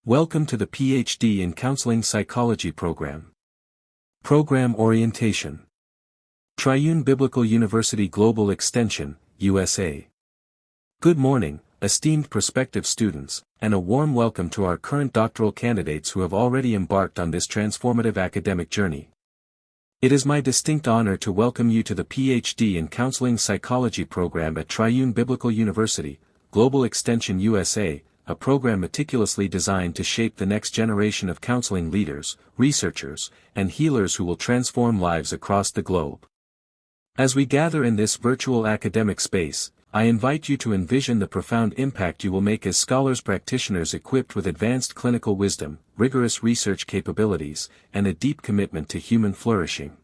Welcome to the PhD in Counseling Psychology program. Program Orientation. Triune Biblical University Global Extension, USA. Good morning, esteemed prospective students, and a warm welcome to our current doctoral candidates who have already embarked on this transformative academic journey. It is my distinct honor to welcome you to the PhD in Counseling Psychology program at Triune Biblical University, Global Extension USA, a program meticulously designed to shape the next generation of counseling leaders, researchers, and healers who will transform lives across the globe. As we gather in this virtual academic space, I invite you to envision the profound impact you will make as scholars practitioners equipped with advanced clinical wisdom, rigorous research capabilities, and a deep commitment to human flourishing.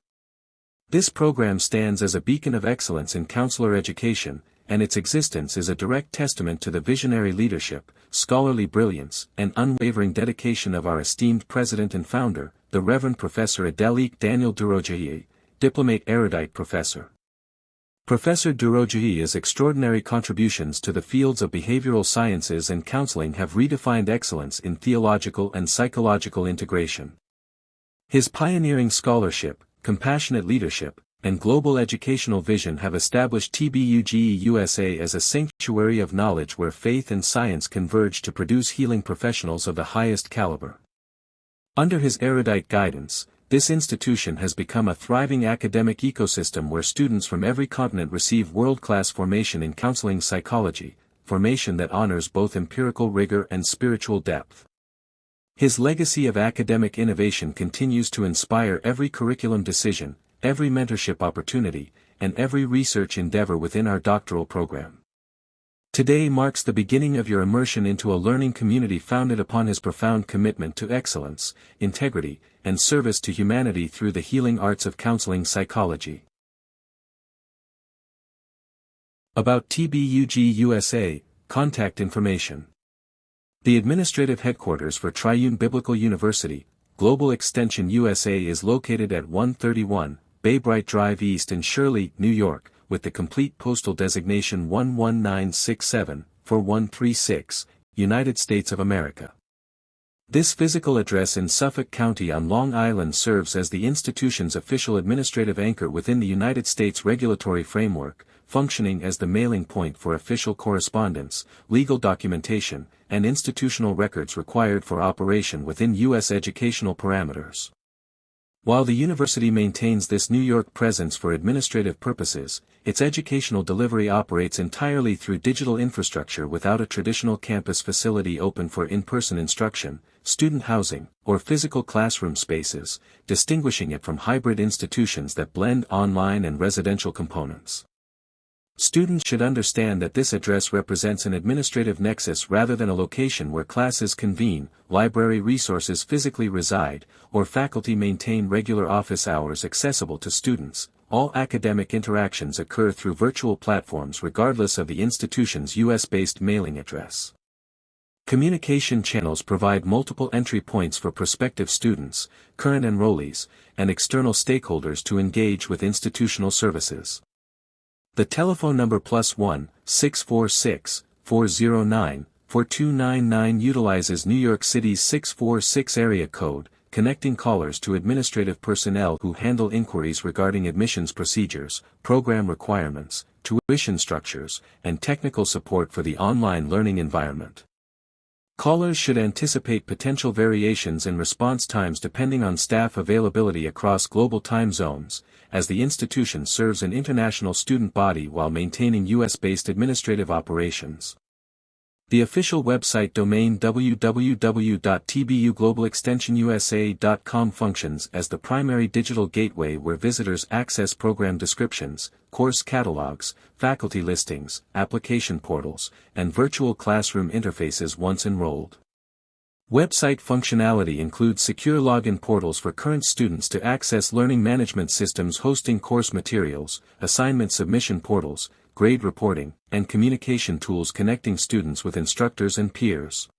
This program stands as a beacon of excellence in counselor education, and its existence is a direct testament to the visionary leadership, scholarly brilliance, and unwavering dedication of our esteemed president and founder, the Reverend Professor Adelik Daniel Durojayi, diplomate erudite professor. Professor Durojayi's extraordinary contributions to the fields of behavioral sciences and counseling have redefined excellence in theological and psychological integration. His pioneering scholarship, compassionate leadership, and global educational vision have established TBU USA as a sanctuary of knowledge where faith and science converge to produce healing professionals of the highest caliber. Under his erudite guidance, this institution has become a thriving academic ecosystem where students from every continent receive world-class formation in counseling psychology, formation that honors both empirical rigor and spiritual depth. His legacy of academic innovation continues to inspire every curriculum decision, every mentorship opportunity, and every research endeavor within our doctoral program. Today marks the beginning of your immersion into a learning community founded upon his profound commitment to excellence, integrity, and service to humanity through the healing arts of counseling psychology. About TBU USA, contact information. The administrative headquarters for Triune Biblical University, Global Extension USA is located at 131 Baybright Drive East in Shirley, New York, with the complete postal designation 11967-4136, United States of America. This physical address in Suffolk County on Long Island serves as the institution's official administrative anchor within the United States regulatory framework, functioning as the mailing point for official correspondence, legal documentation, and institutional records required for operation within U.S. educational parameters. While the university maintains this New York presence for administrative purposes, its educational delivery operates entirely through digital infrastructure without a traditional campus facility open for in-person instruction, student housing, or physical classroom spaces, distinguishing it from hybrid institutions that blend online and residential components. Students should understand that this address represents an administrative nexus rather than a location where classes convene, library resources physically reside, or faculty maintain regular office hours accessible to students. All academic interactions occur through virtual platforms regardless of the institution's US-based mailing address. Communication channels provide multiple entry points for prospective students, current enrollees, and external stakeholders to engage with institutional services. The telephone number +1 646 409 4299 utilizes New York City's 646 area code, connecting callers to administrative personnel who handle inquiries regarding admissions procedures, program requirements, tuition structures, and technical support for the online learning environment. Callers should anticipate potential variations in response times depending on staff availability across global time zones, as the institution serves an international student body while maintaining US-based administrative operations. The official website domain www.tbuglobalextensionusa.com functions as the primary digital gateway where visitors access program descriptions, course catalogs, faculty listings, application portals, and virtual classroom interfaces once enrolled. Website functionality includes secure login portals for current students to access learning management systems hosting course materials, assignment submission portals, grade reporting, and communication tools connecting students with instructors and peers.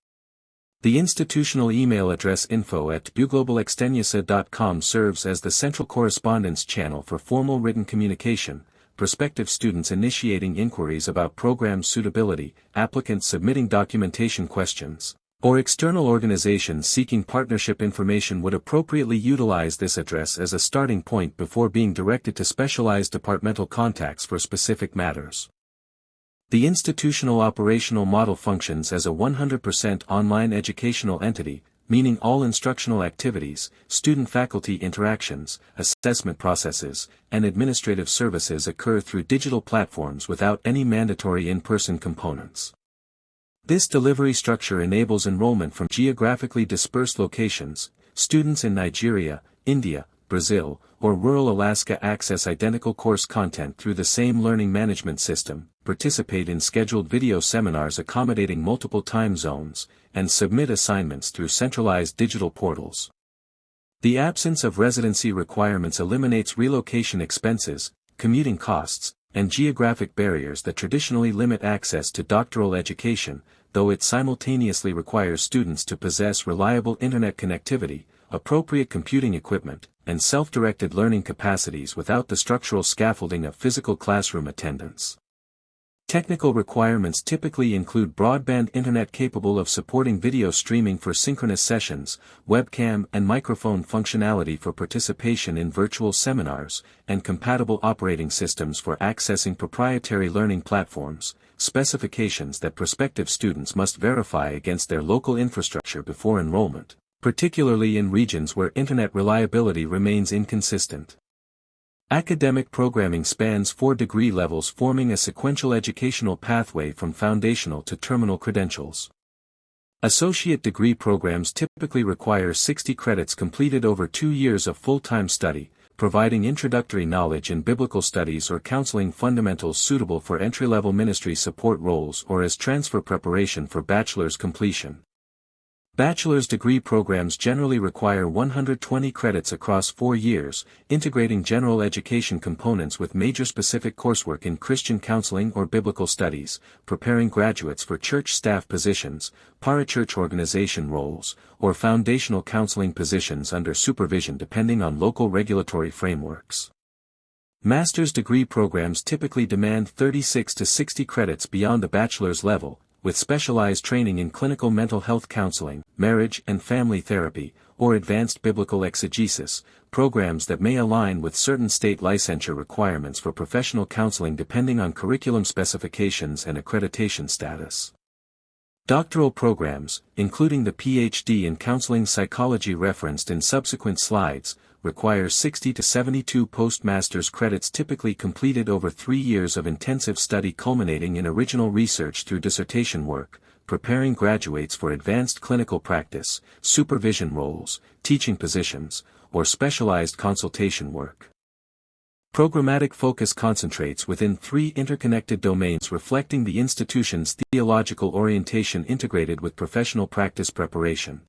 The institutional email address info@tbuglobalextensionusa.com serves as the central correspondence channel for formal written communication, prospective students initiating inquiries about program suitability, applicants submitting documentation questions, or external organizations seeking partnership information would appropriately utilize this address as a starting point before being directed to specialized departmental contacts for specific matters. The institutional operational model functions as a 100% online educational entity, meaning all instructional activities, student-faculty interactions, assessment processes, and administrative services occur through digital platforms without any mandatory in-person components. This delivery structure enables enrollment from geographically dispersed locations. Students in Nigeria, India, Brazil, or rural Alaska access identical course content through the same learning management system, participate in scheduled video seminars accommodating multiple time zones, and submit assignments through centralized digital portals. The absence of residency requirements eliminates relocation expenses, commuting costs, and geographic barriers that traditionally limit access to doctoral education, though it simultaneously requires students to possess reliable internet connectivity, appropriate computing equipment, and self-directed learning capacities without the structural scaffolding of physical classroom attendance. Technical requirements typically include broadband internet capable of supporting video streaming for synchronous sessions, webcam and microphone functionality for participation in virtual seminars, and compatible operating systems for accessing proprietary learning platforms, specifications that prospective students must verify against their local infrastructure before enrollment, particularly in regions where internet reliability remains inconsistent. Academic programming spans 4 degree levels, forming a sequential educational pathway from foundational to terminal credentials. Associate degree programs typically require 60 credits completed over 2 years of full-time study, providing introductory knowledge in biblical studies or counseling fundamentals suitable for entry-level ministry support roles or as transfer preparation for bachelor's completion. Bachelor's degree programs generally require 120 credits across 4 years, integrating general education components with major specific coursework in Christian counseling or biblical studies, preparing graduates for church staff positions, parachurch organization roles, or foundational counseling positions under supervision depending on local regulatory frameworks. Master's degree programs typically demand 36 to 60 credits beyond the bachelor's level, with specialized training in clinical mental health counseling, marriage and family therapy, or advanced biblical exegesis, programs that may align with certain state licensure requirements for professional counseling depending on curriculum specifications and accreditation status. Doctoral programs, including the PhD in counseling psychology referenced in subsequent slides, require 60 to 72 postmaster's credits typically completed over 3 years of intensive study culminating in original research through dissertation work, preparing graduates for advanced clinical practice, supervision roles, teaching positions, or specialized consultation work. Programmatic focus concentrates within 3 interconnected domains reflecting the institution's theological orientation integrated with professional practice preparation.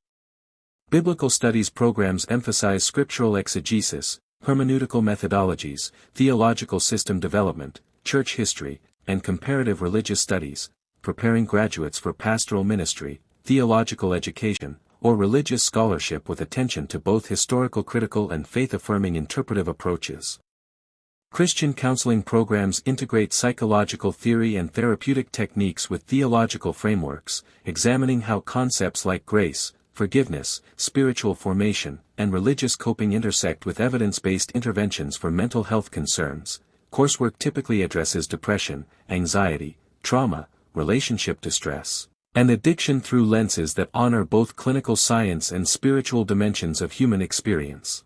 Biblical studies programs emphasize scriptural exegesis, hermeneutical methodologies, theological system development, church history, and comparative religious studies, preparing graduates for pastoral ministry, theological education, or religious scholarship with attention to both historical critical and faith-affirming interpretive approaches. Christian counseling programs integrate psychological theory and therapeutic techniques with theological frameworks, examining how concepts like grace, forgiveness, spiritual formation, and religious coping intersect with evidence-based interventions for mental health concerns. Coursework typically addresses depression, anxiety, trauma, relationship distress, and addiction through lenses that honor both clinical science and spiritual dimensions of human experience.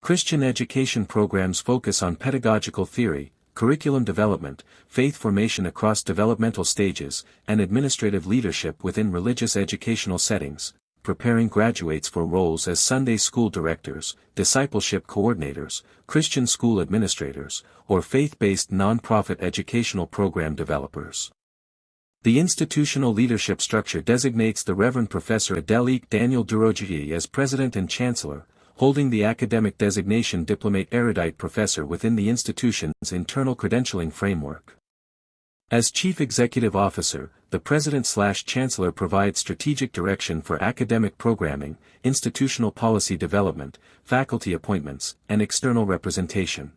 Christian education programs focus on pedagogical theory, curriculum development, faith formation across developmental stages, and administrative leadership within religious educational settings, preparing graduates for roles as Sunday school directors, discipleship coordinators, Christian school administrators, or faith-based nonprofit educational program developers. The institutional leadership structure designates the Reverend Professor Adelik Daniel Duroji as President and Chancellor, holding the academic designation Diplomate Erudite Professor within the institution's internal credentialing framework. As Chief Executive Officer, the President/Chancellor provides strategic direction for academic programming, institutional policy development, faculty appointments, and external representation.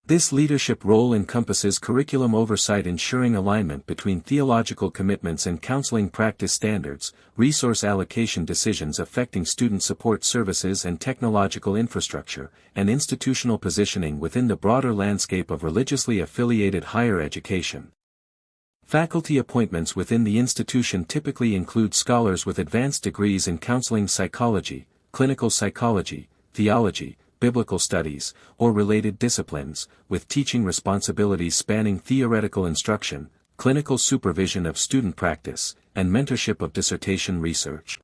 This leadership role encompasses curriculum oversight ensuring alignment between theological commitments and counseling practice standards, resource allocation decisions affecting student support services and technological infrastructure, and institutional positioning within the broader landscape of religiously affiliated higher education. Faculty appointments within the institution typically include scholars with advanced degrees in counseling psychology, clinical psychology, theology, biblical studies, or related disciplines, with teaching responsibilities spanning theoretical instruction, clinical supervision of student practice, and mentorship of dissertation research.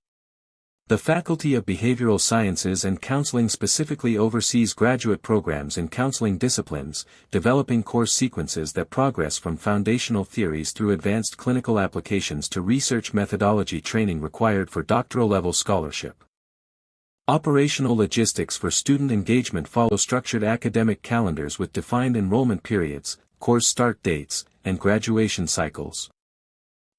The Faculty of Behavioral Sciences and Counseling specifically oversees graduate programs in counseling disciplines, developing course sequences that progress from foundational theories through advanced clinical applications to research methodology training required for doctoral-level scholarship. Operational logistics for student engagement follow structured academic calendars with defined enrollment periods, course start dates, and graduation cycles.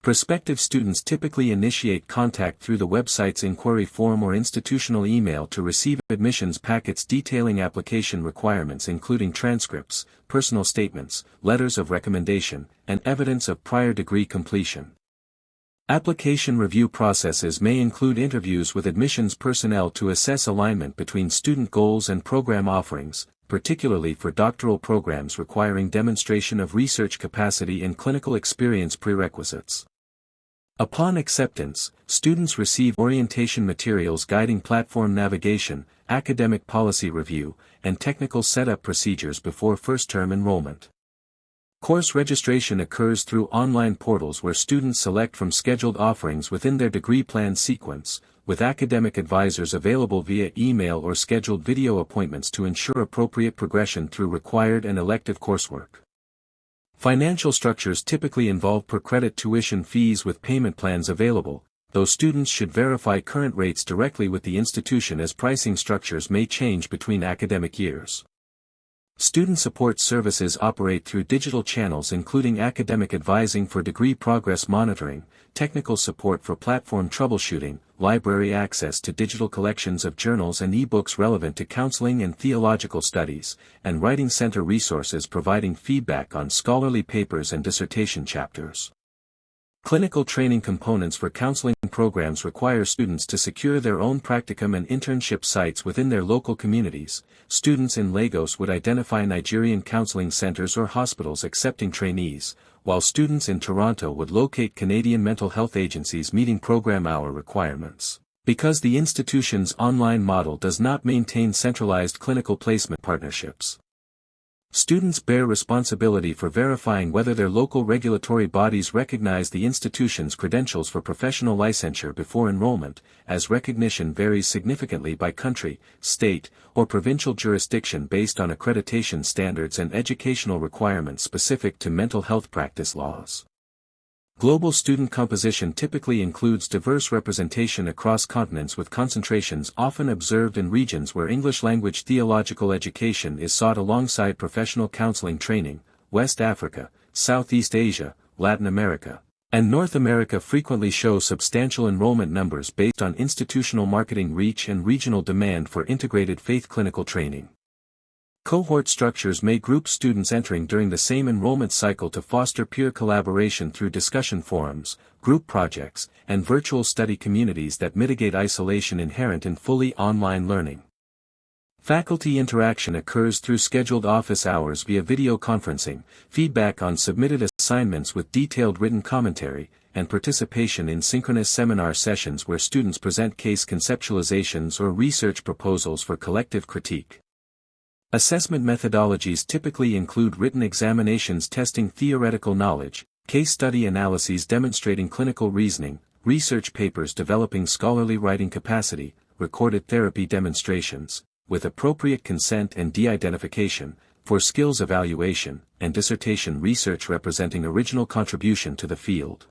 Prospective students typically initiate contact through the website's inquiry form or institutional email to receive admissions packets detailing application requirements including transcripts, personal statements, letters of recommendation, and evidence of prior degree completion. Application review processes may include interviews with admissions personnel to assess alignment between student goals and program offerings, particularly for doctoral programs requiring demonstration of research capacity and clinical experience prerequisites. Upon acceptance, students receive orientation materials guiding platform navigation, academic policy review, and technical setup procedures before first-term enrollment. Course registration occurs through online portals where students select from scheduled offerings within their degree plan sequence, with academic advisors available via email or scheduled video appointments to ensure appropriate progression through required and elective coursework. Financial structures typically involve per-credit tuition fees with payment plans available, though students should verify current rates directly with the institution as pricing structures may change between academic years. Student support services operate through digital channels including academic advising for degree progress monitoring, technical support for platform troubleshooting, library access to digital collections of journals and e-books relevant to counseling and theological studies, and writing center resources providing feedback on scholarly papers and dissertation chapters. Clinical training components for counseling programs require students to secure their own practicum and internship sites within their local communities. Students in Lagos would identify Nigerian counseling centers or hospitals accepting trainees, while students in Toronto would locate Canadian mental health agencies meeting program hour requirements. Because the institution's online model does not maintain centralized clinical placement partnerships, students bear responsibility for verifying whether their local regulatory bodies recognize the institution's credentials for professional licensure before enrollment, as recognition varies significantly by country, state, or provincial jurisdiction based on accreditation standards and educational requirements specific to mental health practice laws. Global student composition typically includes diverse representation across continents with concentrations often observed in regions where English-language theological education is sought alongside professional counseling training. West Africa, Southeast Asia, Latin America, and North America frequently show substantial enrollment numbers based on institutional marketing reach and regional demand for integrated faith clinical training. Cohort structures may group students entering during the same enrollment cycle to foster peer collaboration through discussion forums, group projects, and virtual study communities that mitigate isolation inherent in fully online learning. Faculty interaction occurs through scheduled office hours via video conferencing, feedback on submitted assignments with detailed written commentary, and participation in synchronous seminar sessions where students present case conceptualizations or research proposals for collective critique. Assessment methodologies typically include written examinations testing theoretical knowledge, case study analyses demonstrating clinical reasoning, research papers developing scholarly writing capacity, recorded therapy demonstrations, with appropriate consent and de-identification, for skills evaluation, and dissertation research representing original contribution to the field.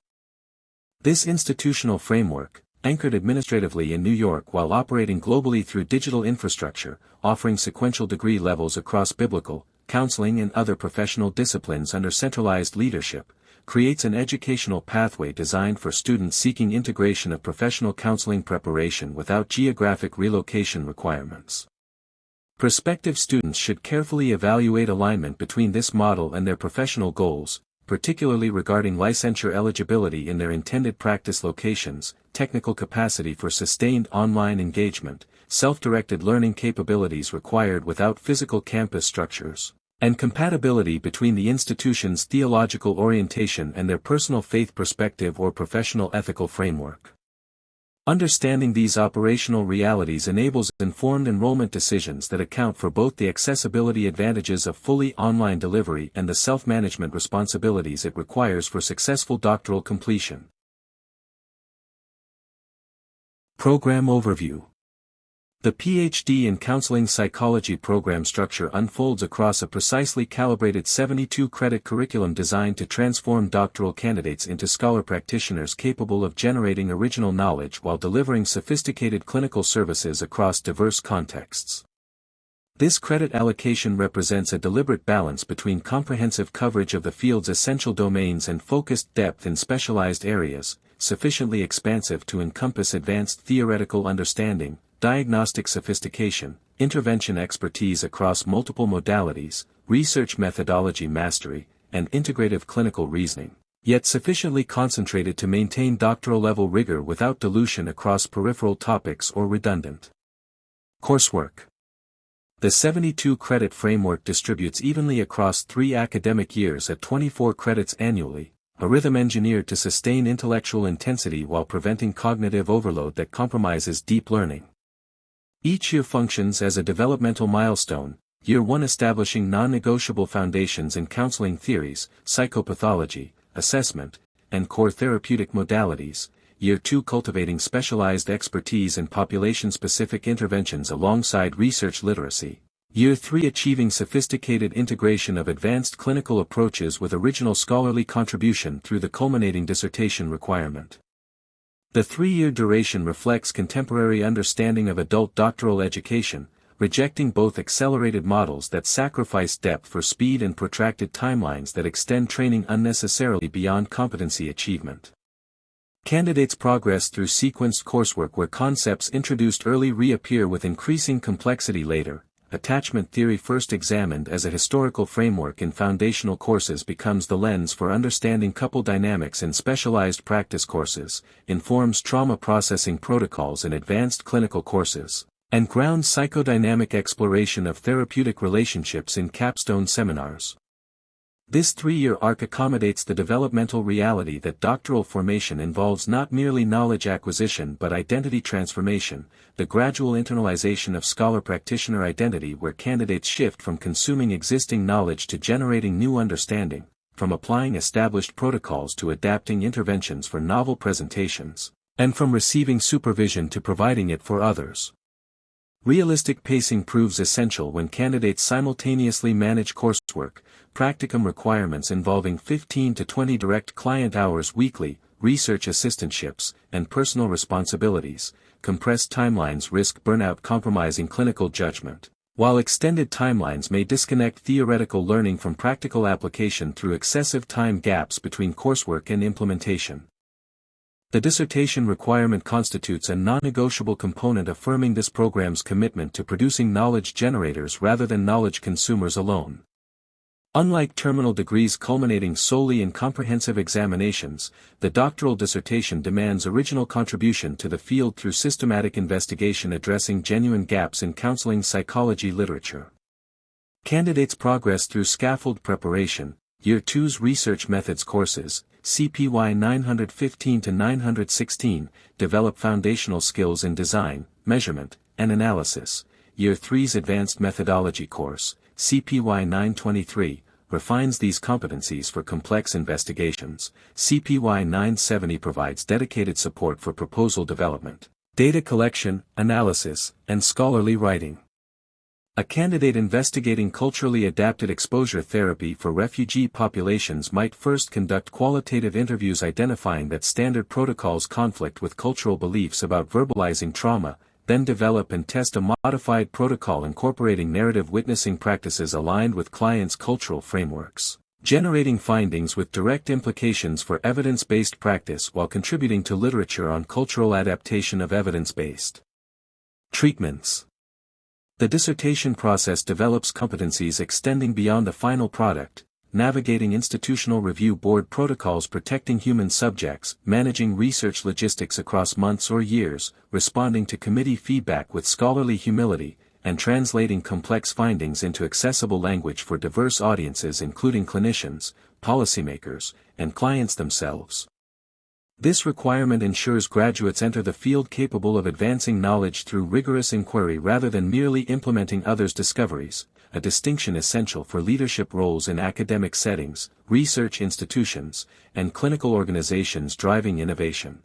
This institutional framework, anchored administratively in New York while operating globally through digital infrastructure, offering sequential degree levels across biblical, counseling and other professional disciplines under centralized leadership, creates an educational pathway designed for students seeking integration of professional counseling preparation without geographic relocation requirements. Prospective students should carefully evaluate alignment between this model and their professional goals, particularly regarding licensure eligibility in their intended practice locations, technical capacity for sustained online engagement, self-directed learning capabilities required without physical campus structures, and compatibility between the institution's theological orientation and their personal faith perspective or professional ethical framework. Understanding these operational realities enables informed enrollment decisions that account for both the accessibility advantages of fully online delivery and the self-management responsibilities it requires for successful doctoral completion. Program Overview. The PhD in Counseling Psychology program structure unfolds across a precisely calibrated 72-credit curriculum designed to transform doctoral candidates into scholar practitioners capable of generating original knowledge while delivering sophisticated clinical services across diverse contexts. This credit allocation represents a deliberate balance between comprehensive coverage of the field's essential domains and focused depth in specialized areas, sufficiently expansive to encompass advanced theoretical understanding, diagnostic sophistication, intervention expertise across multiple modalities, research methodology mastery, and integrative clinical reasoning, yet sufficiently concentrated to maintain doctoral-level rigor without dilution across peripheral topics or redundant coursework. The 72-credit framework distributes evenly across 3 academic years at 24 credits annually, a rhythm engineered to sustain intellectual intensity while preventing cognitive overload that compromises deep learning. Each year functions as a developmental milestone, Year 1 establishing non-negotiable foundations in counseling theories, psychopathology, assessment, and core therapeutic modalities, Year 2 cultivating specialized expertise in population-specific interventions alongside research literacy, Year 3 achieving sophisticated integration of advanced clinical approaches with original scholarly contribution through the culminating dissertation requirement. The 3-year duration reflects contemporary understanding of adult doctoral education, rejecting both accelerated models that sacrifice depth for speed and protracted timelines that extend training unnecessarily beyond competency achievement. Candidates progress through sequenced coursework where concepts introduced early reappear with increasing complexity later. Attachment theory, first examined as a historical framework in foundational courses, becomes the lens for understanding couple dynamics in specialized practice courses, informs trauma processing protocols in advanced clinical courses, and grounds psychodynamic exploration of therapeutic relationships in capstone seminars. This 3-year arc accommodates the developmental reality that doctoral formation involves not merely knowledge acquisition but identity transformation, the gradual internalization of scholar-practitioner identity where candidates shift from consuming existing knowledge to generating new understanding, from applying established protocols to adapting interventions for novel presentations, and from receiving supervision to providing it for others. Realistic pacing proves essential when candidates simultaneously manage coursework, practicum requirements involving 15 to 20 direct client hours weekly, research assistantships, and personal responsibilities. Compressed timelines risk burnout, compromising clinical judgment, while extended timelines may disconnect theoretical learning from practical application through excessive time gaps between coursework and implementation. The dissertation requirement constitutes a non-negotiable component affirming this program's commitment to producing knowledge generators rather than knowledge consumers alone. Unlike terminal degrees culminating solely in comprehensive examinations, the doctoral dissertation demands original contribution to the field through systematic investigation addressing genuine gaps in counseling psychology literature. Candidates progress through scaffold preparation, Year 2's Research Methods courses, CPY 915 to 916, develop foundational skills in design, measurement, and analysis. Year 3's Advanced Methodology course, CPY 923, refines these competencies for complex investigations. CPY 970 provides dedicated support for proposal development, data collection, analysis, and scholarly writing. A candidate investigating culturally adapted exposure therapy for refugee populations might first conduct qualitative interviews identifying that standard protocols conflict with cultural beliefs about verbalizing trauma, then develop and test a modified protocol incorporating narrative witnessing practices aligned with clients' cultural frameworks, generating findings with direct implications for evidence-based practice while contributing to literature on cultural adaptation of evidence-based treatments. The dissertation process develops competencies extending beyond the final product, navigating institutional review board protocols, protecting human subjects, managing research logistics across months or years, responding to committee feedback with scholarly humility, and translating complex findings into accessible language for diverse audiences including clinicians, policymakers, and clients themselves. This requirement ensures graduates enter the field capable of advancing knowledge through rigorous inquiry rather than merely implementing others' discoveries, a distinction essential for leadership roles in academic settings, research institutions, and clinical organizations driving innovation.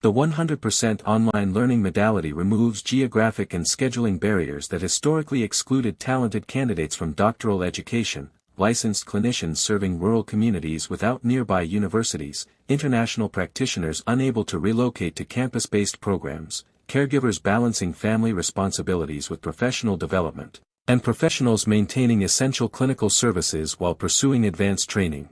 The 100% online learning modality removes geographic and scheduling barriers that historically excluded talented candidates from doctoral education, licensed clinicians serving rural communities without nearby universities, international practitioners unable to relocate to campus-based programs, caregivers balancing family responsibilities with professional development, and professionals maintaining essential clinical services while pursuing advanced training.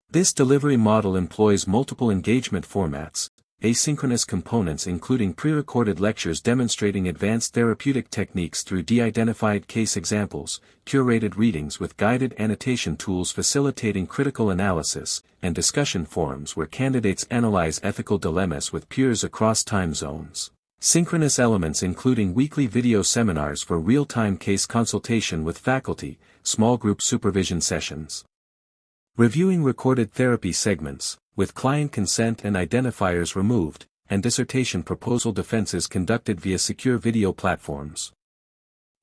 This delivery model employs multiple engagement formats, asynchronous components including pre-recorded lectures demonstrating advanced therapeutic techniques through de-identified case examples, curated readings with guided annotation tools facilitating critical analysis, and discussion forums where candidates analyze ethical dilemmas with peers across time zones. Synchronous elements including weekly video seminars for real-time case consultation with faculty, small group supervision sessions. Reviewing recorded therapy segments, with client consent and identifiers removed, and dissertation proposal defenses conducted via secure video platforms.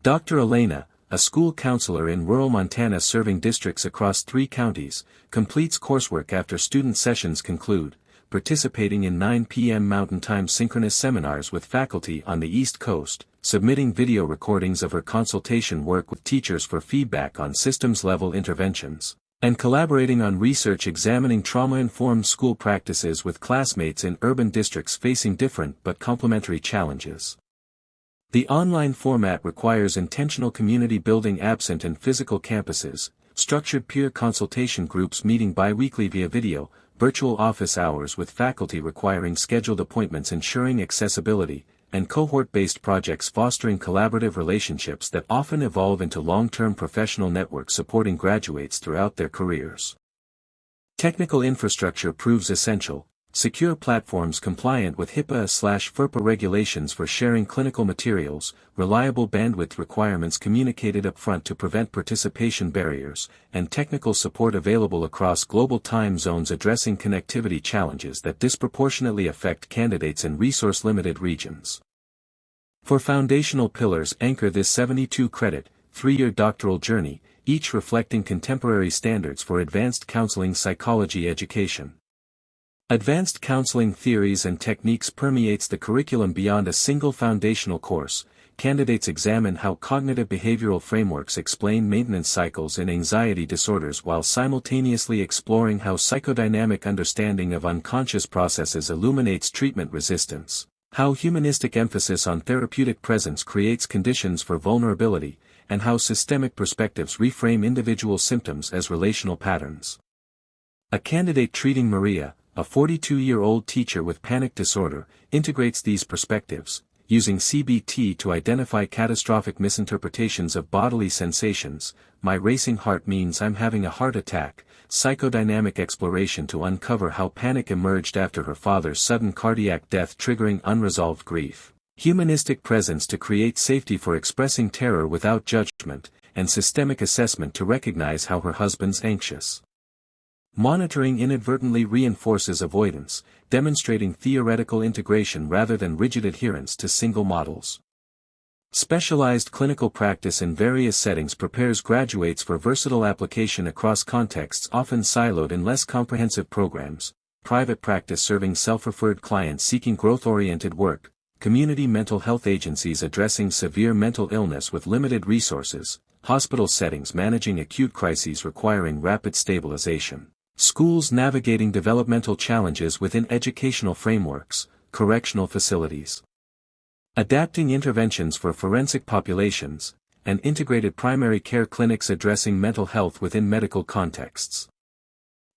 Dr. Elena, a school counselor in rural Montana serving districts across 3 counties, completes coursework after student sessions conclude, participating in 9 p.m. Mountain Time synchronous seminars with faculty on the East Coast, submitting video recordings of her consultation work with teachers for feedback on systems-level interventions, and collaborating on research examining trauma-informed school practices with classmates in urban districts facing different but complementary challenges. The online format requires intentional community building absent in physical campuses, structured peer consultation groups meeting bi-weekly via video, virtual office hours with faculty requiring scheduled appointments ensuring accessibility, and cohort-based projects fostering collaborative relationships that often evolve into long-term professional networks supporting graduates throughout their careers. Technical infrastructure proves essential, secure platforms compliant with HIPAA/FERPA regulations for sharing clinical materials, reliable bandwidth requirements communicated upfront to prevent participation barriers, and technical support available across global time zones addressing connectivity challenges that disproportionately affect candidates in resource-limited regions. For foundational pillars anchor this 72-credit, 3-year doctoral journey, each reflecting contemporary standards for advanced counseling psychology education. Advanced counseling theories and techniques permeates the curriculum beyond a single foundational course. Candidates examine how cognitive behavioral frameworks explain maintenance cycles in anxiety disorders while simultaneously exploring how psychodynamic understanding of unconscious processes illuminates treatment resistance, how humanistic emphasis on therapeutic presence creates conditions for vulnerability, and how systemic perspectives reframe individual symptoms as relational patterns. A candidate treating Maria, a 42-year-old teacher with panic disorder, integrates these perspectives, using CBT to identify catastrophic misinterpretations of bodily sensations. My racing heart means I'm having a heart attack. Psychodynamic exploration to uncover how panic emerged after her father's sudden cardiac death triggering unresolved grief. Humanistic presence to create safety for expressing terror without judgment, and systemic assessment to recognize how her husband's anxious. Monitoring inadvertently reinforces avoidance, demonstrating theoretical integration rather than rigid adherence to single models. Specialized clinical practice in various settings prepares graduates for versatile application across contexts often siloed in less comprehensive programs. Private practice serving self-referred clients seeking growth-oriented work, community mental health agencies addressing severe mental illness with limited resources, hospital settings managing acute crises requiring rapid stabilization. Schools navigating developmental challenges within educational frameworks, correctional facilities. Adapting interventions for forensic populations, and integrated primary care clinics addressing mental health within medical contexts.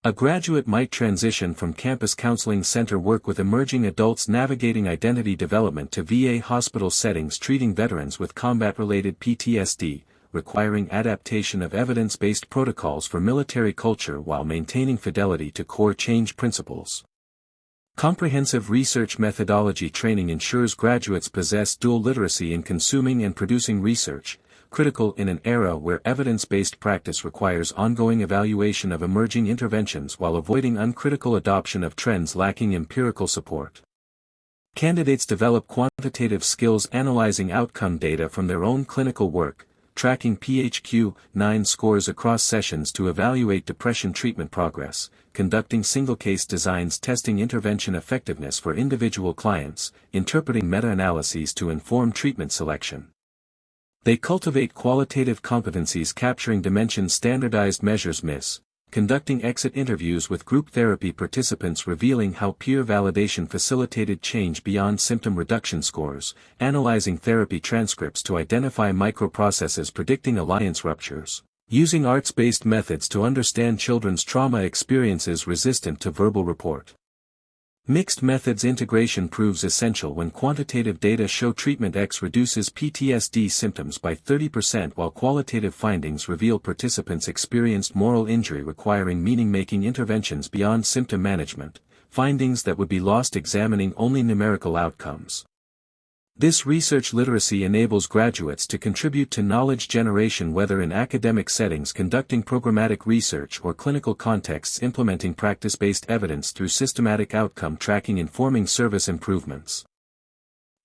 A graduate might transition from campus counseling center work with emerging adults navigating identity development to VA hospital settings treating veterans with combat-related PTSD, requiring adaptation of evidence-based protocols for military culture while maintaining fidelity to core change principles. Comprehensive research methodology training ensures graduates possess dual literacy in consuming and producing research, critical in an era where evidence-based practice requires ongoing evaluation of emerging interventions while avoiding uncritical adoption of trends lacking empirical support. Candidates develop quantitative skills analyzing outcome data from their own clinical work, tracking PHQ-9 scores across sessions to evaluate depression treatment progress, conducting single-case designs testing intervention effectiveness for individual clients, interpreting meta-analyses to inform treatment selection. They cultivate qualitative competencies capturing dimension standardized measures (MIS), conducting exit interviews with group therapy participants revealing how peer validation facilitated change beyond symptom reduction scores, analyzing therapy transcripts to identify microprocesses predicting alliance ruptures, using arts-based methods to understand children's trauma experiences resistant to verbal report. Mixed methods integration proves essential when quantitative data show treatment X reduces PTSD symptoms by 30% while qualitative findings reveal participants experienced moral injury requiring meaning-making interventions beyond symptom management, findings that would be lost examining only numerical outcomes. This research literacy enables graduates to contribute to knowledge generation whether in academic settings conducting programmatic research or clinical contexts implementing practice-based evidence through systematic outcome tracking informing service improvements.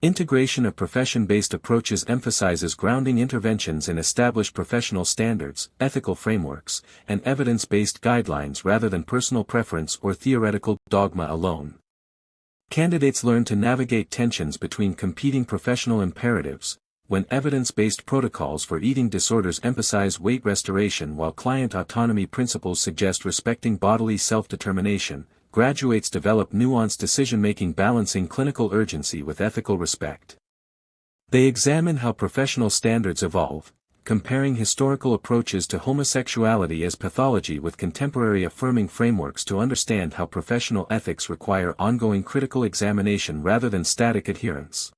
Integration of profession-based approaches emphasizes grounding interventions in established professional standards, ethical frameworks, and evidence-based guidelines rather than personal preference or theoretical dogma alone. Candidates learn to navigate tensions between competing professional imperatives, when evidence-based protocols for eating disorders emphasize weight restoration while client autonomy principles suggest respecting bodily self-determination. Graduates develop nuanced decision-making balancing clinical urgency with ethical respect. They examine how professional standards evolve, comparing historical approaches to homosexuality as pathology with contemporary affirming frameworks to understand how professional ethics require ongoing critical examination rather than static adherence.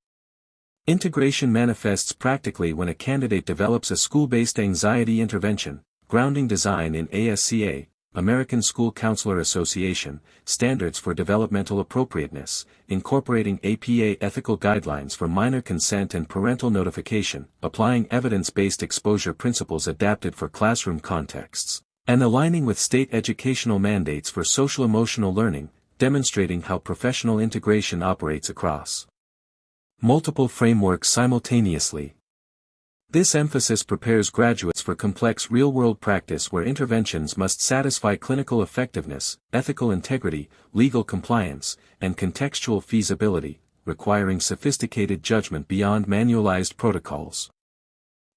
Integration manifests practically when a candidate develops a school-based anxiety intervention, grounding design in ASCA, American School Counselor Association, standards for developmental appropriateness, incorporating APA ethical guidelines for minor consent and parental notification, applying evidence-based exposure principles adapted for classroom contexts, and aligning with state educational mandates for social-emotional learning, demonstrating how professional integration operates across multiple frameworks simultaneously. This emphasis prepares graduates for complex real-world practice where interventions must satisfy clinical effectiveness, ethical integrity, legal compliance, and contextual feasibility, requiring sophisticated judgment beyond manualized protocols.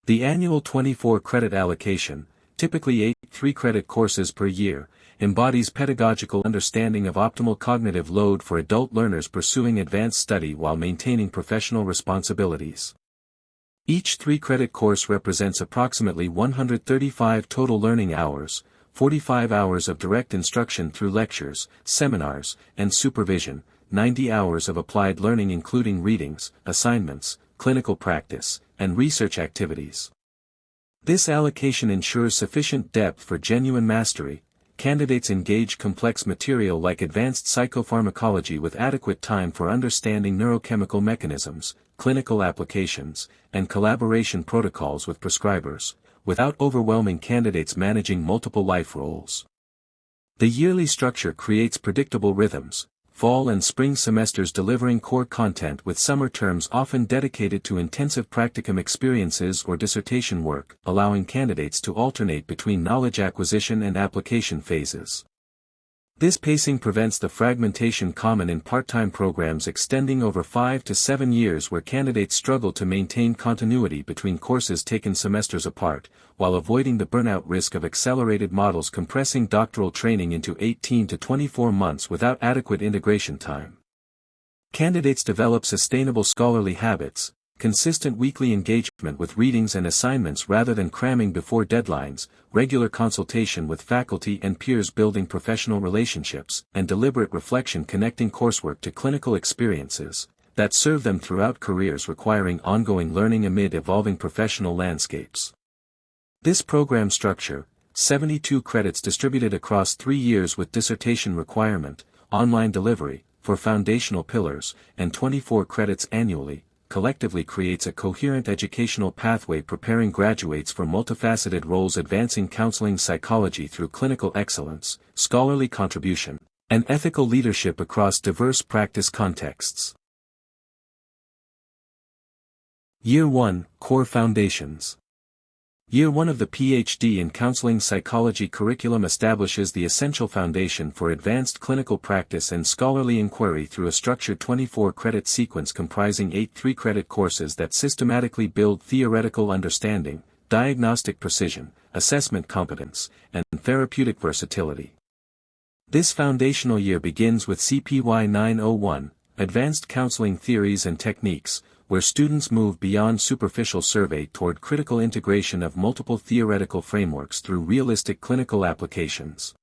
The annual 24-credit allocation, typically 8 3-credit courses per year, embodies pedagogical understanding of optimal cognitive load for adult learners pursuing advanced study while maintaining professional responsibilities. Each 3-credit course represents approximately 135 total learning hours, 45 hours of direct instruction through lectures, seminars, and supervision, 90 hours of applied learning including readings, assignments, clinical practice, and research activities. This allocation ensures sufficient depth for genuine mastery. Candidates engage complex material like advanced psychopharmacology with adequate time for understanding neurochemical mechanisms, clinical applications, and collaboration protocols with prescribers, without overwhelming candidates managing multiple life roles. The yearly structure creates predictable rhythms, fall and spring semesters delivering core content with summer terms often dedicated to intensive practicum experiences or dissertation work, allowing candidates to alternate between knowledge acquisition and application phases. This pacing prevents the fragmentation common in part-time programs extending over 5 to 7 years where candidates struggle to maintain continuity between courses taken semesters apart, while avoiding the burnout risk of accelerated models compressing doctoral training into 18 to 24 months without adequate integration time. Candidates develop sustainable scholarly habits, consistent weekly engagement with readings and assignments rather than cramming before deadlines, regular consultation with faculty and peers building professional relationships, and deliberate reflection connecting coursework to clinical experiences that serve them throughout careers requiring ongoing learning amid evolving professional landscapes. This program structure, 72 credits distributed across 3 years with dissertation requirement, online delivery, for foundational pillars, and 24 credits annually, collectively creates a coherent educational pathway preparing graduates for multifaceted roles advancing counseling psychology through clinical excellence, scholarly contribution, and ethical leadership across diverse practice contexts. Year 1, Core Foundations. Year 1 of the PhD in Counseling Psychology curriculum establishes the essential foundation for advanced clinical practice and scholarly inquiry through a structured 24-credit sequence comprising 8 3-credit courses that systematically build theoretical understanding, diagnostic precision, assessment competence, and therapeutic versatility. This foundational year begins with CPY 901, Advanced Counseling Theories and Techniques, where students move beyond superficial survey toward critical integration of multiple theoretical frameworks through realistic clinical applications.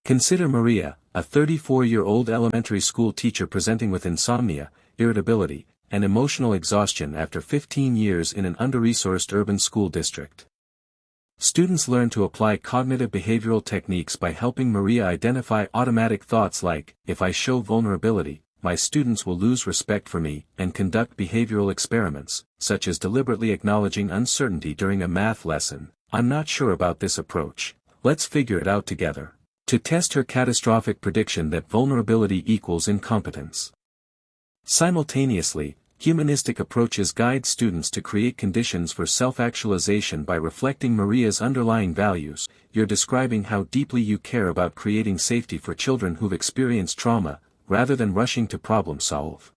Consider Maria, a 34-year-old elementary school teacher presenting with insomnia, irritability, and emotional exhaustion after 15 years in an under-resourced urban school district. Students learn to apply cognitive behavioral techniques by helping Maria identify automatic thoughts like, "If I show vulnerability, my students will lose respect for me," and conduct behavioral experiments, such as deliberately acknowledging uncertainty during a math lesson. "I'm not sure about this approach. Let's figure it out together," to test her catastrophic prediction that vulnerability equals incompetence. Simultaneously, humanistic approaches guide students to create conditions for self-actualization by reflecting Maria's underlying values. "You're describing how deeply you care about creating safety for children who've experienced trauma, rather than rushing to problem solve."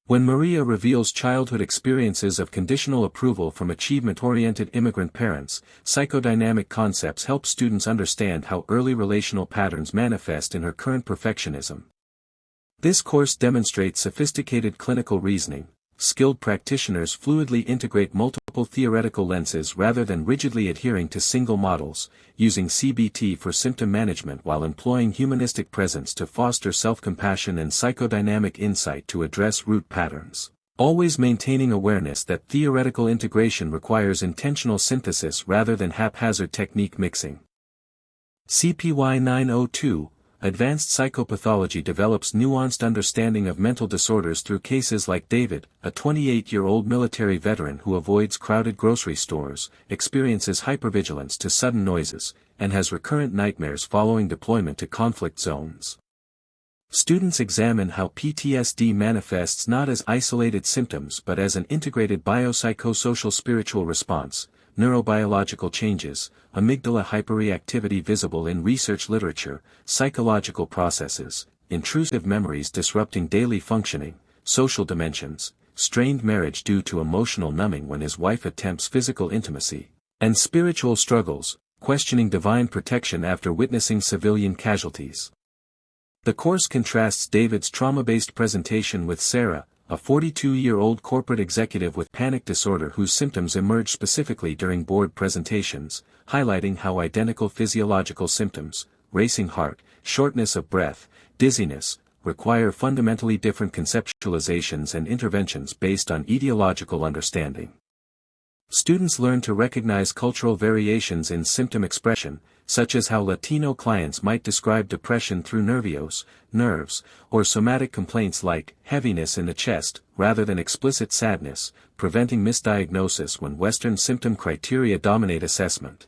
When Maria reveals childhood experiences of conditional approval from achievement-oriented immigrant parents, psychodynamic concepts help students understand how early relational patterns manifest in her current perfectionism. This course demonstrates sophisticated clinical reasoning. Skilled practitioners fluidly integrate multiple theoretical lenses rather than rigidly adhering to single models, using CBT for symptom management while employing humanistic presence to foster self-compassion and psychodynamic insight to address root patterns, always maintaining awareness that theoretical integration requires intentional synthesis rather than haphazard technique mixing. CPY 902, Advanced Psychopathology develops nuanced understanding of mental disorders through cases like David, a 28-year-old military veteran who avoids crowded grocery stores, experiences hypervigilance to sudden noises, and has recurrent nightmares following deployment to conflict zones. Students examine how PTSD manifests not as isolated symptoms but as an integrated biopsychosocial spiritual response, neurobiological changes, amygdala hyperreactivity visible in research literature, psychological processes, intrusive memories disrupting daily functioning, social dimensions, strained marriage due to emotional numbing when his wife attempts physical intimacy, and spiritual struggles, questioning divine protection after witnessing civilian casualties. The course contrasts David's trauma-based presentation with Sarah, a 42-year-old corporate executive with panic disorder whose symptoms emerge specifically during board presentations, highlighting how identical physiological symptoms, racing heart, shortness of breath, dizziness, require fundamentally different conceptualizations and interventions based on etiological understanding. Students learn to recognize cultural variations in symptom expression, such as how Latino clients might describe depression through nerves, or somatic complaints like heaviness in the chest, rather than explicit sadness, preventing misdiagnosis when Western symptom criteria dominate assessment.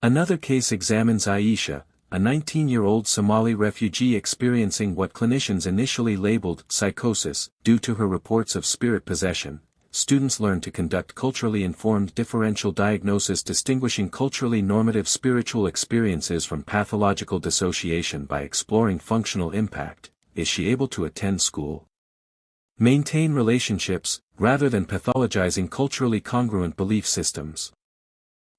Another case examines Aisha, a 19-year-old Somali refugee experiencing what clinicians initially labeled psychosis, due to her reports of spirit possession. Students learn to conduct culturally informed differential diagnosis distinguishing culturally normative spiritual experiences from pathological dissociation by exploring functional impact. Is she able to attend school? Maintain relationships, rather than pathologizing culturally congruent belief systems.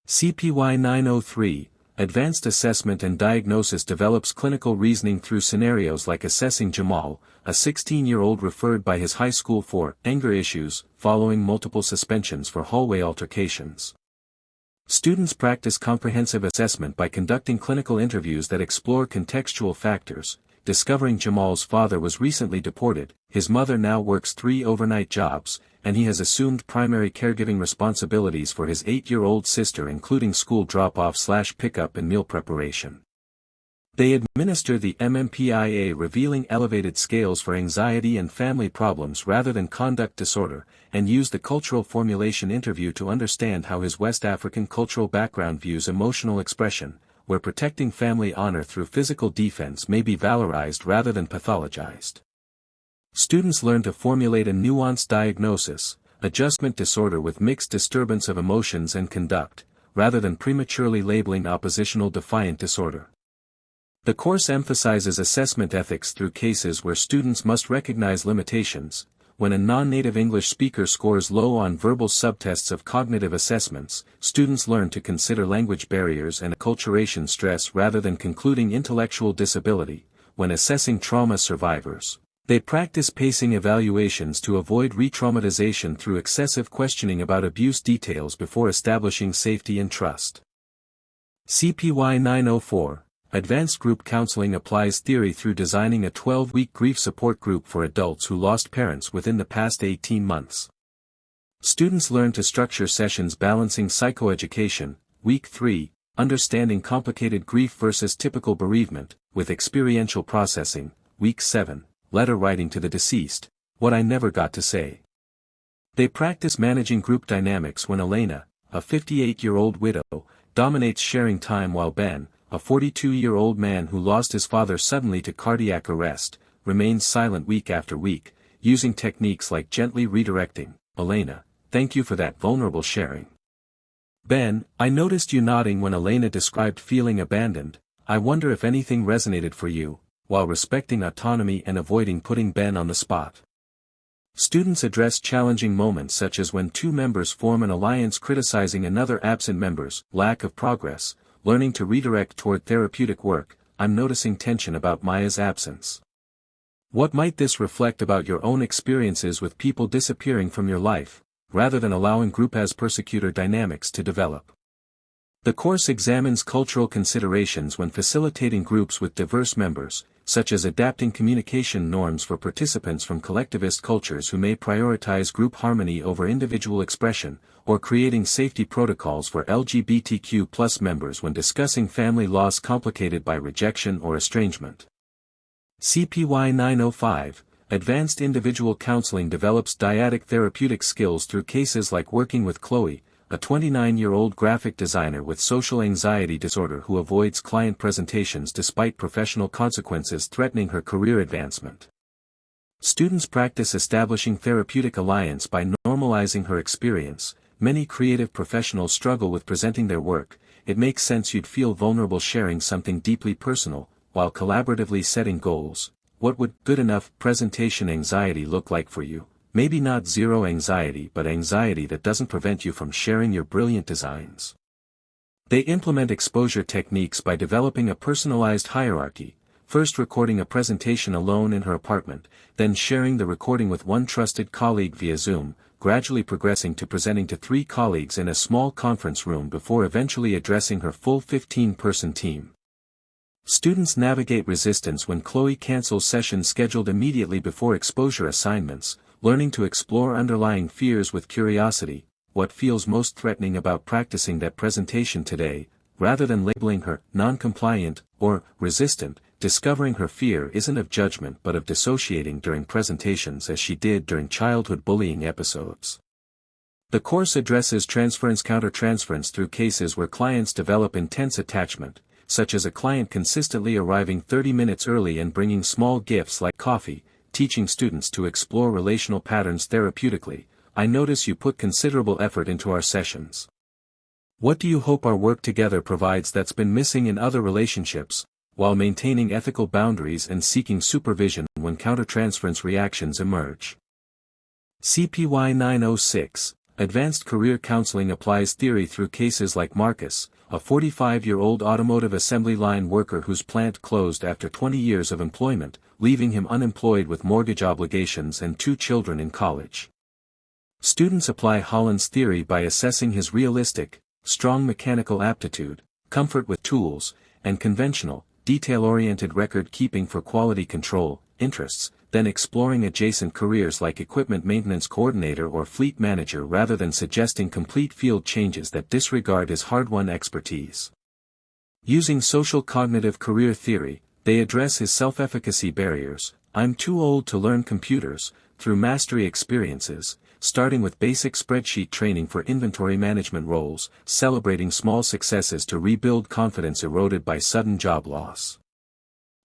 CPY 903, Advanced Assessment and Diagnosis develops clinical reasoning through scenarios like assessing Jamal, a 16-year-old referred by his high school for anger issues following multiple suspensions for hallway altercations. Students practice comprehensive assessment by conducting clinical interviews that explore contextual factors, discovering Jamal's father was recently deported, his mother now works 3 overnight jobs, and he has assumed primary caregiving responsibilities for his 8-year-old sister including school drop-off/pickup and meal preparation. They administer the MMPIA revealing elevated scales for anxiety and family problems rather than conduct disorder, and use the cultural formulation interview to understand how his West African cultural background views emotional expression, where protecting family honor through physical defense may be valorized rather than pathologized. Students learn to formulate a nuanced diagnosis, adjustment disorder with mixed disturbance of emotions and conduct, rather than prematurely labeling oppositional defiant disorder. The course emphasizes assessment ethics through cases where students must recognize limitations. When a non-native English speaker scores low on verbal subtests of cognitive assessments, students learn to consider language barriers and acculturation stress rather than concluding intellectual disability. When assessing trauma survivors, they practice pacing evaluations to avoid re-traumatization through excessive questioning about abuse details before establishing safety and trust. CPY 904, Advanced Group Counseling applies theory through designing a 12-week grief support group for adults who lost parents within the past 18 months. Students learn to structure sessions balancing psychoeducation, Week 3, understanding complicated grief versus typical bereavement, with experiential processing, Week 7. Letter writing to the deceased, what I never got to say. They practice managing group dynamics when Elena, a 58-year-old widow, dominates sharing time while Ben, a 42-year-old man who lost his father suddenly to cardiac arrest, remains silent week after week, using techniques like gently redirecting. Elena, thank you for that vulnerable sharing. Ben, I noticed you nodding when Elena described feeling abandoned. I wonder if anything resonated for you, while respecting autonomy and avoiding putting Ben on the spot. Students address challenging moments such as when 2 members form an alliance criticizing another absent member's lack of progress, learning to redirect toward therapeutic work. I'm noticing tension about Maya's absence. What might this reflect about your own experiences with people disappearing from your life, rather than allowing group as persecutor dynamics to develop? The course examines cultural considerations when facilitating groups with diverse members, such as adapting communication norms for participants from collectivist cultures who may prioritize group harmony over individual expression, or creating safety protocols for LGBTQ+ members when discussing family loss complicated by rejection or estrangement. CPY 905, Advanced Individual Counseling develops dyadic therapeutic skills through cases like working with Chloe, a 29-year-old graphic designer with social anxiety disorder who avoids client presentations despite professional consequences threatening her career advancement. Students practice establishing therapeutic alliance by normalizing her experience. Many creative professionals struggle with presenting their work. It makes sense you'd feel vulnerable sharing something deeply personal, while collaboratively setting goals. What would good enough presentation anxiety look like for you? Maybe not zero anxiety, but anxiety that doesn't prevent you from sharing your brilliant designs. They implement exposure techniques by developing a personalized hierarchy, first recording a presentation alone in her apartment, then sharing the recording with one trusted colleague via Zoom, gradually progressing to presenting to 3 colleagues in a small conference room before eventually addressing her full 15-person team. Students navigate resistance when Chloe cancels sessions scheduled immediately before exposure assignments, learning to explore underlying fears with curiosity. What feels most threatening about practicing that presentation today, rather than labeling her non-compliant or resistant? Discovering her fear isn't of judgment but of dissociating during presentations as she did during childhood bullying episodes. The course addresses transference-countertransference through cases where clients develop intense attachment, such as a client consistently arriving 30 minutes early and bringing small gifts like coffee, teaching students to explore relational patterns therapeutically. I notice you put considerable effort into our sessions. What do you hope our work together provides that's been missing in other relationships, while maintaining ethical boundaries and seeking supervision when countertransference reactions emerge? CPY 906, Advanced Career Counseling applies theory through cases like Marcus, a 45-year-old automotive assembly line worker whose plant closed after 20 years of employment, leaving him unemployed with mortgage obligations and 2 children in college. Students apply Holland's theory by assessing his realistic, strong mechanical aptitude, comfort with tools, and conventional, detail-oriented record-keeping for quality control, interests, then exploring adjacent careers like equipment maintenance coordinator or fleet manager rather than suggesting complete field changes that disregard his hard-won expertise. Using social cognitive career theory, they address his self-efficacy barriers, "I'm too old to learn computers," through mastery experiences, starting with basic spreadsheet training for inventory management roles, celebrating small successes to rebuild confidence eroded by sudden job loss.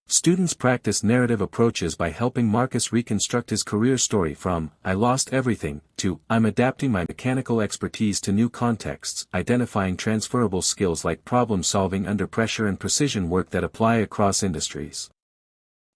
Students practice narrative approaches by helping Marcus reconstruct his career story from "I lost everything" to "I'm adapting my mechanical expertise to new contexts," identifying transferable skills like problem-solving under pressure and precision work that apply across industries.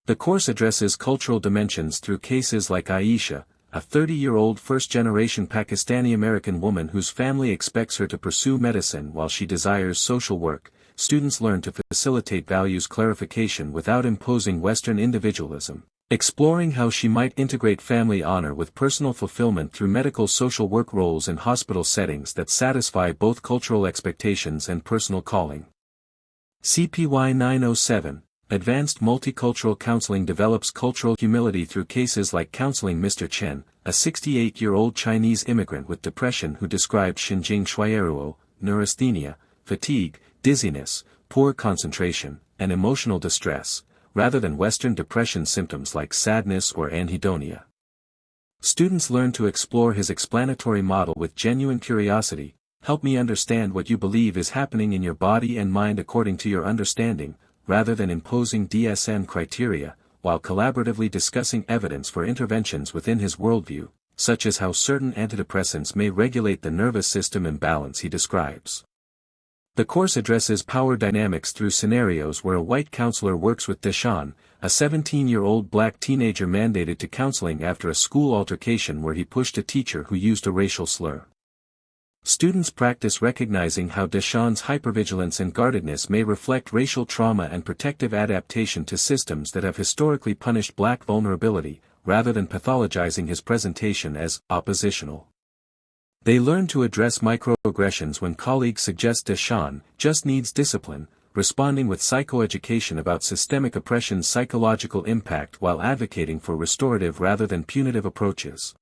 The course addresses cultural dimensions through cases like Aisha, a 30-year-old first-generation Pakistani-American woman whose family expects her to pursue medicine while she desires social work. Students learn to facilitate values clarification without imposing Western individualism, exploring how she might integrate family honor with personal fulfillment through medical social work roles in hospital settings that satisfy both cultural expectations and personal calling. CPY 907, Advanced Multicultural Counseling develops cultural humility through cases like counseling Mr. Chen, a 68-year-old Chinese immigrant with depression who described Xinjing Shuiruo, neurasthenia, fatigue, dizziness, poor concentration, and emotional distress, rather than Western depression symptoms like sadness or anhedonia. Students learn to explore his explanatory model with genuine curiosity. "Help me understand what you believe is happening in your body and mind according to your understanding," rather than imposing DSM criteria, while collaboratively discussing evidence for interventions within his worldview, such as how certain antidepressants may regulate the nervous system imbalance he describes. The course addresses power dynamics through scenarios where a white counselor works with Deshaun, a 17-year-old black teenager mandated to counseling after a school altercation where he pushed a teacher who used a racial slur. Students practice recognizing how Deshaun's hypervigilance and guardedness may reflect racial trauma and protective adaptation to systems that have historically punished black vulnerability, rather than pathologizing his presentation as oppositional. They learn to address microaggressions when colleagues suggest Deshaun just needs discipline, responding with psychoeducation about systemic oppression's psychological impact while advocating for restorative rather than punitive approaches.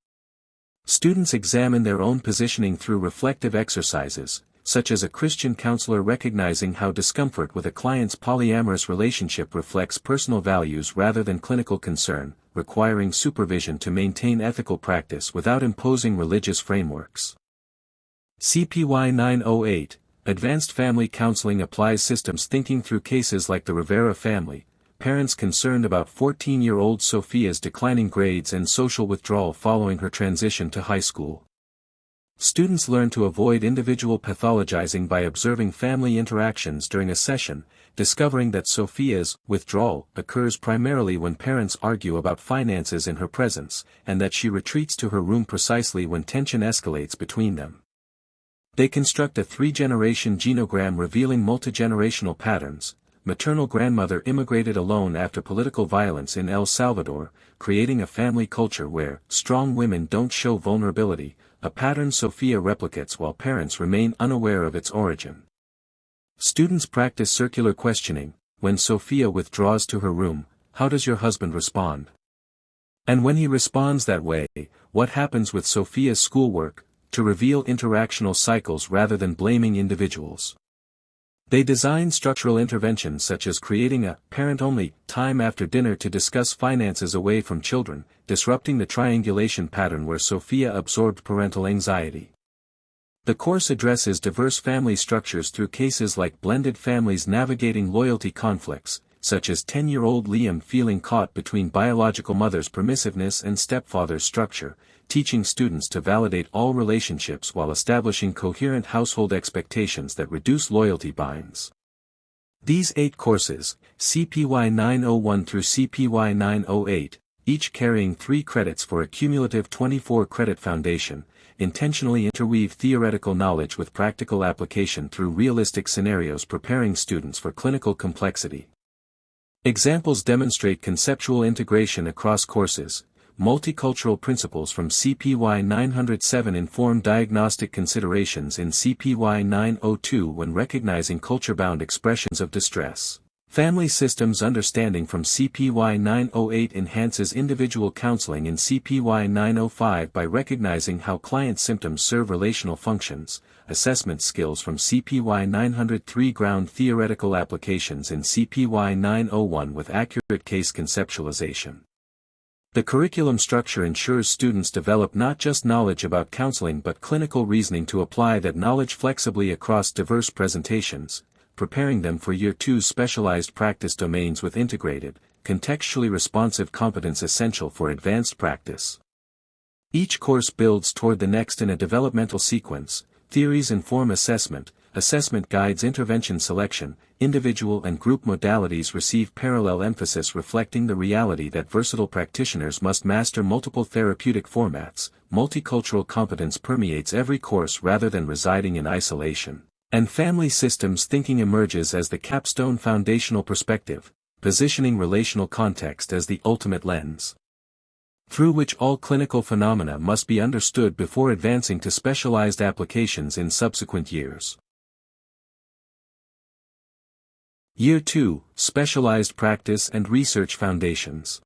Students examine their own positioning through reflective exercises, such as a Christian counselor recognizing how discomfort with a client's polyamorous relationship reflects personal values rather than clinical concern, requiring supervision to maintain ethical practice without imposing religious frameworks. CPY 908, Advanced Family Counseling applies systems thinking through cases like the Rivera family, parents concerned about 14-year-old Sophia's declining grades and social withdrawal following her transition to high school. Students learn to avoid individual pathologizing by observing family interactions during a session, discovering that Sophia's withdrawal occurs primarily when parents argue about finances in her presence, and that she retreats to her room precisely when tension escalates between them. They construct a 3-generation genogram revealing multigenerational patterns. Maternal grandmother immigrated alone after political violence in El Salvador, creating a family culture where strong women don't show vulnerability, a pattern Sophia replicates while parents remain unaware of its origin. Students practice circular questioning. When Sophia withdraws to her room, how does your husband respond? And when he responds that way, what happens with Sophia's schoolwork, to reveal interactional cycles rather than blaming individuals. They design structural interventions such as creating a parent-only time after dinner to discuss finances away from children, disrupting the triangulation pattern where Sophia absorbed parental anxiety. The course addresses diverse family structures through cases like blended families navigating loyalty conflicts, such as 10-year-old Liam feeling caught between biological mother's permissiveness and stepfather's structure, teaching students to validate all relationships while establishing coherent household expectations that reduce loyalty binds. These 8 courses, CPY 901 through CPY 908, each carrying 3 credits for a cumulative 24-credit foundation, intentionally interweave theoretical knowledge with practical application through realistic scenarios, preparing students for clinical complexity. Examples demonstrate conceptual integration across courses. Multicultural principles from CPY 907 inform diagnostic considerations in CPY 902 when recognizing culture-bound expressions of distress. Family systems understanding from CPY 908 enhances individual counseling in CPY 905 by recognizing how client symptoms serve relational functions. Assessment skills from CPY 903 ground theoretical applications in CPY 901 with accurate case conceptualization. The curriculum structure ensures students develop not just knowledge about counseling but clinical reasoning to apply that knowledge flexibly across diverse presentations, preparing them for Year 2's specialized practice domains with integrated, contextually responsive competence essential for advanced practice. Each course builds toward the next in a developmental sequence. Theories inform assessment, assessment guides intervention selection, individual and group modalities receive parallel emphasis, reflecting the reality that versatile practitioners must master multiple therapeutic formats. Multicultural competence permeates every course rather than residing in isolation. And family systems thinking emerges as the capstone foundational perspective, positioning relational context as the ultimate lens through which all clinical phenomena must be understood before advancing to specialized applications in subsequent years. Year 2, Specialized Practice and Research Foundations.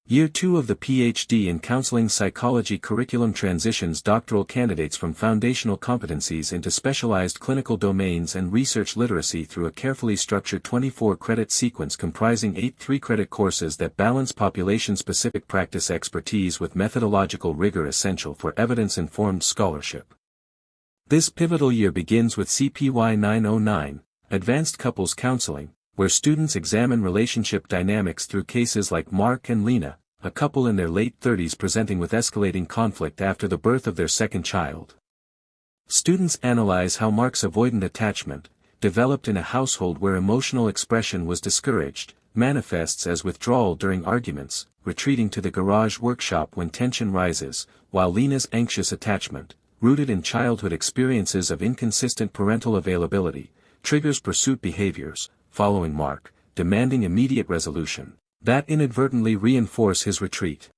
Year 2 of the PhD in Counseling Psychology curriculum transitions doctoral candidates from foundational competencies into specialized clinical domains and research literacy through a carefully structured 24-credit sequence comprising 8 3-credit courses that balance population-specific practice expertise with methodological rigor essential for evidence-informed scholarship. This pivotal year begins with CPY 909, Advanced Couples Counseling, where students examine relationship dynamics through cases like Mark and Lena, a couple in their late 30s presenting with escalating conflict after the birth of their second child. Students analyze how Mark's avoidant attachment, developed in a household where emotional expression was discouraged, manifests as withdrawal during arguments, retreating to the garage workshop when tension rises, while Lena's anxious attachment, rooted in childhood experiences of inconsistent parental availability, triggers pursuit behaviors, following Mark, demanding immediate resolution, that inadvertently reinforce his retreat.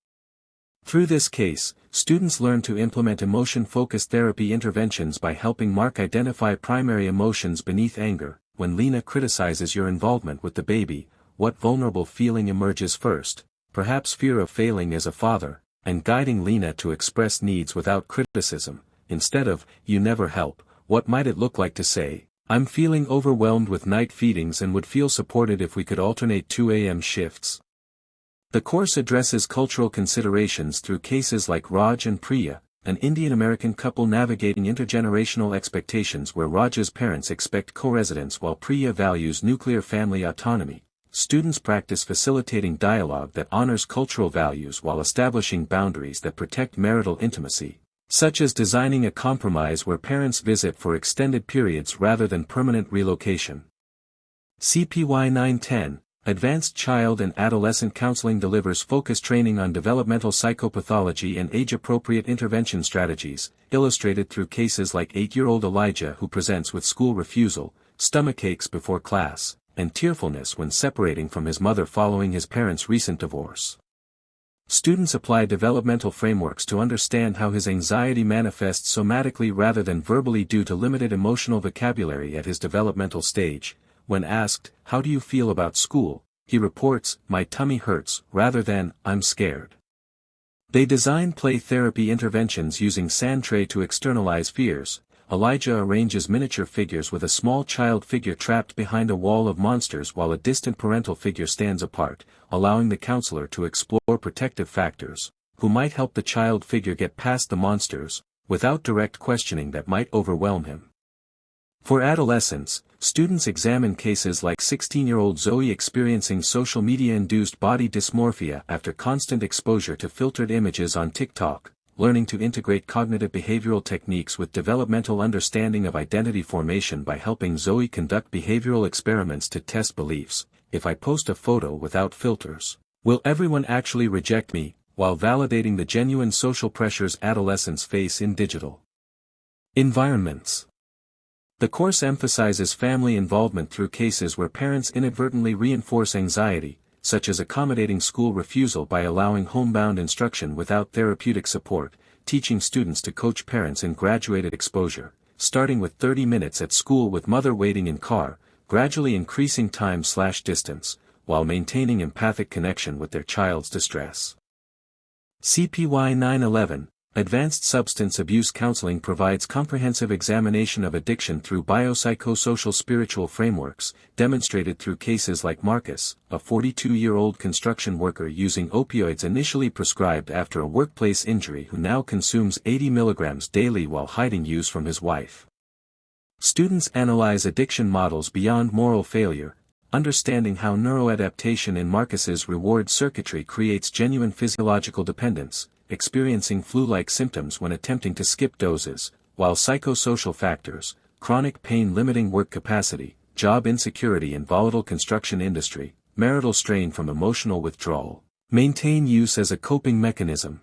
Through this case, students learn to implement emotion-focused therapy interventions by helping Mark identify primary emotions beneath anger. When Lena criticizes your involvement with the baby, what vulnerable feeling emerges first? Perhaps fear of failing as a father, and guiding Lena to express needs without criticism. Instead of, "You never help," what might it look like to say, "I'm feeling overwhelmed with night feedings and would feel supported if we could alternate 2 a.m. shifts." The course addresses cultural considerations through cases like Raj and Priya, an Indian-American couple navigating intergenerational expectations where Raj's parents expect co-residence while Priya values nuclear family autonomy. Students practice facilitating dialogue that honors cultural values while establishing boundaries that protect marital intimacy, such as designing a compromise where parents visit for extended periods rather than permanent relocation. CPY 910, Advanced Child and Adolescent Counseling delivers focused training on developmental psychopathology and age-appropriate intervention strategies, illustrated through cases like 8-year-old Elijah who presents with school refusal, stomachaches before class, and tearfulness when separating from his mother following his parents' recent divorce. Students apply developmental frameworks to understand how his anxiety manifests somatically rather than verbally due to limited emotional vocabulary at his developmental stage. When asked, "How do you feel about school?" he reports, "My tummy hurts," rather than, "I'm scared." They design play therapy interventions using sand tray to externalize fears. Elijah arranges miniature figures with a small child figure trapped behind a wall of monsters while a distant parental figure stands apart, allowing the counselor to explore protective factors, who might help the child figure get past the monsters, without direct questioning that might overwhelm him. For adolescents, students examine cases like 16-year-old Zoe experiencing social media-induced body dysmorphia after constant exposure to filtered images on TikTok, learning to integrate cognitive behavioral techniques with developmental understanding of identity formation by helping Zoe conduct behavioral experiments to test beliefs. If I post a photo without filters, Will everyone actually reject me, while validating the genuine social pressures adolescents face in digital environments? The course emphasizes family involvement through cases where parents inadvertently reinforce anxiety, such as accommodating school refusal by allowing homebound instruction without therapeutic support, teaching students to coach parents in graduated exposure, starting with 30 minutes at school with mother waiting in car, gradually increasing time/distance, while maintaining empathic connection with their child's distress. CPY 911, Advanced Substance Abuse Counseling provides comprehensive examination of addiction through biopsychosocial spiritual frameworks, demonstrated through cases like Marcus, a 42-year-old construction worker using opioids initially prescribed after a workplace injury who now consumes 80 milligrams daily while hiding use from his wife. Students analyze addiction models beyond moral failure, understanding how neuroadaptation in Marcus's reward circuitry creates genuine physiological dependence, experiencing flu-like symptoms when attempting to skip doses, while psychosocial factors, chronic pain limiting work capacity, job insecurity in volatile construction industry, marital strain from emotional withdrawal, maintain use as a coping mechanism.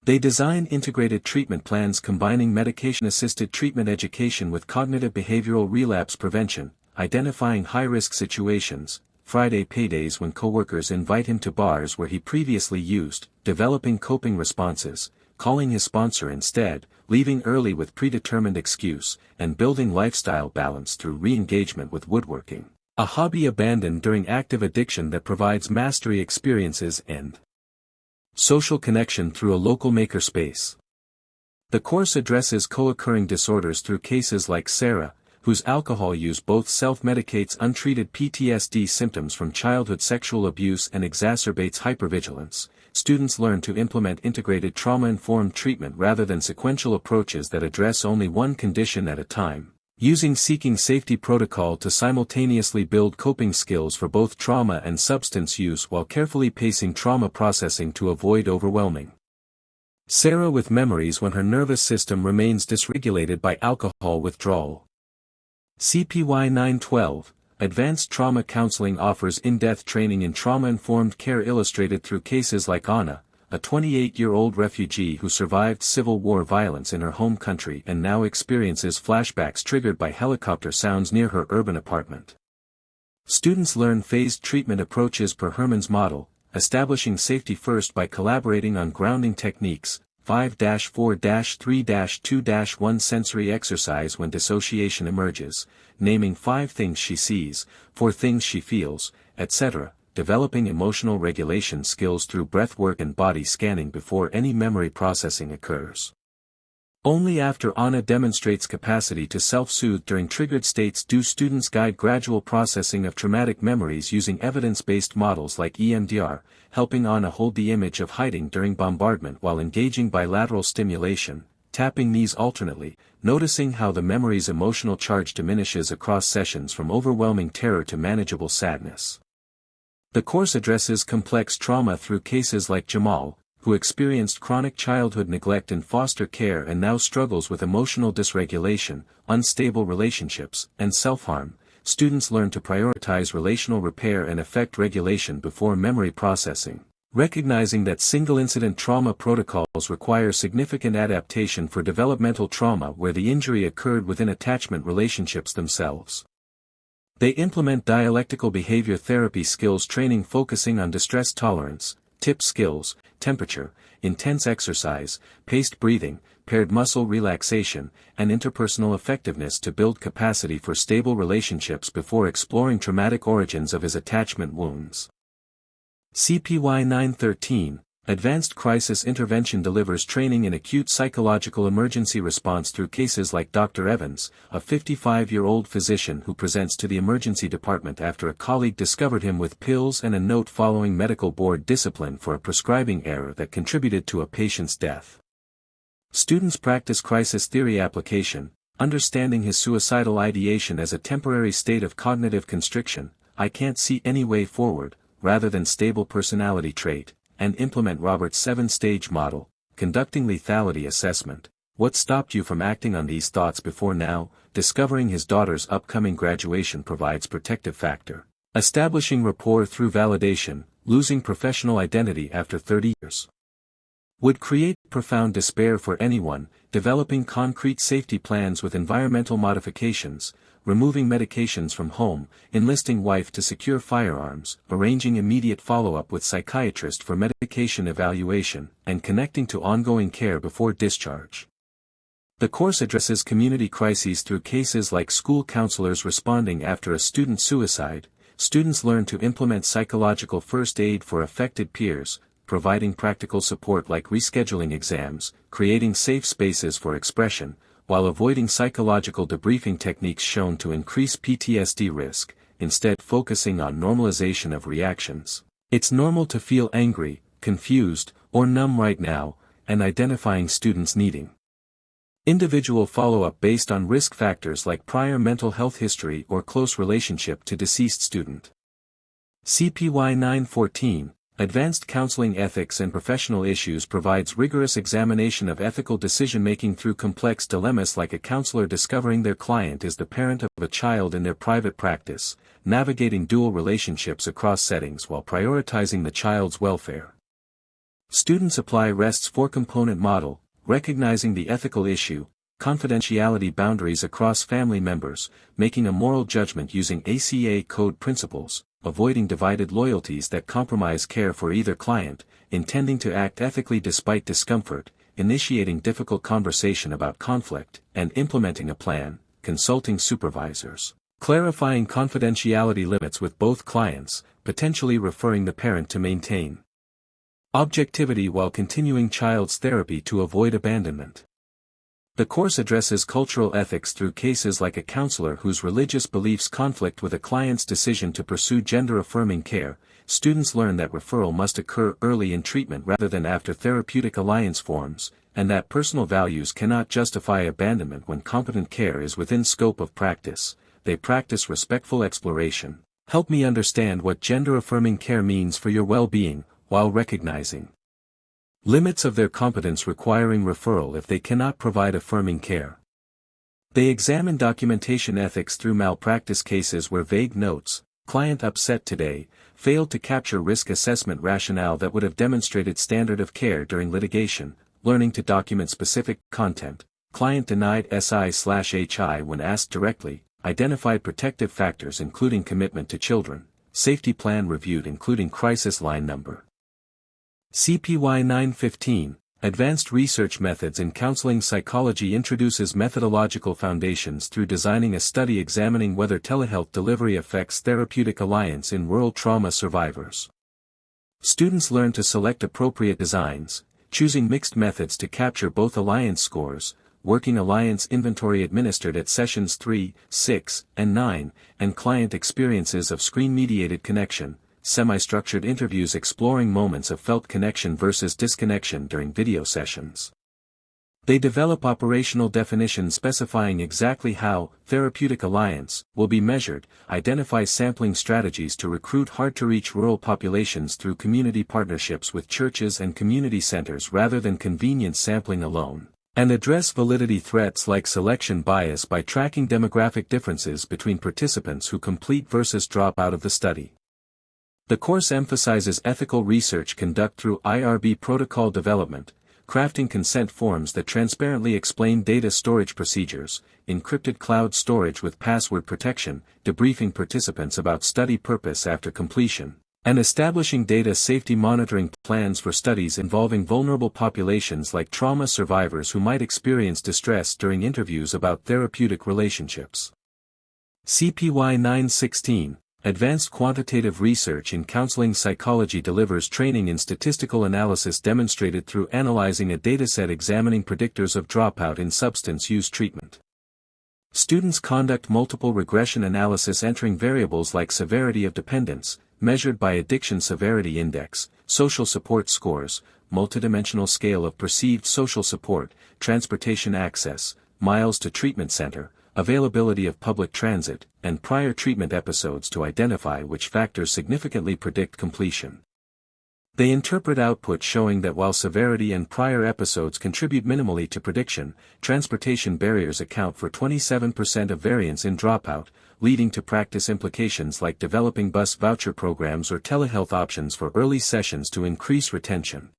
They design integrated treatment plans combining medication-assisted treatment education with cognitive behavioral relapse prevention, identifying high-risk situations, Friday paydays when coworkers invite him to bars where he previously used, developing coping responses, calling his sponsor instead, leaving early with predetermined excuse, and building lifestyle balance through re-engagement with woodworking, a hobby abandoned during active addiction that provides mastery experiences and social connection through a local makerspace. The course addresses co-occurring disorders through cases like Sarah, whose alcohol use both self-medicates untreated PTSD symptoms from childhood sexual abuse and exacerbates hypervigilance. Students learn to implement integrated trauma-informed treatment rather than sequential approaches that address only one condition at a time, using seeking safety protocol to simultaneously build coping skills for both trauma and substance use while carefully pacing trauma processing to avoid overwhelming Sarah with memories when her nervous system remains dysregulated by alcohol withdrawal. CPY 912, Advanced Trauma Counseling offers in-depth training in trauma-informed care illustrated through cases like Anna, a 28-year-old refugee who survived civil war violence in her home country and now experiences flashbacks triggered by helicopter sounds near her urban apartment. Students learn phased treatment approaches per Herman's model, establishing safety first by collaborating on grounding techniques, 5-4-3-2-1 sensory exercise when dissociation emerges, naming 5 things she sees, 4 things she feels, etc., developing emotional regulation skills through breathwork and body scanning before any memory processing occurs. Only after Anna demonstrates capacity to self-soothe during triggered states do students guide gradual processing of traumatic memories using evidence-based models like EMDR, helping Anna hold the image of hiding during bombardment while engaging bilateral stimulation, tapping knees alternately, noticing how the memory's emotional charge diminishes across sessions from overwhelming terror to manageable sadness. The course addresses complex trauma through cases like Jamal, who experienced chronic childhood neglect in foster care and now struggles with emotional dysregulation, unstable relationships, and self-harm. Students learn to prioritize relational repair and affect regulation before memory processing, recognizing that single-incident trauma protocols require significant adaptation for developmental trauma where the injury occurred within attachment relationships themselves. They implement dialectical behavior therapy skills training focusing on distress tolerance, tip skills, temperature, intense exercise, paced breathing, paired muscle relaxation, and interpersonal effectiveness to build capacity for stable relationships before exploring traumatic origins of his attachment wounds. CPY 913, Advanced Crisis Intervention delivers training in acute psychological emergency response through cases like Dr. Evans, a 55-year-old physician who presents to the emergency department after a colleague discovered him with pills and a note following medical board discipline for a prescribing error that contributed to a patient's death. Students practice crisis theory application, understanding his suicidal ideation as a temporary state of cognitive constriction, I can't see any way forward, rather than stable personality trait, and implement Robert's 7-stage model, conducting lethality assessment. What stopped you from acting on these thoughts before now? Discovering his daughter's upcoming graduation provides protective factor. Establishing rapport through validation, losing professional identity after 30 years. Would create profound despair for anyone, developing concrete safety plans with environmental modifications, removing medications from home, enlisting wife to secure firearms, arranging immediate follow-up with psychiatrist for medication evaluation, and connecting to ongoing care before discharge. The course addresses community crises through cases like school counselors responding after a student suicide. Students learn to implement psychological first aid for affected peers, providing practical support like rescheduling exams, creating safe spaces for expression, while avoiding psychological debriefing techniques shown to increase PTSD risk, instead focusing on normalization of reactions. It's normal to feel angry, confused, or numb right now, and identifying students needing individual follow-up based on risk factors like prior mental health history or close relationship to deceased student. CPY 914, Advanced Counseling Ethics and Professional Issues provides rigorous examination of ethical decision-making through complex dilemmas like a counselor discovering their client is the parent of a child in their private practice, navigating dual relationships across settings while prioritizing the child's welfare. Students apply REST's four-component model, recognizing the ethical issue, confidentiality boundaries across family members, making a moral judgment using ACA code principles, avoiding divided loyalties that compromise care for either client, intending to act ethically despite discomfort, initiating difficult conversation about conflict, and implementing a plan, consulting supervisors, clarifying confidentiality limits with both clients, potentially referring the parent to maintain objectivity while continuing child's therapy to avoid abandonment. The course addresses cultural ethics through cases like a counselor whose religious beliefs conflict with a client's decision to pursue gender-affirming care. Students learn that referral must occur early in treatment rather than after therapeutic alliance forms, and that personal values cannot justify abandonment when competent care is within scope of practice. They practice respectful exploration. Help me understand what gender-affirming care means for your well-being, while recognizing limits of their competence requiring referral if they cannot provide affirming care. They examine documentation ethics through malpractice cases where vague notes, client upset today, failed to capture risk assessment rationale that would have demonstrated standard of care during litigation, learning to document specific content, client denied SI/HI when asked directly, identified protective factors including commitment to children, safety plan reviewed including crisis line number. CPY 915, Advanced Research Methods in Counseling Psychology introduces methodological foundations through designing a study examining whether telehealth delivery affects therapeutic alliance in rural trauma survivors. Students learn to select appropriate designs, choosing mixed methods to capture both alliance scores, working alliance inventory administered at sessions 3, 6, and 9, and client experiences of screen-mediated connection, semi-structured interviews exploring moments of felt connection versus disconnection during video sessions. They develop operational definitions specifying exactly how therapeutic alliance will be measured, identify sampling strategies to recruit hard-to-reach rural populations through community partnerships with churches and community centers rather than convenience sampling alone, and address validity threats like selection bias by tracking demographic differences between participants who complete versus drop out of the study. The course emphasizes ethical research conduct through IRB protocol development, crafting consent forms that transparently explain data storage procedures, encrypted cloud storage with password protection, debriefing participants about study purpose after completion, and establishing data safety monitoring plans for studies involving vulnerable populations like trauma survivors who might experience distress during interviews about therapeutic relationships. CPY 916, Advanced Quantitative Research in Counseling Psychology delivers training in statistical analysis demonstrated through analyzing a dataset examining predictors of dropout in substance use treatment. Students conduct multiple regression analysis entering variables like severity of dependence, measured by Addiction Severity Index, social support scores, multidimensional scale of perceived social support, transportation access, miles to treatment center, availability of public transit, and prior treatment episodes to identify which factors significantly predict completion. They interpret output showing that while severity and prior episodes contribute minimally to prediction, transportation barriers account for 27% of variance in dropout, leading to practice implications like developing bus voucher programs or telehealth options for early sessions to increase retention.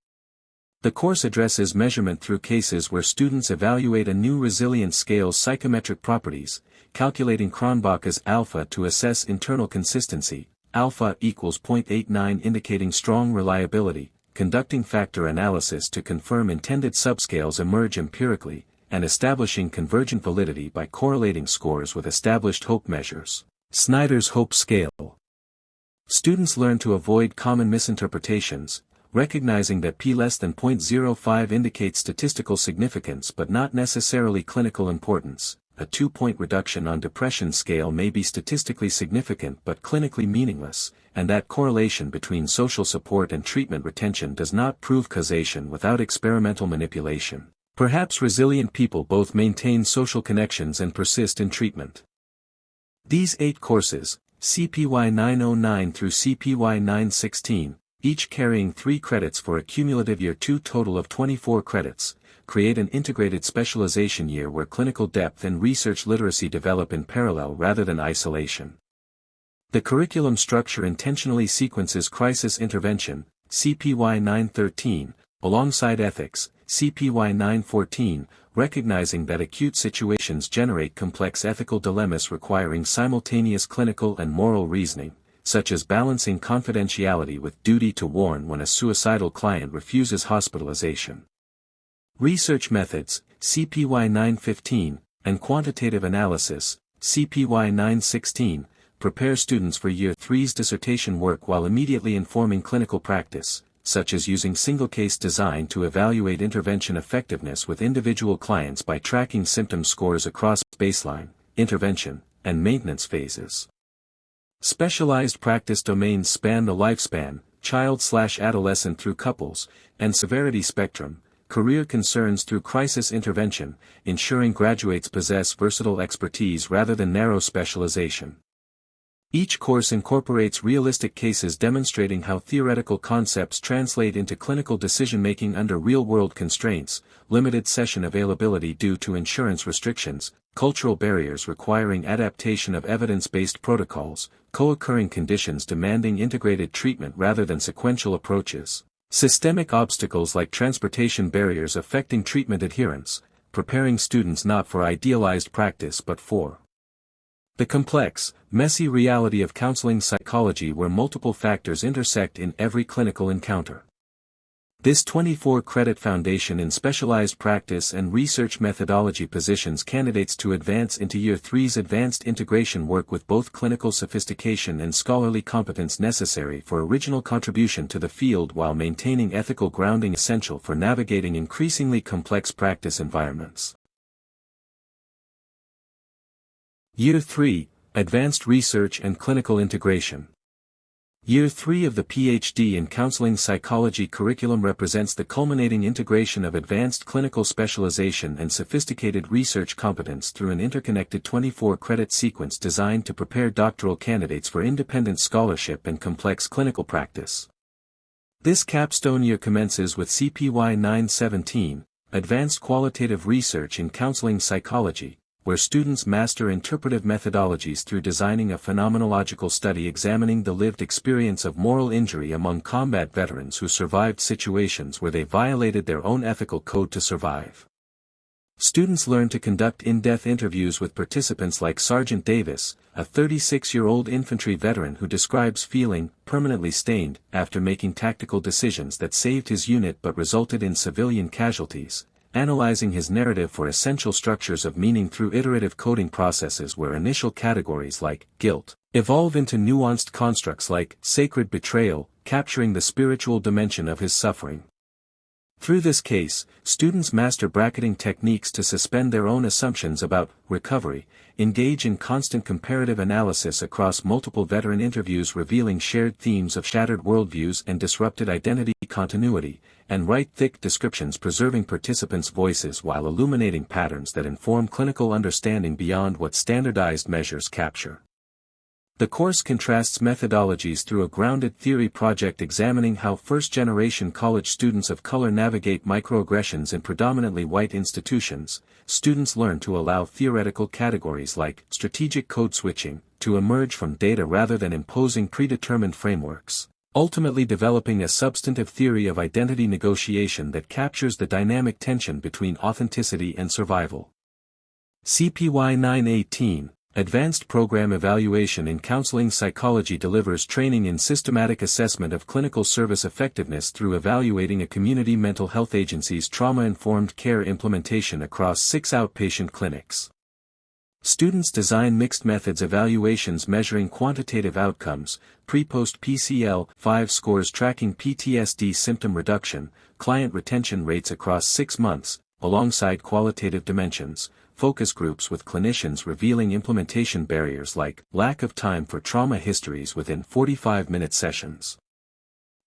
The course addresses measurement through cases where students evaluate a new resilience scale's psychometric properties, calculating Cronbach's alpha to assess internal consistency, alpha equals 0.89 indicating strong reliability, conducting factor analysis to confirm intended subscales emerge empirically, and establishing convergent validity by correlating scores with established hope measures. Snyder's Hope Scale. Students learn to avoid common misinterpretations, recognizing that p less than 0.05 indicates statistical significance but not necessarily clinical importance. A 2-point reduction on depression scale may be statistically significant but clinically meaningless, and that correlation between social support and treatment retention does not prove causation without experimental manipulation. Perhaps resilient people both maintain social connections and persist in treatment. These 8 courses, CPY 909 through CPY 916, each carrying 3 credits for a cumulative Year 2 total of 24 credits, create an integrated specialization year where clinical depth and research literacy develop in parallel rather than isolation. The curriculum structure intentionally sequences crisis intervention, CPY 913, alongside ethics, CPY 914, recognizing that acute situations generate complex ethical dilemmas requiring simultaneous clinical and moral reasoning, such as balancing confidentiality with duty to warn when a suicidal client refuses hospitalization. Research methods, CPY 915, and quantitative analysis, CPY 916, prepare students for Year 3's dissertation work while immediately informing clinical practice, such as using single-case design to evaluate intervention effectiveness with individual clients by tracking symptom scores across baseline, intervention, and maintenance phases. Specialized practice domains span the lifespan, child/adolescent through couples, and severity spectrum, career concerns through crisis intervention, ensuring graduates possess versatile expertise rather than narrow specialization. Each course incorporates realistic cases demonstrating how theoretical concepts translate into clinical decision-making under real-world constraints, limited session availability due to insurance restrictions, cultural barriers requiring adaptation of evidence-based protocols, co-occurring conditions demanding integrated treatment rather than sequential approaches, systemic obstacles like transportation barriers affecting treatment adherence, preparing students not for idealized practice but for the complex, messy reality of counseling psychology where multiple factors intersect in every clinical encounter. This 24-credit foundation in specialized practice and research methodology positions candidates to advance into Year 3's advanced integration work with both clinical sophistication and scholarly competence necessary for original contribution to the field while maintaining ethical grounding essential for navigating increasingly complex practice environments. Year 3, Advanced Research and Clinical Integration. Year 3 of the PhD in Counseling Psychology curriculum represents the culminating integration of advanced clinical specialization and sophisticated research competence through an interconnected 24-credit sequence designed to prepare doctoral candidates for independent scholarship and complex clinical practice. This capstone year commences with CPY 917, Advanced Qualitative Research in Counseling Psychology, where students master interpretive methodologies through designing a phenomenological study examining the lived experience of moral injury among combat veterans who survived situations where they violated their own ethical code to survive. Students learn to conduct in-depth interviews with participants like Sergeant Davis, a 36-year-old infantry veteran who describes feeling permanently stained after making tactical decisions that saved his unit but resulted in civilian casualties, analyzing his narrative for essential structures of meaning through iterative coding processes where initial categories like guilt evolve into nuanced constructs like sacred betrayal, capturing the spiritual dimension of his suffering. Through this case, students master bracketing techniques to suspend their own assumptions about recovery, engage in constant comparative analysis across multiple veteran interviews revealing shared themes of shattered worldviews and disrupted identity continuity, and write thick descriptions preserving participants' voices while illuminating patterns that inform clinical understanding beyond what standardized measures capture. The course contrasts methodologies through a grounded theory project examining how first-generation college students of color navigate microaggressions in predominantly white institutions. Students learn to allow theoretical categories like strategic code switching to emerge from data rather than imposing predetermined frameworks, ultimately developing a substantive theory of identity negotiation that captures the dynamic tension between authenticity and survival. CPY 918, Advanced Program Evaluation in Counseling Psychology, delivers training in systematic assessment of clinical service effectiveness through evaluating a community mental health agency's trauma-informed care implementation across 6 outpatient clinics. Students design mixed methods evaluations measuring quantitative outcomes, pre-post PCL, 5 scores tracking PTSD symptom reduction, client retention rates across 6 months, alongside qualitative dimensions, focus groups with clinicians revealing implementation barriers like lack of time for trauma histories within 45-minute sessions.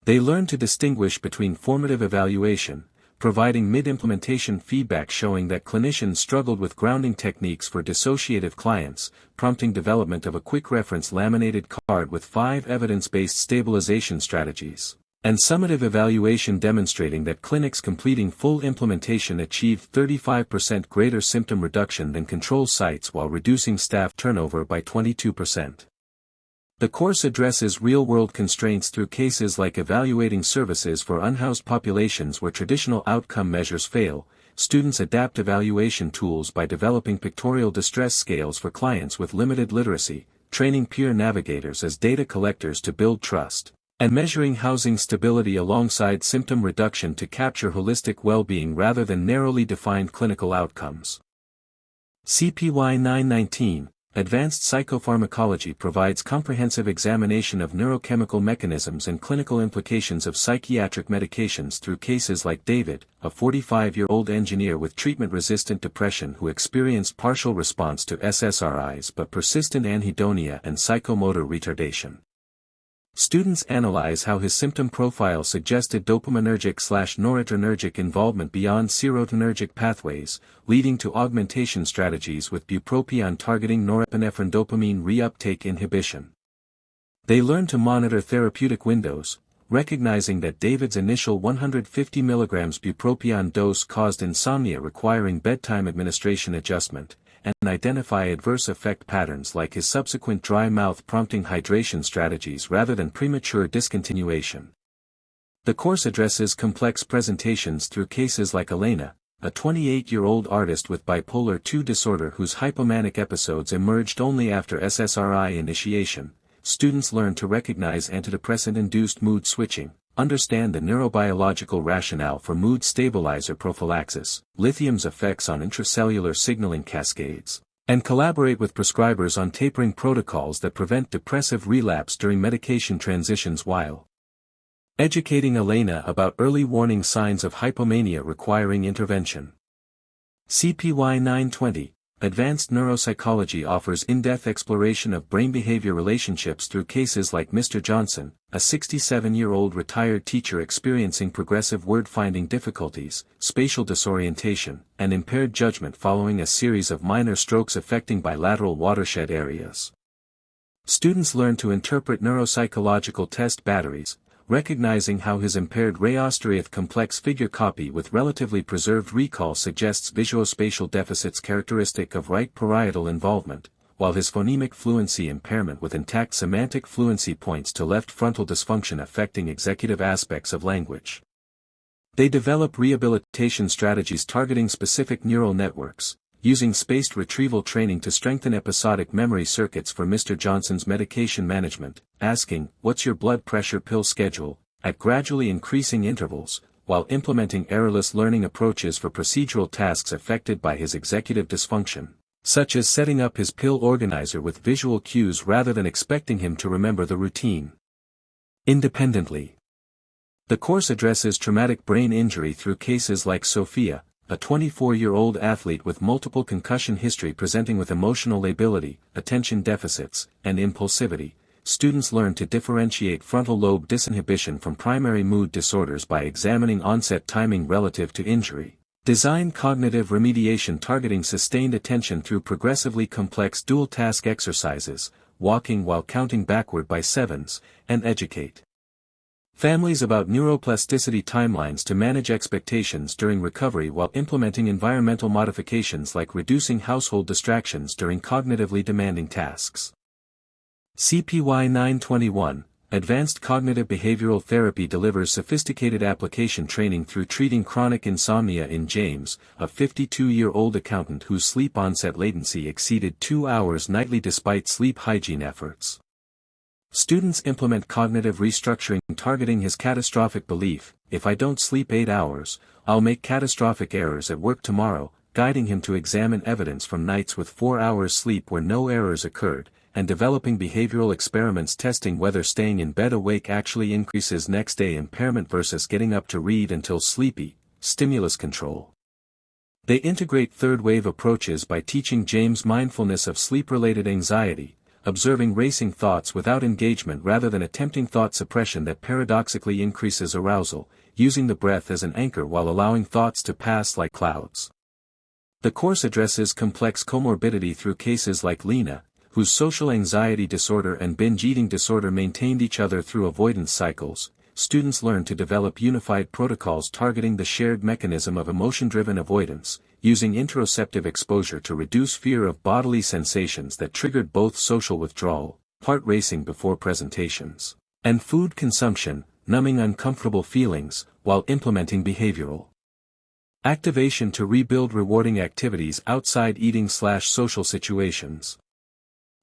They learn to distinguish between formative evaluation, providing mid-implementation feedback showing that clinicians struggled with grounding techniques for dissociative clients, prompting development of a quick reference laminated card with 5 evidence-based stabilization strategies, and summative evaluation demonstrating that clinics completing full implementation achieved 35% greater symptom reduction than control sites while reducing staff turnover by 22%. The course addresses real-world constraints through cases like evaluating services for unhoused populations where traditional outcome measures fail. Students adapt evaluation tools by developing pictorial distress scales for clients with limited literacy, training peer navigators as data collectors to build trust, and measuring housing stability alongside symptom reduction to capture holistic well-being rather than narrowly defined clinical outcomes. CPY 919, Advanced Psychopharmacology, provides comprehensive examination of neurochemical mechanisms and clinical implications of psychiatric medications through cases like David, a 45-year-old engineer with treatment-resistant depression who experienced partial response to SSRIs but persistent anhedonia and psychomotor retardation. Students analyze how his symptom profile suggested dopaminergic/noradrenergic involvement beyond serotonergic pathways, leading to augmentation strategies with bupropion targeting norepinephrine dopamine reuptake inhibition. They learn to monitor therapeutic windows, recognizing that David's initial 150 mg bupropion dose caused insomnia requiring bedtime administration adjustment, and identify adverse effect patterns like his subsequent dry mouth prompting hydration strategies rather than premature discontinuation. The course addresses complex presentations through cases like Elena, a 28-year-old artist with bipolar II disorder whose hypomanic episodes emerged only after SSRI initiation. Students learn to recognize antidepressant-induced mood switching, understand the neurobiological rationale for mood stabilizer prophylaxis, lithium's effects on intracellular signaling cascades, and collaborate with prescribers on tapering protocols that prevent depressive relapse during medication transitions while educating Elena about early warning signs of hypomania requiring intervention. CPY 920, Advanced Neuropsychology, offers in-depth exploration of brain behavior relationships through cases like Mr. Johnson, a 67-year-old retired teacher experiencing progressive word-finding difficulties, spatial disorientation, and impaired judgment following a series of minor strokes affecting bilateral watershed areas. Students learn to interpret neuropsychological test batteries, recognizing how his impaired rheostriath complex figure copy with relatively preserved recall suggests visuospatial deficits characteristic of right parietal involvement, while his phonemic fluency impairment with intact semantic fluency points to left frontal dysfunction affecting executive aspects of language. They develop rehabilitation strategies targeting specific neural networks, using spaced retrieval training to strengthen episodic memory circuits for Mr. Johnson's medication management, asking, "What's your blood pressure pill schedule?" at gradually increasing intervals, while implementing errorless learning approaches for procedural tasks affected by his executive dysfunction, such as setting up his pill organizer with visual cues rather than expecting him to remember the routine independently. The course addresses traumatic brain injury through cases like Sophia, a 24-year-old athlete with multiple concussion history presenting with emotional lability, attention deficits, and impulsivity. Students learn to differentiate frontal lobe disinhibition from primary mood disorders by examining onset timing relative to injury. Design cognitive remediation targeting sustained attention through progressively complex dual-task exercises, walking while counting backward by sevens, and educate families about neuroplasticity timelines to manage expectations during recovery while implementing environmental modifications like reducing household distractions during cognitively demanding tasks. CPY 921, Advanced Cognitive Behavioral Therapy delivers sophisticated application training through treating chronic insomnia in James, a 52-year-old accountant whose sleep onset latency exceeded 2 hours nightly despite sleep hygiene efforts. Students implement cognitive restructuring targeting his catastrophic belief, if I don't sleep 8 hours, I'll make catastrophic errors at work tomorrow, guiding him to examine evidence from nights with 4 hours sleep where no errors occurred, and developing behavioral experiments testing whether staying in bed awake actually increases next day impairment versus getting up to read until sleepy. Stimulus control. They integrate third-wave approaches by teaching James mindfulness of sleep-related anxiety, observing racing thoughts without engagement rather than attempting thought suppression that paradoxically increases arousal, using the breath as an anchor while allowing thoughts to pass like clouds. The course addresses complex comorbidity through cases like Lena, whose social anxiety disorder and binge eating disorder maintained each other through avoidance cycles. Students learn to develop unified protocols targeting the shared mechanism of emotion-driven avoidance, using interoceptive exposure to reduce fear of bodily sensations that triggered both social withdrawal, heart racing before presentations, and food consumption, numbing uncomfortable feelings, while implementing behavioral activation to rebuild rewarding activities outside eating/social situations.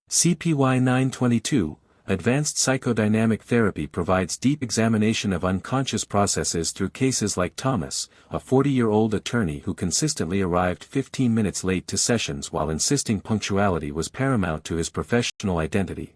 CPY 922, Advanced Psychodynamic Therapy provides deep examination of unconscious processes through cases like Thomas, a 40-year-old attorney who consistently arrived 15 minutes late to sessions while insisting punctuality was paramount to his professional identity.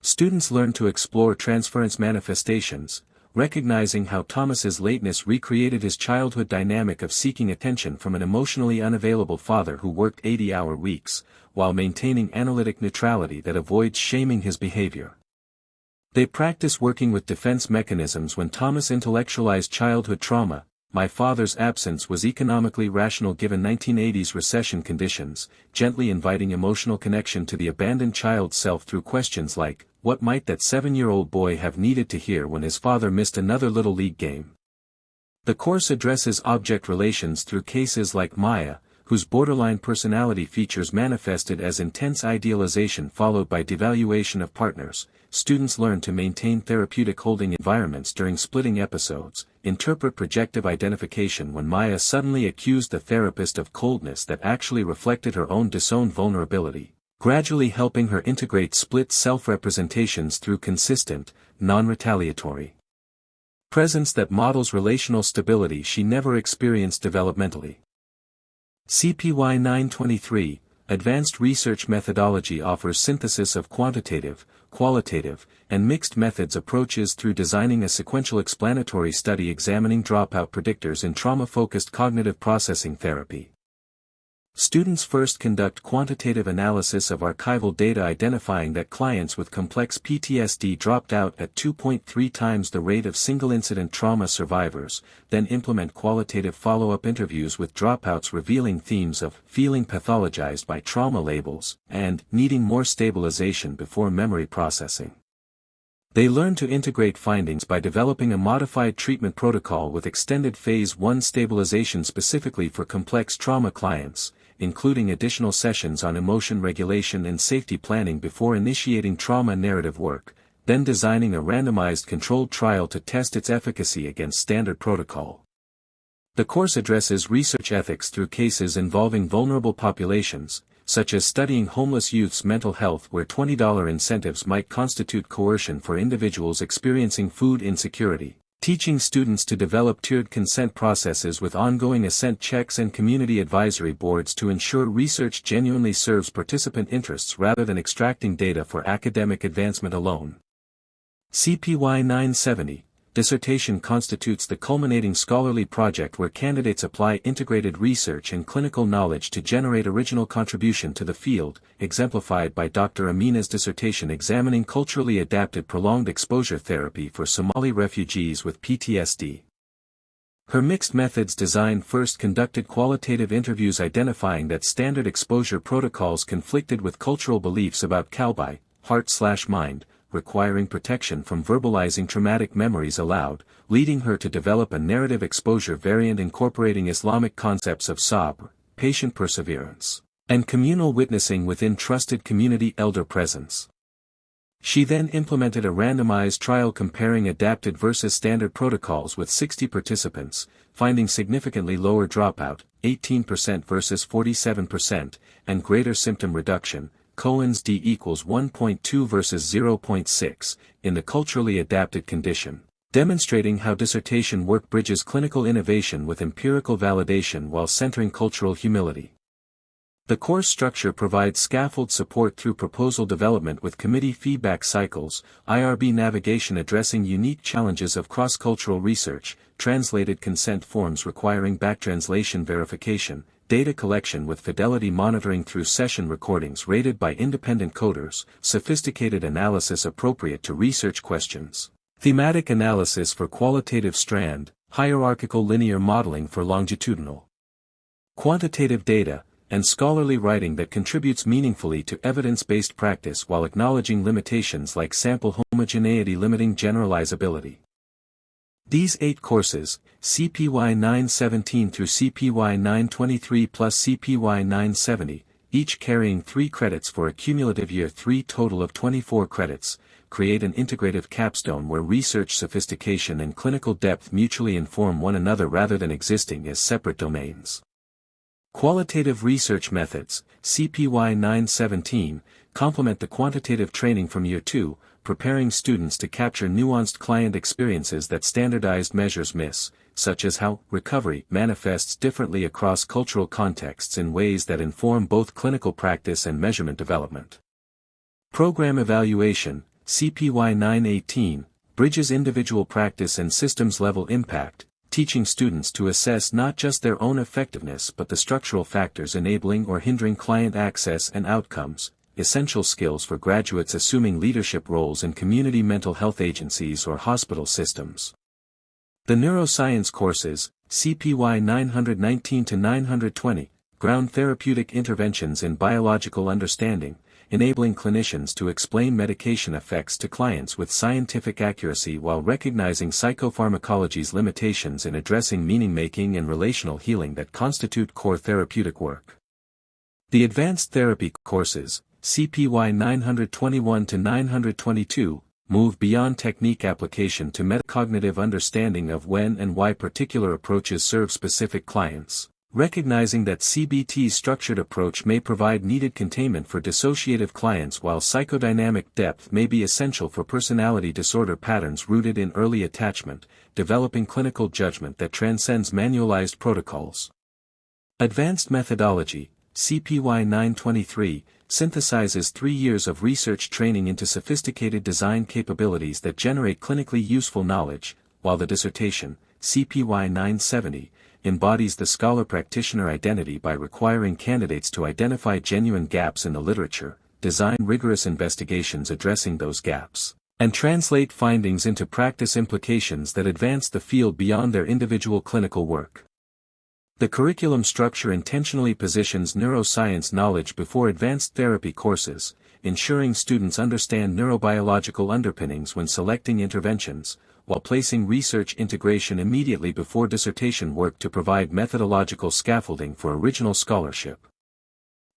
Students learn to explore transference manifestations, recognizing how Thomas's lateness recreated his childhood dynamic of seeking attention from an emotionally unavailable father who worked 80-hour weeks, while maintaining analytic neutrality that avoids shaming his behavior. They practice working with defense mechanisms when Thomas intellectualized childhood trauma. My father's absence was economically rational given 1980s recession conditions, gently inviting emotional connection to the abandoned child self through questions like, what might that 7-year-old boy have needed to hear when his father missed another Little League game? The course addresses object relations through cases like Maya, whose borderline personality features manifested as intense idealization followed by devaluation of partners. Students learn to maintain therapeutic holding environments during splitting episodes, interpret projective identification when Maya suddenly accused the therapist of coldness that actually reflected her own disowned vulnerability, gradually helping her integrate split self-representations through consistent, non-retaliatory presence that models relational stability she never experienced developmentally. CPY 923, Advanced Research Methodology offers synthesis of quantitative, qualitative, and mixed methods approaches through designing a sequential explanatory study examining dropout predictors in trauma-focused cognitive processing therapy. Students first conduct quantitative analysis of archival data identifying that clients with complex PTSD dropped out at 2.3 times the rate of single-incident trauma survivors, then implement qualitative follow-up interviews with dropouts revealing themes of feeling pathologized by trauma labels and needing more stabilization before memory processing. They learn to integrate findings by developing a modified treatment protocol with extended Phase 1 stabilization specifically for complex trauma clients, including additional sessions on emotion regulation and safety planning before initiating trauma narrative work, then designing a randomized controlled trial to test its efficacy against standard protocol. The course addresses research ethics through cases involving vulnerable populations, such as studying homeless youth's mental health where $20 incentives might constitute coercion for individuals experiencing food insecurity, teaching students to develop tiered consent processes with ongoing assent checks and community advisory boards to ensure research genuinely serves participant interests rather than extracting data for academic advancement alone. CPY 970, dissertation constitutes the culminating scholarly project where candidates apply integrated research and clinical knowledge to generate original contribution to the field, exemplified by Dr. Amina's dissertation examining culturally adapted prolonged exposure therapy for Somali refugees with PTSD. Her mixed methods design first conducted qualitative interviews identifying that standard exposure protocols conflicted with cultural beliefs about Kalbai, heart/mind, requiring protection from verbalizing traumatic memories aloud, leading her to develop a narrative exposure variant incorporating Islamic concepts of sabr, patient perseverance, and communal witnessing within trusted community elder presence. She then implemented a randomized trial comparing adapted versus standard protocols with 60 participants, finding significantly lower dropout, 18% versus 47%, and greater symptom reduction, Cohen's d equals 1.2 versus 0.6, in the culturally adapted condition, demonstrating how dissertation work bridges clinical innovation with empirical validation while centering cultural humility. The course structure provides scaffold support through proposal development with committee feedback cycles, IRB navigation addressing unique challenges of cross-cultural research, translated consent forms requiring backtranslation verification, data collection with fidelity monitoring through session recordings rated by independent coders, sophisticated analysis appropriate to research questions, thematic analysis for qualitative strand, hierarchical linear modeling for longitudinal, quantitative data, and scholarly writing that contributes meaningfully to evidence-based practice while acknowledging limitations like sample homogeneity limiting generalizability. These 8 courses, CPY 917 through CPY 923 plus CPY 970, each carrying 3 credits for a cumulative year 3 total of 24 credits, create an integrative capstone where research sophistication and clinical depth mutually inform one another rather than existing as separate domains. Qualitative research methods, CPY 917, complement the quantitative training from Year 2, preparing students to capture nuanced client experiences that standardized measures miss, such as how recovery manifests differently across cultural contexts in ways that inform both clinical practice and measurement development. Program evaluation, CPY 918, bridges individual practice and systems-level impact, teaching students to assess not just their own effectiveness but the structural factors enabling or hindering client access and outcomes, essential skills for graduates assuming leadership roles in community mental health agencies or hospital systems. The neuroscience courses, CPY 919 to 920, ground therapeutic interventions in biological understanding, enabling clinicians to explain medication effects to clients with scientific accuracy while recognizing psychopharmacology's limitations in addressing meaning-making and relational healing that constitute core therapeutic work. The advanced therapy courses, CPY 921 to 922, move beyond technique application to metacognitive understanding of when and why particular approaches serve specific clients, recognizing that CBT's structured approach may provide needed containment for dissociative clients while psychodynamic depth may be essential for personality disorder patterns rooted in early attachment, developing clinical judgment that transcends manualized protocols. Advanced methodology, CPY 923, synthesizes 3 years of research training into sophisticated design capabilities that generate clinically useful knowledge, while the dissertation, CPY 970, embodies the scholar-practitioner identity by requiring candidates to identify genuine gaps in the literature, design rigorous investigations addressing those gaps, and translate findings into practice implications that advance the field beyond their individual clinical work. The curriculum structure intentionally positions neuroscience knowledge before advanced therapy courses, ensuring students understand neurobiological underpinnings when selecting interventions, while placing research integration immediately before dissertation work to provide methodological scaffolding for original scholarship.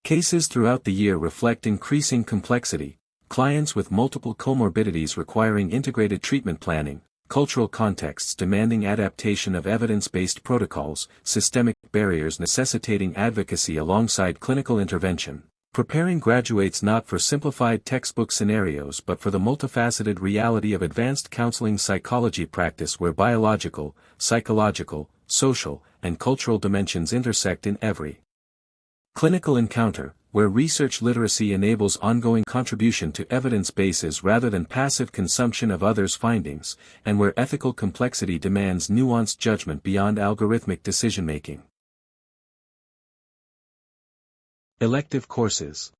Cases throughout the year reflect increasing complexity, clients with multiple comorbidities requiring integrated treatment planning, cultural contexts demanding adaptation of evidence-based protocols, systemic barriers necessitating advocacy alongside clinical intervention, preparing graduates not for simplified textbook scenarios but for the multifaceted reality of advanced counseling psychology practice where biological, psychological, social, and cultural dimensions intersect in every clinical encounter, where research literacy enables ongoing contribution to evidence bases rather than passive consumption of others' findings, and where ethical complexity demands nuanced judgment beyond algorithmic decision-making. Elective courses.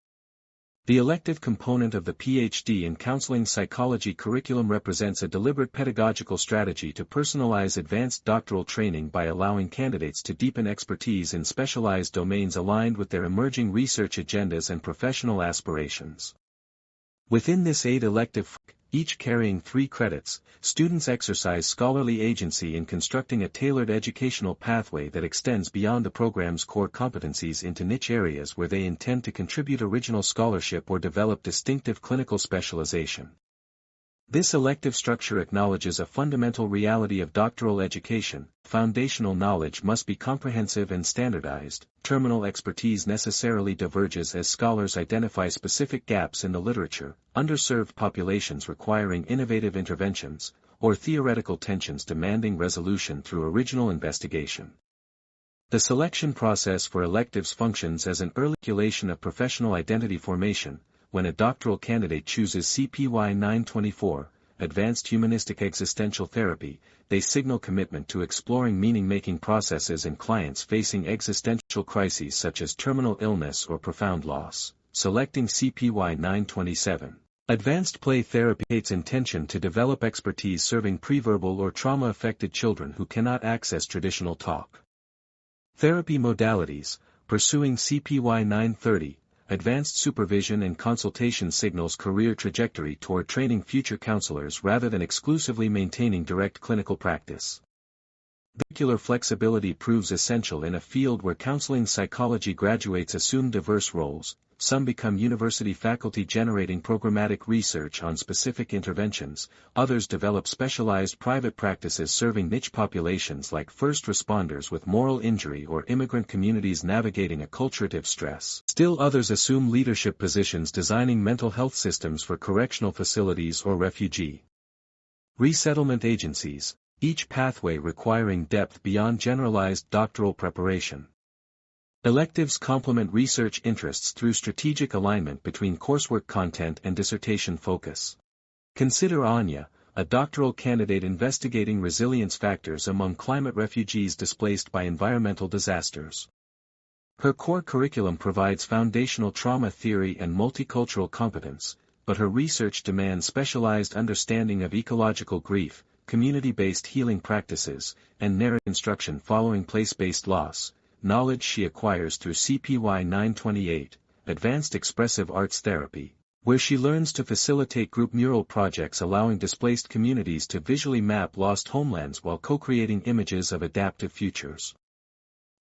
The elective component of the PhD in counseling psychology curriculum represents a deliberate pedagogical strategy to personalize advanced doctoral training by allowing candidates to deepen expertise in specialized domains aligned with their emerging research agendas and professional aspirations. Within this 8 elective, each carrying 3 credits, students exercise scholarly agency in constructing a tailored educational pathway that extends beyond the program's core competencies into niche areas where they intend to contribute original scholarship or develop distinctive clinical specialization. This elective structure acknowledges a fundamental reality of doctoral education: foundational knowledge must be comprehensive and standardized, terminal expertise necessarily diverges as scholars identify specific gaps in the literature, underserved populations requiring innovative interventions, or theoretical tensions demanding resolution through original investigation. The selection process for electives functions as an early calculation of professional identity formation. When a doctoral candidate chooses CPY 924, Advanced Humanistic Existential Therapy, they signal commitment to exploring meaning-making processes in clients facing existential crises such as terminal illness or profound loss. Selecting CPY 927, Advanced Play Therapy indicates intention to develop expertise serving preverbal or trauma-affected children who cannot access traditional talk therapy modalities. Pursuing CPY 930, Advanced Supervision and Consultation signals career trajectory toward training future counselors rather than exclusively maintaining direct clinical practice. Curricular flexibility proves essential in a field where counseling psychology graduates assume diverse roles. Some become university faculty generating programmatic research on specific interventions, others develop specialized private practices serving niche populations like first responders with moral injury or immigrant communities navigating acculturative stress. Still others assume leadership positions designing mental health systems for correctional facilities or refugee resettlement agencies, each pathway requiring depth beyond generalized doctoral preparation. Electives complement research interests through strategic alignment between coursework content and dissertation focus. Consider Anya, a doctoral candidate investigating resilience factors among climate refugees displaced by environmental disasters. Her core curriculum provides foundational trauma theory and multicultural competence, but her research demands specialized understanding of ecological grief, community-based healing practices, and narrative instruction following place-based loss. Knowledge she acquires through CPY 928, Advanced Expressive Arts Therapy, where she learns to facilitate group mural projects allowing displaced communities to visually map lost homelands while co-creating images of adaptive futures.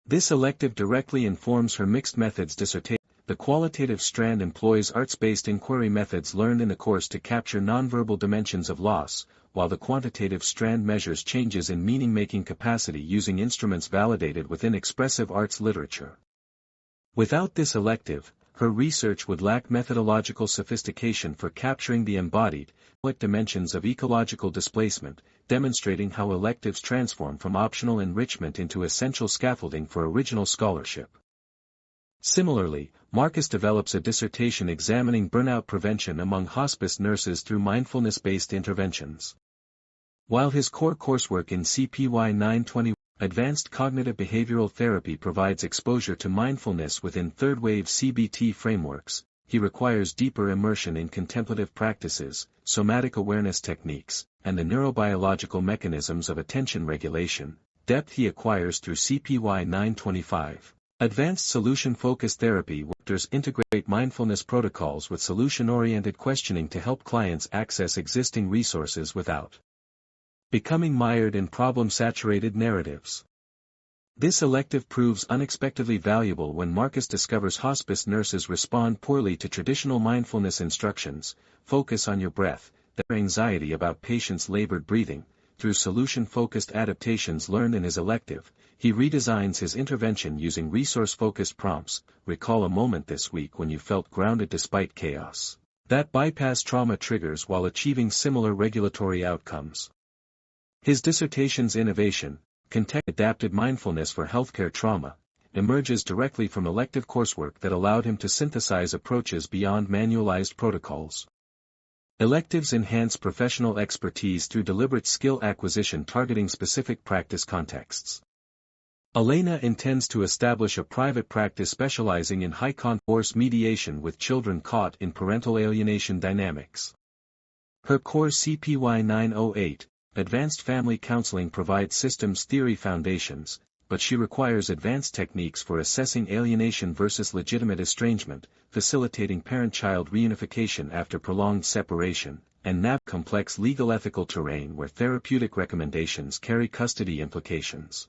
This elective directly informs her mixed methods dissertation. The qualitative strand employs arts-based inquiry methods learned in the course to capture nonverbal dimensions of loss, while the quantitative strand measures changes in meaning-making capacity using instruments validated within expressive arts literature. Without this elective, her research would lack methodological sophistication for capturing the embodied, dimensions of ecological displacement, demonstrating how electives transform from optional enrichment into essential scaffolding for original scholarship. Similarly, Marcus develops a dissertation examining burnout prevention among hospice nurses through mindfulness-based interventions. While his core coursework in CPY 920, Advanced Cognitive Behavioral Therapy provides exposure to mindfulness within third-wave CBT frameworks, he requires deeper immersion in contemplative practices, somatic awareness techniques, and the neurobiological mechanisms of attention regulation. Depth he acquires through CPY 925. Advanced Solution-Focused Therapy workers integrate mindfulness protocols with solution-oriented questioning to help clients access existing resources without becoming mired in problem-saturated narratives. This elective proves unexpectedly valuable when Marcus discovers hospice nurses respond poorly to traditional mindfulness instructions: focus on your breath, their anxiety about patients' labored breathing. Through solution-focused adaptations learned in his elective, he redesigns his intervention using resource-focused prompts. Recall a moment this week when you felt grounded despite chaos. That bypass trauma triggers while achieving similar regulatory outcomes. His dissertation's innovation, context-adapted mindfulness for healthcare trauma, emerges directly from elective coursework that allowed him to synthesize approaches beyond manualized protocols. Electives enhance professional expertise through deliberate skill acquisition targeting specific practice contexts. Elena intends to establish a private practice specializing in high-conforce mediation with children caught in parental alienation dynamics. Her core CPY 908, Advanced Family Counseling provides systems theory foundations, but she requires advanced techniques for assessing alienation versus legitimate estrangement, facilitating parent-child reunification after prolonged separation, and navigate complex legal ethical terrain where therapeutic recommendations carry custody implications.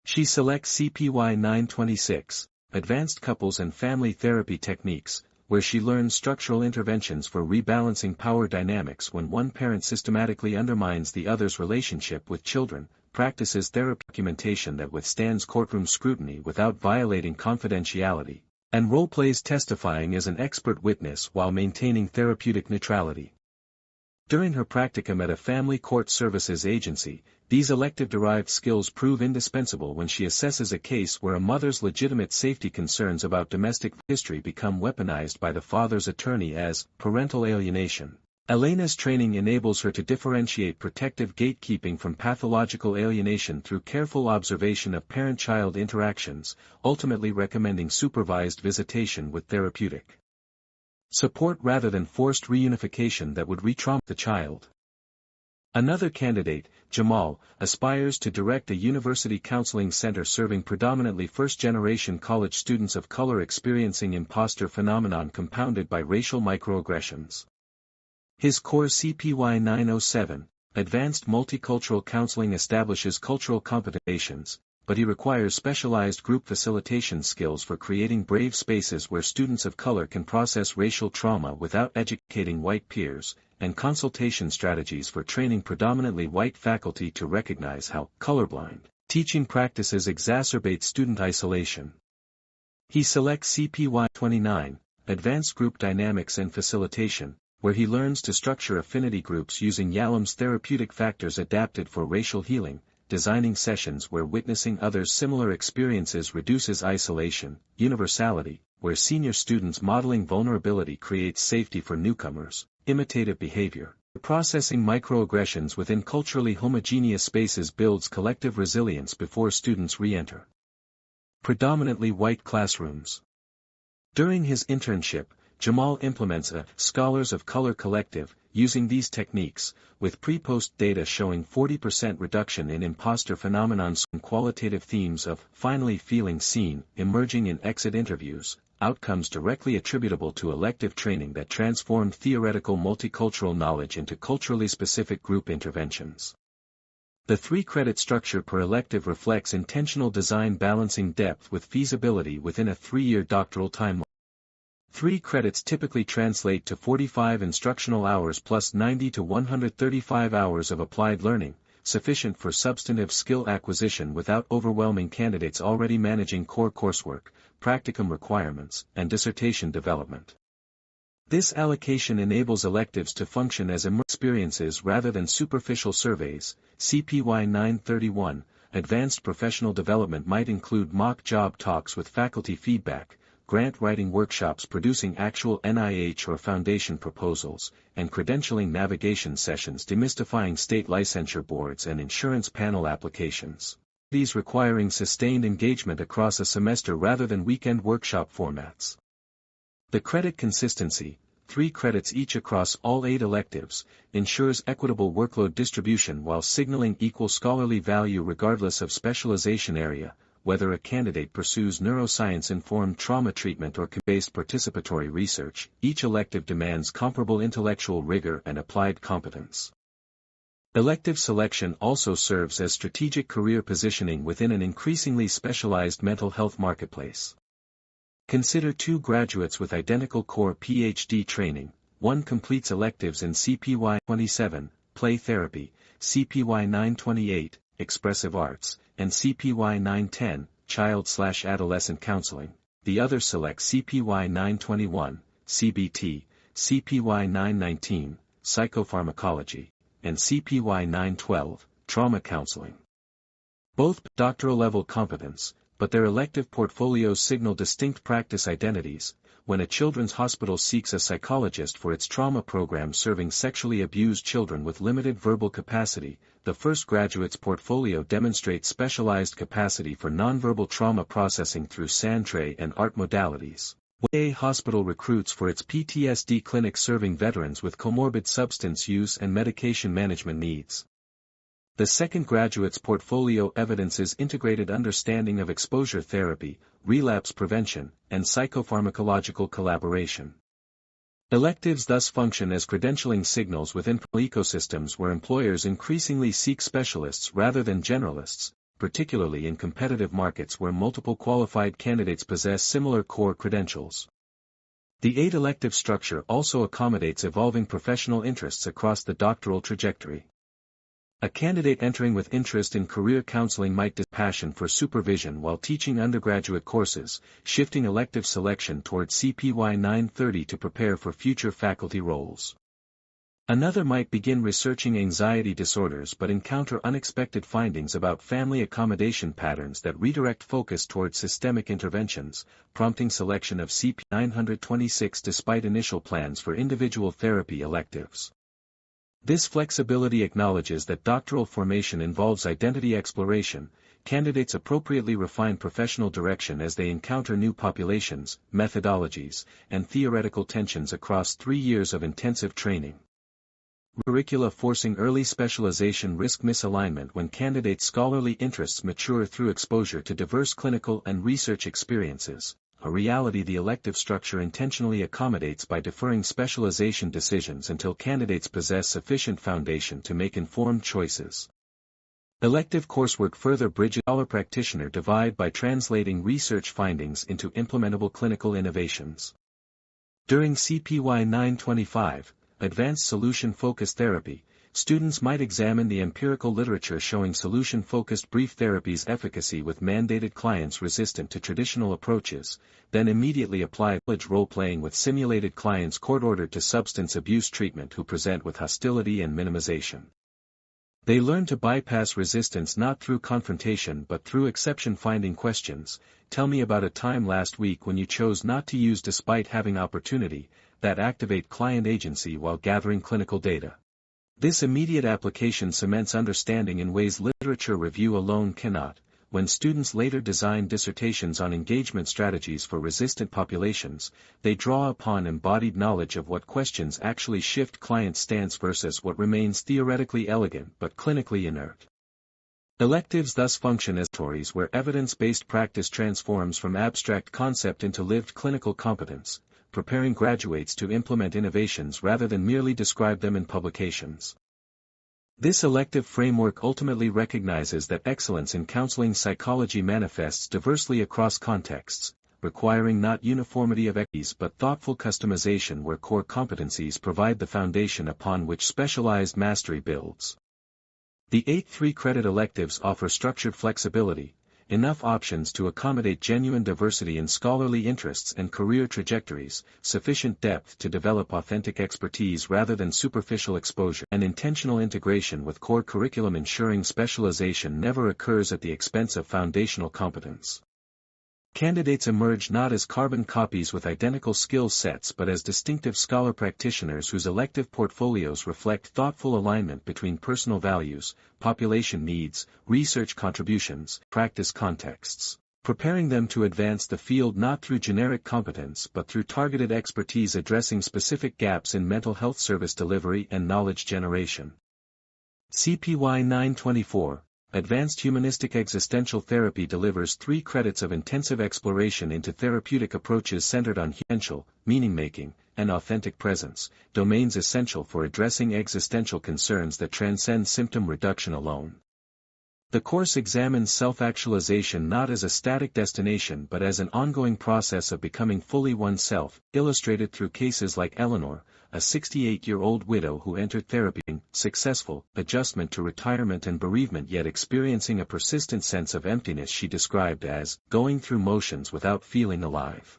She selects CPY 926, Advanced Couples and Family Therapy Techniques, where she learns structural interventions for rebalancing power dynamics when one parent systematically undermines the other's relationship with children, practices therapy documentation that withstands courtroom scrutiny without violating confidentiality, and role-plays testifying as an expert witness while maintaining therapeutic neutrality. During her practicum at a family court services agency, these elective-derived skills prove indispensable when she assesses a case where a mother's legitimate safety concerns about domestic history become weaponized by the father's attorney as parental alienation. Elena's training enables her to differentiate protective gatekeeping from pathological alienation through careful observation of parent-child interactions, ultimately recommending supervised visitation with therapeutic support rather than forced reunification that would re-traumatize the child. Another candidate, Jamal, aspires to direct a university counseling center serving predominantly first-generation college students of color experiencing imposter phenomenon compounded by racial microaggressions. His core CPY 907, Advanced Multicultural Counseling establishes cultural competencies, but he requires specialized group facilitation skills for creating brave spaces where students of color can process racial trauma without educating white peers, and consultation strategies for training predominantly white faculty to recognize how colorblind teaching practices exacerbate student isolation. He selects CPY 29, Advanced Group Dynamics and Facilitation, where he learns to structure affinity groups using Yalom's therapeutic factors adapted for racial healing, designing sessions where witnessing others' similar experiences reduces isolation, universality, where senior students modeling vulnerability creates safety for newcomers, imitative behavior. Processing microaggressions within culturally homogeneous spaces builds collective resilience before students re-enter predominantly white classrooms. During his internship, Jamal implements a Scholars of Color collective, using these techniques, with pre-post data showing 40% reduction in imposter phenomenons and qualitative themes of finally feeling seen emerging in exit interviews, outcomes directly attributable to elective training that transformed theoretical multicultural knowledge into culturally specific group interventions. The 3-credit structure per elective reflects intentional design balancing depth with feasibility within a 3-year doctoral timeline. 3 credits typically translate to 45 instructional hours plus 90 to 135 hours of applied learning, sufficient for substantive skill acquisition without overwhelming candidates already managing core coursework, practicum requirements, and dissertation development. This allocation enables electives to function as immersive experiences rather than superficial surveys. CPY 931, Advanced Professional Development might include mock job talks with faculty feedback, grant writing workshops producing actual NIH or foundation proposals, and credentialing navigation sessions demystifying state licensure boards and insurance panel applications. These requiring sustained engagement across a semester rather than weekend workshop formats. The credit consistency, 3 credits each across all 8 electives, ensures equitable workload distribution while signaling equal scholarly value regardless of specialization area, whether a candidate pursues neuroscience-informed trauma treatment or based participatory research. Each elective demands comparable intellectual rigor and applied competence. Elective selection also serves as strategic career positioning within an increasingly specialized mental health marketplace. Consider 2 graduates with identical core PhD training. One completes electives in CPY 27, Play Therapy, CPY 928, Expressive Arts, and CPY 910, Child/Adolescent Counseling. The other selects CPY 921, CBT, CPY 919, Psychopharmacology, and CPY 912, Trauma Counseling. Both doctoral level competence, but their elective portfolios signal distinct practice identities. When a children's hospital seeks a psychologist for its trauma program serving sexually abused children with limited verbal capacity, the first graduate's portfolio demonstrates specialized capacity for nonverbal trauma processing through SANTRE and ART modalities. A hospital recruits for its PTSD clinic serving veterans with comorbid substance use and medication management needs. The second graduate's portfolio evidences integrated understanding of exposure therapy, relapse prevention, and psychopharmacological collaboration. Electives thus function as credentialing signals within ecosystems where employers increasingly seek specialists rather than generalists, particularly in competitive markets where multiple qualified candidates possess similar core credentials. The 8 elective structure also accommodates evolving professional interests across the doctoral trajectory. A candidate entering with interest in career counseling might display passion for supervision while teaching undergraduate courses, shifting elective selection towards CPY 930 to prepare for future faculty roles. Another might begin researching anxiety disorders but encounter unexpected findings about family accommodation patterns that redirect focus towards systemic interventions, prompting selection of CPY 926 despite initial plans for individual therapy electives. This flexibility acknowledges that doctoral formation involves identity exploration. Candidates appropriately refine professional direction as they encounter new populations, methodologies, and theoretical tensions across 3 years of intensive training. Curricula forcing early specialization risk misalignment when candidates' scholarly interests mature through exposure to diverse clinical and research experiences, a reality the elective structure intentionally accommodates by deferring specialization decisions until candidates possess sufficient foundation to make informed choices. Elective coursework further bridges the scholar-practitioner divide by translating research findings into implementable clinical innovations. During CPY 925, Advanced Solution-Focused Therapy, students might examine the empirical literature showing solution-focused brief therapy's efficacy with mandated clients resistant to traditional approaches, then immediately apply village role-playing with simulated clients court-ordered to substance abuse treatment who present with hostility and minimization. They learn to bypass resistance not through confrontation but through exception-finding questions. Tell me about a time last week when you chose not to use despite having opportunity, that activate client agency while gathering clinical data. This immediate application cements understanding in ways literature review alone cannot. When students later design dissertations on engagement strategies for resistant populations, they draw upon embodied knowledge of what questions actually shift client stance versus what remains theoretically elegant but clinically inert. Electives thus function as laboratories where evidence-based practice transforms from abstract concept into lived clinical competence, preparing graduates to implement innovations rather than merely describe them in publications. This elective framework ultimately recognizes that excellence in counseling psychology manifests diversely across contexts, requiring not uniformity of expertise but thoughtful customization where core competencies provide the foundation upon which specialized mastery builds. The 8 3-credit electives offer structured flexibility, enough options to accommodate genuine diversity in scholarly interests and career trajectories, sufficient depth to develop authentic expertise rather than superficial exposure, and intentional integration with core curriculum ensuring specialization never occurs at the expense of foundational competence. Candidates emerge not as carbon copies with identical skill sets but as distinctive scholar practitioners whose elective portfolios reflect thoughtful alignment between personal values, population needs, research contributions, practice contexts, preparing them to advance the field not through generic competence but through targeted expertise addressing specific gaps in mental health service delivery and knowledge generation. CPY 924 Advanced Humanistic Existential Therapy delivers 3 credits of intensive exploration into therapeutic approaches centered on potential, meaning-making, and authentic presence, domains essential for addressing existential concerns that transcend symptom reduction alone. The course examines self-actualization not as a static destination but as an ongoing process of becoming fully oneself, illustrated through cases like Eleanor, a 68-year-old widow who entered therapy in successful adjustment to retirement and bereavement yet experiencing a persistent sense of emptiness she described as going through motions without feeling alive.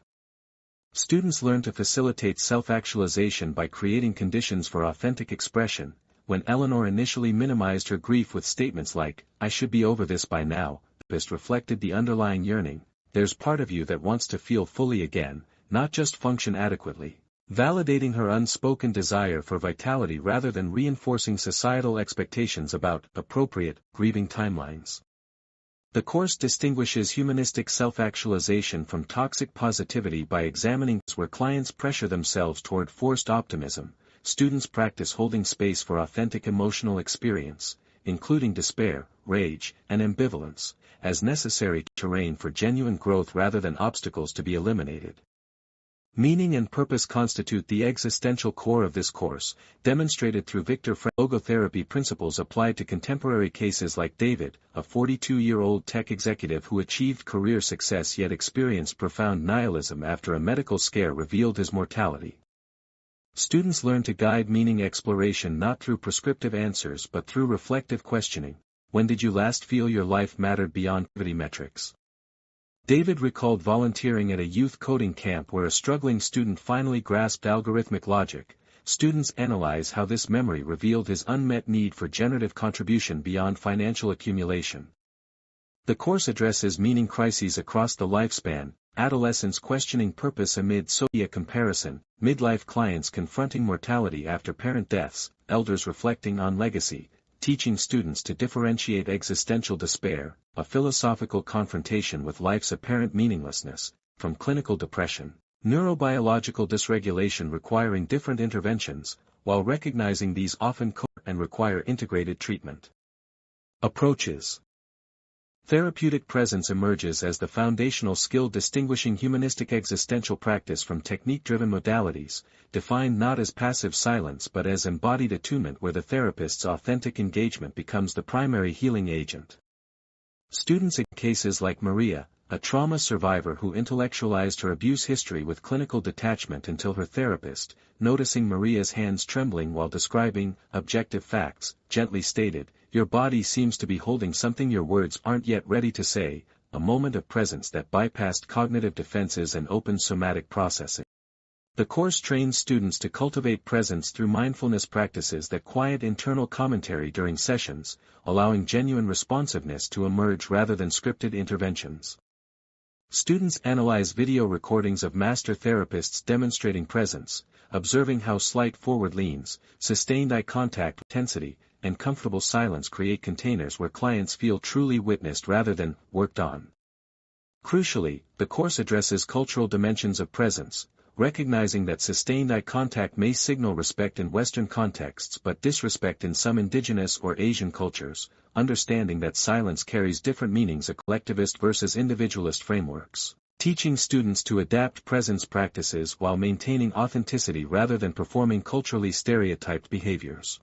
Students learn to facilitate self-actualization by creating conditions for authentic expression. When Eleanor initially minimized her grief with statements like, "I should be over this by now," this reflected the underlying yearning. There's part of you that wants to feel fully again, not just function adequately, validating her unspoken desire for vitality rather than reinforcing societal expectations about appropriate grieving timelines. The course distinguishes humanistic self-actualization from toxic positivity by examining where clients pressure themselves toward forced optimism. Students practice holding space for authentic emotional experience, including despair, rage, and ambivalence, as necessary terrain for genuine growth rather than obstacles to be eliminated. Meaning and purpose constitute the existential core of this course, demonstrated through Viktor Frankl's logotherapy principles applied to contemporary cases like David, a 42-year-old tech executive who achieved career success yet experienced profound nihilism after a medical scare revealed his mortality. Students learn to guide meaning exploration not through prescriptive answers but through reflective questioning. When did you last feel your life mattered beyond activity metrics? David recalled volunteering at a youth coding camp where a struggling student finally grasped algorithmic logic. Students analyze how this memory revealed his unmet need for generative contribution beyond financial accumulation. The course addresses meaning crises across the lifespan, adolescents questioning purpose amid social comparison, midlife clients confronting mortality after parent deaths, elders reflecting on legacy, teaching students to differentiate existential despair, a philosophical confrontation with life's apparent meaninglessness, from clinical depression, neurobiological dysregulation requiring different interventions, while recognizing these often and require integrated treatment. Approaches. Therapeutic presence emerges as the foundational skill distinguishing humanistic existential practice from technique-driven modalities, defined not as passive silence but as embodied attunement where the therapist's authentic engagement becomes the primary healing agent. Students in cases like Maria, a trauma survivor who intellectualized her abuse history with clinical detachment until her therapist, noticing Maria's hands trembling while describing objective facts, gently stated, "Your body seems to be holding something your words aren't yet ready to say," a moment of presence that bypassed cognitive defenses and opened somatic processing. The course trains students to cultivate presence through mindfulness practices that quiet internal commentary during sessions, allowing genuine responsiveness to emerge rather than scripted interventions. Students analyze video recordings of master therapists demonstrating presence, observing how slight forward leans, sustained eye contact, intensity, and comfortable silence create containers where clients feel truly witnessed rather than worked on. Crucially, the course addresses cultural dimensions of presence, recognizing that sustained eye contact may signal respect in Western contexts but disrespect in some indigenous or Asian cultures, understanding that silence carries different meanings across collectivist versus individualist frameworks, teaching students to adapt presence practices while maintaining authenticity rather than performing culturally stereotyped behaviors.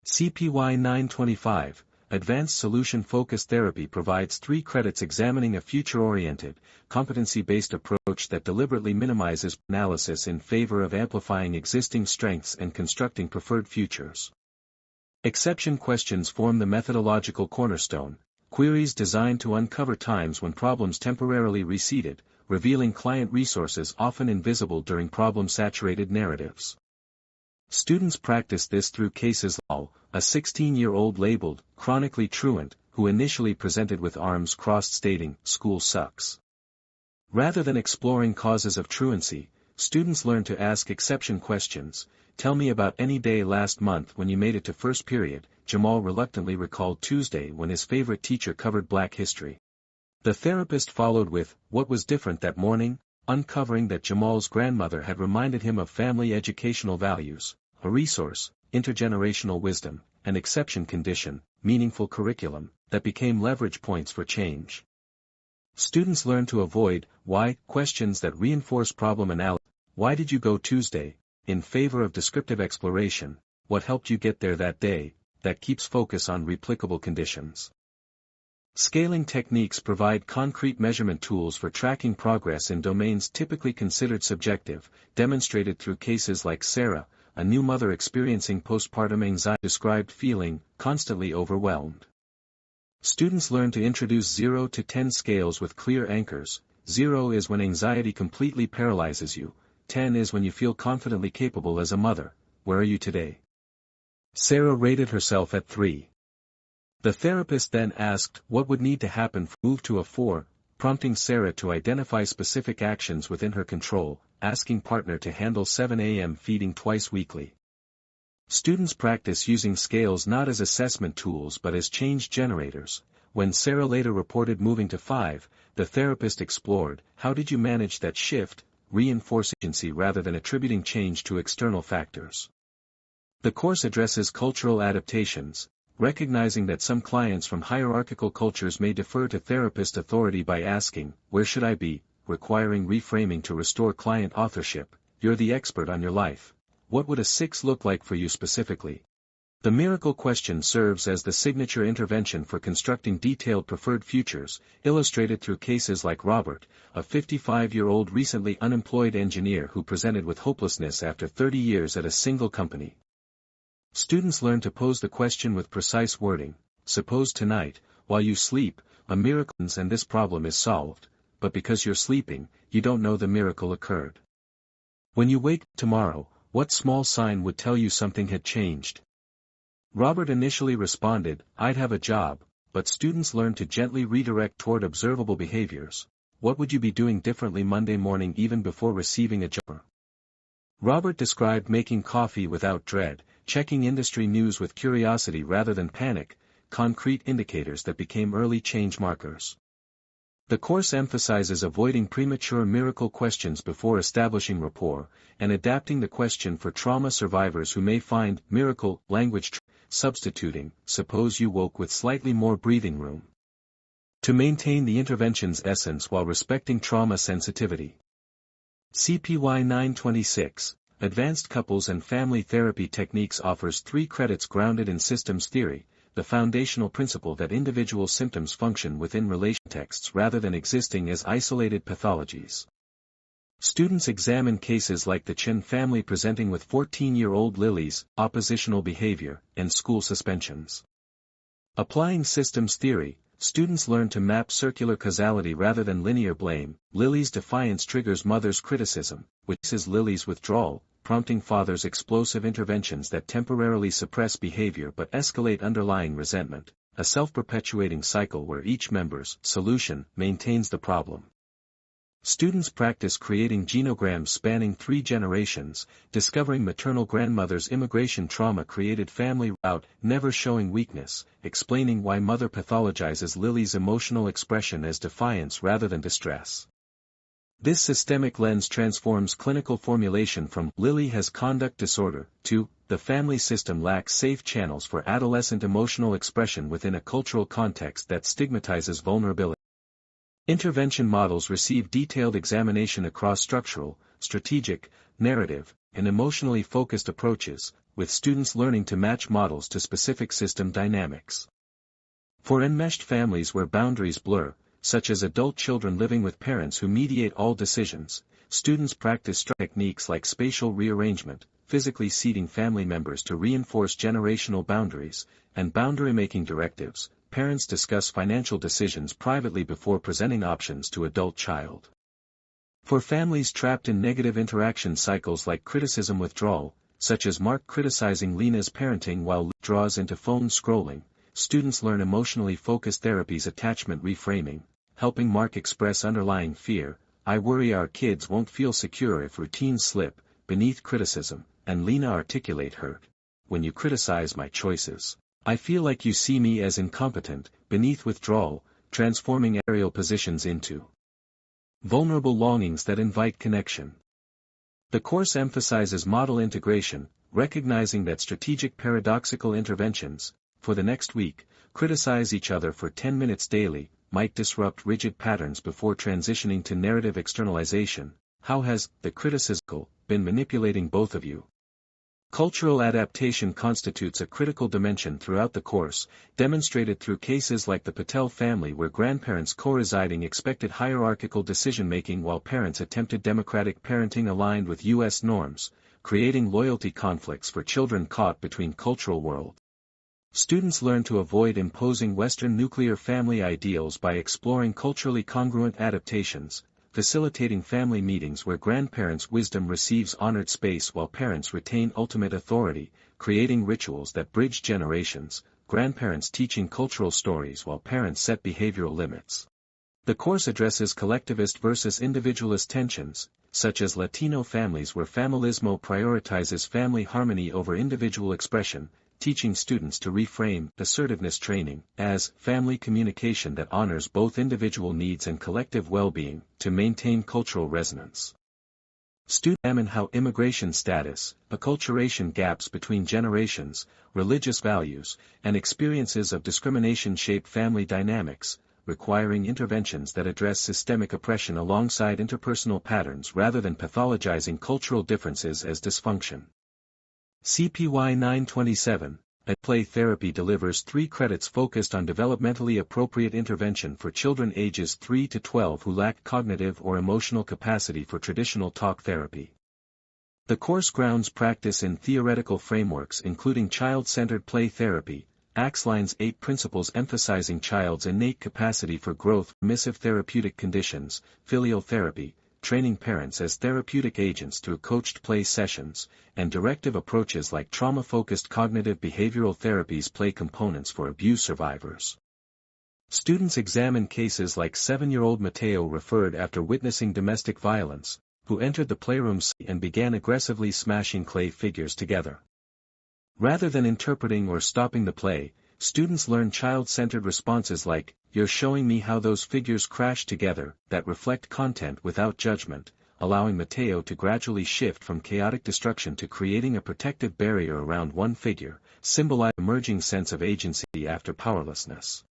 CPY 925, Advanced Solution-Focused Therapy provides 3 credits examining a future-oriented, competency-based approach that deliberately minimizes analysis in favor of amplifying existing strengths and constructing preferred futures. Exception questions form the methodological cornerstone, queries designed to uncover times when problems temporarily receded, revealing client resources often invisible during problem-saturated narratives. Students practice this through cases like a 16-year-old labeled, chronically truant, who initially presented with arms crossed stating, "School sucks." Rather than exploring causes of truancy, students learn to ask exception questions. "Tell me about any day last month when you made it to first period," Jamal reluctantly recalled Tuesday when his favorite teacher covered Black history. The therapist followed with, "What was different that morning?" uncovering that Jamal's grandmother had reminded him of family educational values, a resource, intergenerational wisdom, an exception condition, meaningful curriculum, that became leverage points for change. Students learn to avoid why questions that reinforce problem analysis. Why did you go Tuesday? In favor of descriptive exploration, what helped you get there that day, that keeps focus on replicable conditions. Scaling techniques provide concrete measurement tools for tracking progress in domains typically considered subjective, demonstrated through cases like Sarah, a new mother experiencing postpartum anxiety, described feeling constantly overwhelmed. Students learn to introduce 0 to 10 scales with clear anchors. 0 is when anxiety completely paralyzes you, 10 is when you feel confidently capable as a mother. Where are you today? Sarah rated herself at 3. The therapist then asked what would need to happen for move to a 4, prompting Sarah to identify specific actions within her control, asking partner to handle 7 a.m. feeding twice weekly. Students practice using scales not as assessment tools but as change generators. When Sarah later reported moving to 5, the therapist explored, how did you manage that shift, reinforcing agency rather than attributing change to external factors. The course addresses cultural adaptations, recognizing that some clients from hierarchical cultures may defer to therapist authority by asking, "Where should I be?" requiring reframing to restore client authorship. You're the expert on your life. What would a 6 look like for you specifically? The miracle question serves as the signature intervention for constructing detailed preferred futures, illustrated through cases like Robert, a 55-year-old recently unemployed engineer who presented with hopelessness after 30 years at a single company. Students learn to pose the question with precise wording. Suppose tonight, while you sleep, a miracle happens and this problem is solved, but because you're sleeping, you don't know the miracle occurred. When you wake tomorrow, what small sign would tell you something had changed? Robert initially responded, "I'd have a job," but students learn to gently redirect toward observable behaviors. What would you be doing differently Monday morning even before receiving a job? Robert described making coffee without dread, checking industry news with curiosity rather than panic, concrete indicators that became early change markers. The course emphasizes avoiding premature miracle questions before establishing rapport, and adapting the question for trauma survivors who may find miracle language substituting, "Suppose you woke with slightly more breathing room," to maintain the intervention's essence while respecting trauma sensitivity. CPY 926, Advanced Couples and Family Therapy Techniques offers 3 credits grounded in systems theory, the foundational principle that individual symptoms function within relation contexts rather than existing as isolated pathologies. Students examine cases like the Chen family presenting with 14-year-old Lily's oppositional behavior and school suspensions. Applying systems theory, students learn to map circular causality rather than linear blame. Lily's defiance triggers mother's criticism, which is Lily's withdrawal, prompting father's explosive interventions that temporarily suppress behavior but escalate underlying resentment, a self-perpetuating cycle where each member's solution maintains the problem. Students practice creating genograms spanning 3 generations, discovering maternal grandmother's immigration trauma-created family route, never showing weakness, explaining why mother pathologizes Lily's emotional expression as defiance rather than distress. This systemic lens transforms clinical formulation from "Lily has conduct disorder" to "the family system lacks safe channels for adolescent emotional expression within a cultural context that stigmatizes vulnerability." Intervention models receive detailed examination across structural, strategic, narrative, and emotionally focused approaches, with students learning to match models to specific system dynamics. For enmeshed families where boundaries blur, such as adult children living with parents who mediate all decisions, students practice techniques like spatial rearrangement, physically seating family members to reinforce generational boundaries, and boundary-making directives. Parents discuss financial decisions privately before presenting options to adult child. For families trapped in negative interaction cycles like criticism withdrawal, such as Mark criticizing Lena's parenting while Lena draws into phone scrolling, students learn emotionally focused therapies attachment reframing, helping Mark express underlying fear, "I worry our kids won't feel secure if routines slip," beneath criticism, and Lena articulate hurt. "When you criticize my choices, I feel like you see me as incompetent," beneath withdrawal, transforming aerial positions into vulnerable longings that invite connection. The course emphasizes model integration, recognizing that strategic paradoxical interventions, for the next week, criticize each other for 10 minutes daily, might disrupt rigid patterns before transitioning to narrative externalization. How has the criticism been manipulating both of you? Cultural adaptation constitutes a critical dimension throughout the course, demonstrated through cases like the Patel family where grandparents co-residing expected hierarchical decision-making while parents attempted democratic parenting aligned with U.S. norms, creating loyalty conflicts for children caught between cultural worlds. Students learn to avoid imposing Western nuclear family ideals by exploring culturally congruent adaptations, facilitating family meetings where grandparents' wisdom receives honored space while parents retain ultimate authority, creating rituals that bridge generations, grandparents teaching cultural stories while parents set behavioral limits. The course addresses collectivist versus individualist tensions, such as Latino families where familismo prioritizes family harmony over individual expression, teaching students to reframe assertiveness training as family communication that honors both individual needs and collective well-being to maintain cultural resonance. Students examine how immigration status, acculturation gaps between generations, religious values, and experiences of discrimination shape family dynamics, requiring interventions that address systemic oppression alongside interpersonal patterns rather than pathologizing cultural differences as dysfunction. CPY 927, Play Therapy delivers 3 credits focused on developmentally appropriate intervention for children ages 3 to 12 who lack cognitive or emotional capacity for traditional talk therapy. The course grounds practice in theoretical frameworks including child-centered play therapy, Axeline's 8 principles emphasizing child's innate capacity for growth, permissive therapeutic conditions, filial therapy, training parents as therapeutic agents through coached play sessions, and directive approaches like trauma-focused cognitive behavioral therapies play components for abuse survivors. Students examine cases like 7-year-old Mateo referred after witnessing domestic violence, who entered the playroom and began aggressively smashing clay figures together. Rather than interpreting or stopping the play, students learn child-centered responses like, "You're showing me how those figures crash together," that reflect content without judgment, allowing Mateo to gradually shift from chaotic destruction to creating a protective barrier around one figure, symbolizing an emerging sense of agency after powerlessness.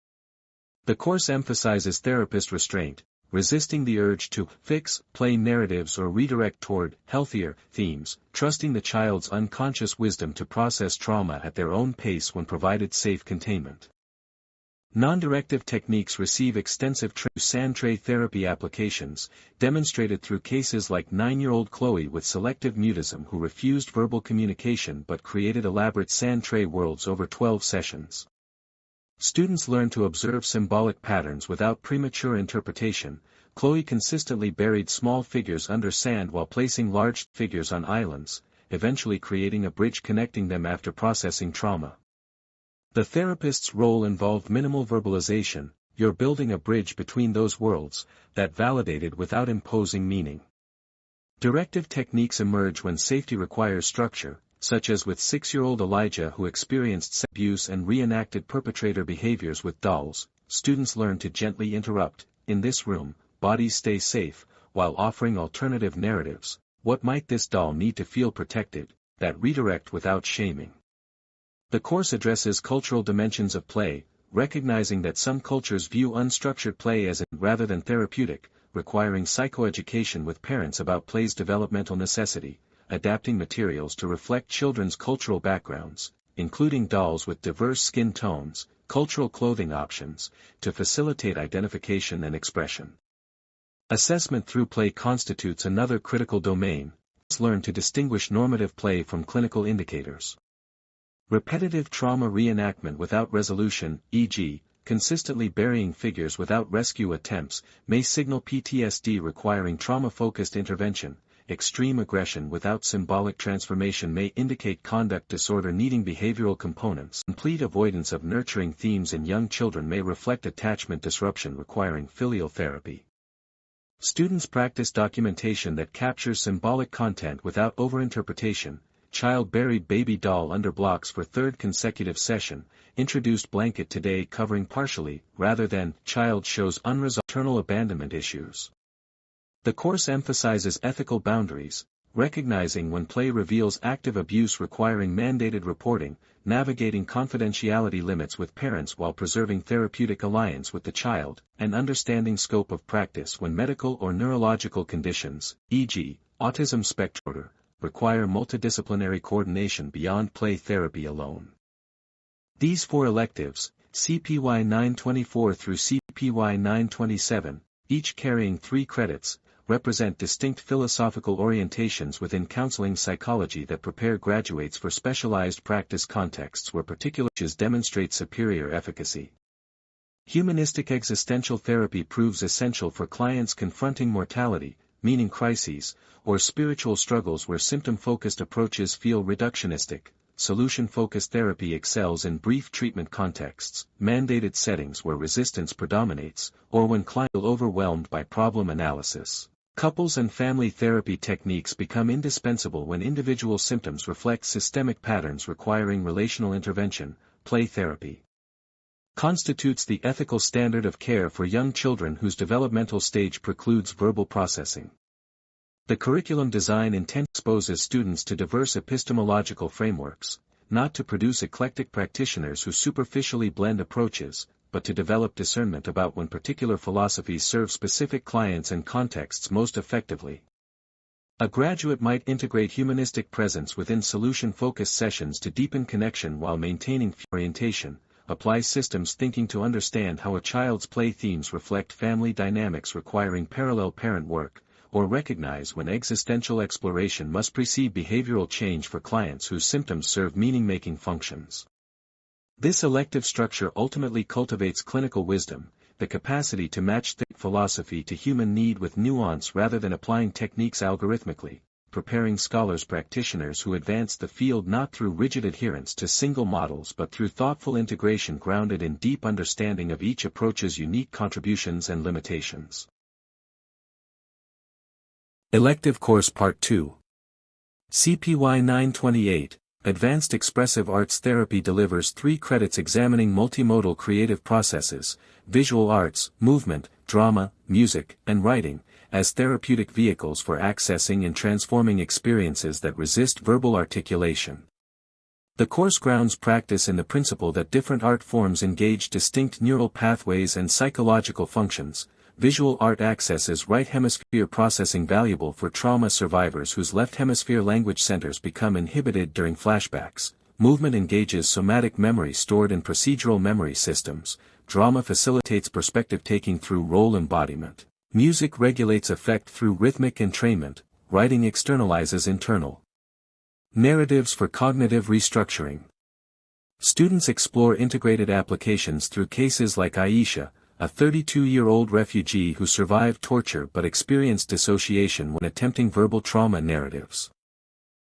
The course emphasizes therapist restraint, resisting the urge to fix, play narratives or redirect toward healthier themes, trusting the child's unconscious wisdom to process trauma at their own pace when provided safe containment. Non-directive techniques receive extensive sand tray therapy applications, demonstrated through cases like 9-year-old Chloe with selective mutism who refused verbal communication but created elaborate sand tray worlds over 12 sessions. Students learn to observe symbolic patterns without premature interpretation. Chloe consistently buried small figures under sand while placing large figures on islands, eventually creating a bridge connecting them after processing trauma. The therapist's role involved minimal verbalization, "You're building a bridge between those worlds," that validated without imposing meaning. Directive techniques emerge when safety requires structure, such as with 6-year-old Elijah who experienced abuse and reenacted perpetrator behaviors with dolls. Students learn to gently interrupt, "In this room, bodies stay safe," while offering alternative narratives. "What might this doll need to feel protected?" that redirect without shaming. The course addresses cultural dimensions of play, recognizing that some cultures view unstructured play as rather than therapeutic, requiring psychoeducation with parents about play's developmental necessity, adapting materials to reflect children's cultural backgrounds, including dolls with diverse skin tones, cultural clothing options, to facilitate identification and expression. Assessment through play constitutes another critical domain. Learn to distinguish normative play from clinical indicators. Repetitive trauma reenactment without resolution, e.g., consistently burying figures without rescue attempts, may signal PTSD requiring trauma-focused intervention. Extreme aggression without symbolic transformation may indicate conduct disorder needing behavioral components. Complete avoidance of nurturing themes in young children may reflect attachment disruption requiring filial therapy. Students practice documentation that captures symbolic content without overinterpretation. Child buried baby doll under blocks for 3rd consecutive session, introduced blanket today covering partially, rather than, child shows unresolved maternal abandonment issues. The course emphasizes ethical boundaries, recognizing when play reveals active abuse requiring mandated reporting, navigating confidentiality limits with parents while preserving therapeutic alliance with the child, and understanding scope of practice when medical or neurological conditions, e.g., autism spectrum disorder, require multidisciplinary coordination beyond play therapy alone. These 4 electives, CPY 924 through CPY 927, each carrying 3 credits, represent distinct philosophical orientations within counseling psychology that prepare graduates for specialized practice contexts where particular issues demonstrate superior efficacy. Humanistic existential therapy proves essential for clients confronting mortality, meaning crises, or spiritual struggles where symptom-focused approaches feel reductionistic. Solution-focused therapy excels in brief treatment contexts, mandated settings where resistance predominates, or when clients feel overwhelmed by problem analysis. Couples and family therapy techniques become indispensable when individual symptoms reflect systemic patterns requiring relational intervention. Play therapy constitutes the ethical standard of care for young children whose developmental stage precludes verbal processing. The curriculum design intent exposes students to diverse epistemological frameworks, not to produce eclectic practitioners who superficially blend approaches, but to develop discernment about when particular philosophies serve specific clients and contexts most effectively. A graduate might integrate humanistic presence within solution-focused sessions to deepen connection while maintaining orientation, apply systems thinking to understand how a child's play themes reflect family dynamics requiring parallel parent work, or recognize when existential exploration must precede behavioral change for clients whose symptoms serve meaning-making functions. This elective structure ultimately cultivates clinical wisdom, the capacity to match philosophy to human need with nuance rather than applying techniques algorithmically, preparing scholars practitioners who advance the field not through rigid adherence to single models but through thoughtful integration grounded in deep understanding of each approach's unique contributions and limitations. Elective Course Part 2. CPY 928, Advanced Expressive Arts Therapy delivers 3 credits examining multimodal creative processes, visual arts, movement, drama, music, and writing, as therapeutic vehicles for accessing and transforming experiences that resist verbal articulation. The course grounds practice in the principle that different art forms engage distinct neural pathways and psychological functions. Visual art accesses right hemisphere processing valuable for trauma survivors whose left hemisphere language centers become inhibited during flashbacks. Movement engages somatic memory stored in procedural memory systems. Drama facilitates perspective taking through role embodiment. Music regulates affect through rhythmic entrainment. Writing externalizes internal narratives for cognitive restructuring. Students explore integrated applications through cases like Aisha, a 32-year-old refugee who survived torture but experienced dissociation when attempting verbal trauma narratives.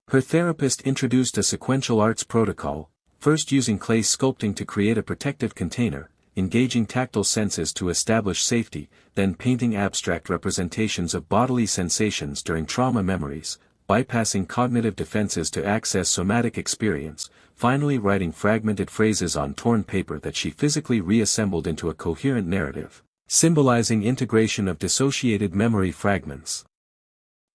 Her therapist introduced a sequential arts protocol, first using clay sculpting to create a protective container, engaging tactile senses to establish safety, then painting abstract representations of bodily sensations during trauma memories, bypassing cognitive defenses to access somatic experience, finally writing fragmented phrases on torn paper that she physically reassembled into a coherent narrative, symbolizing integration of dissociated memory fragments.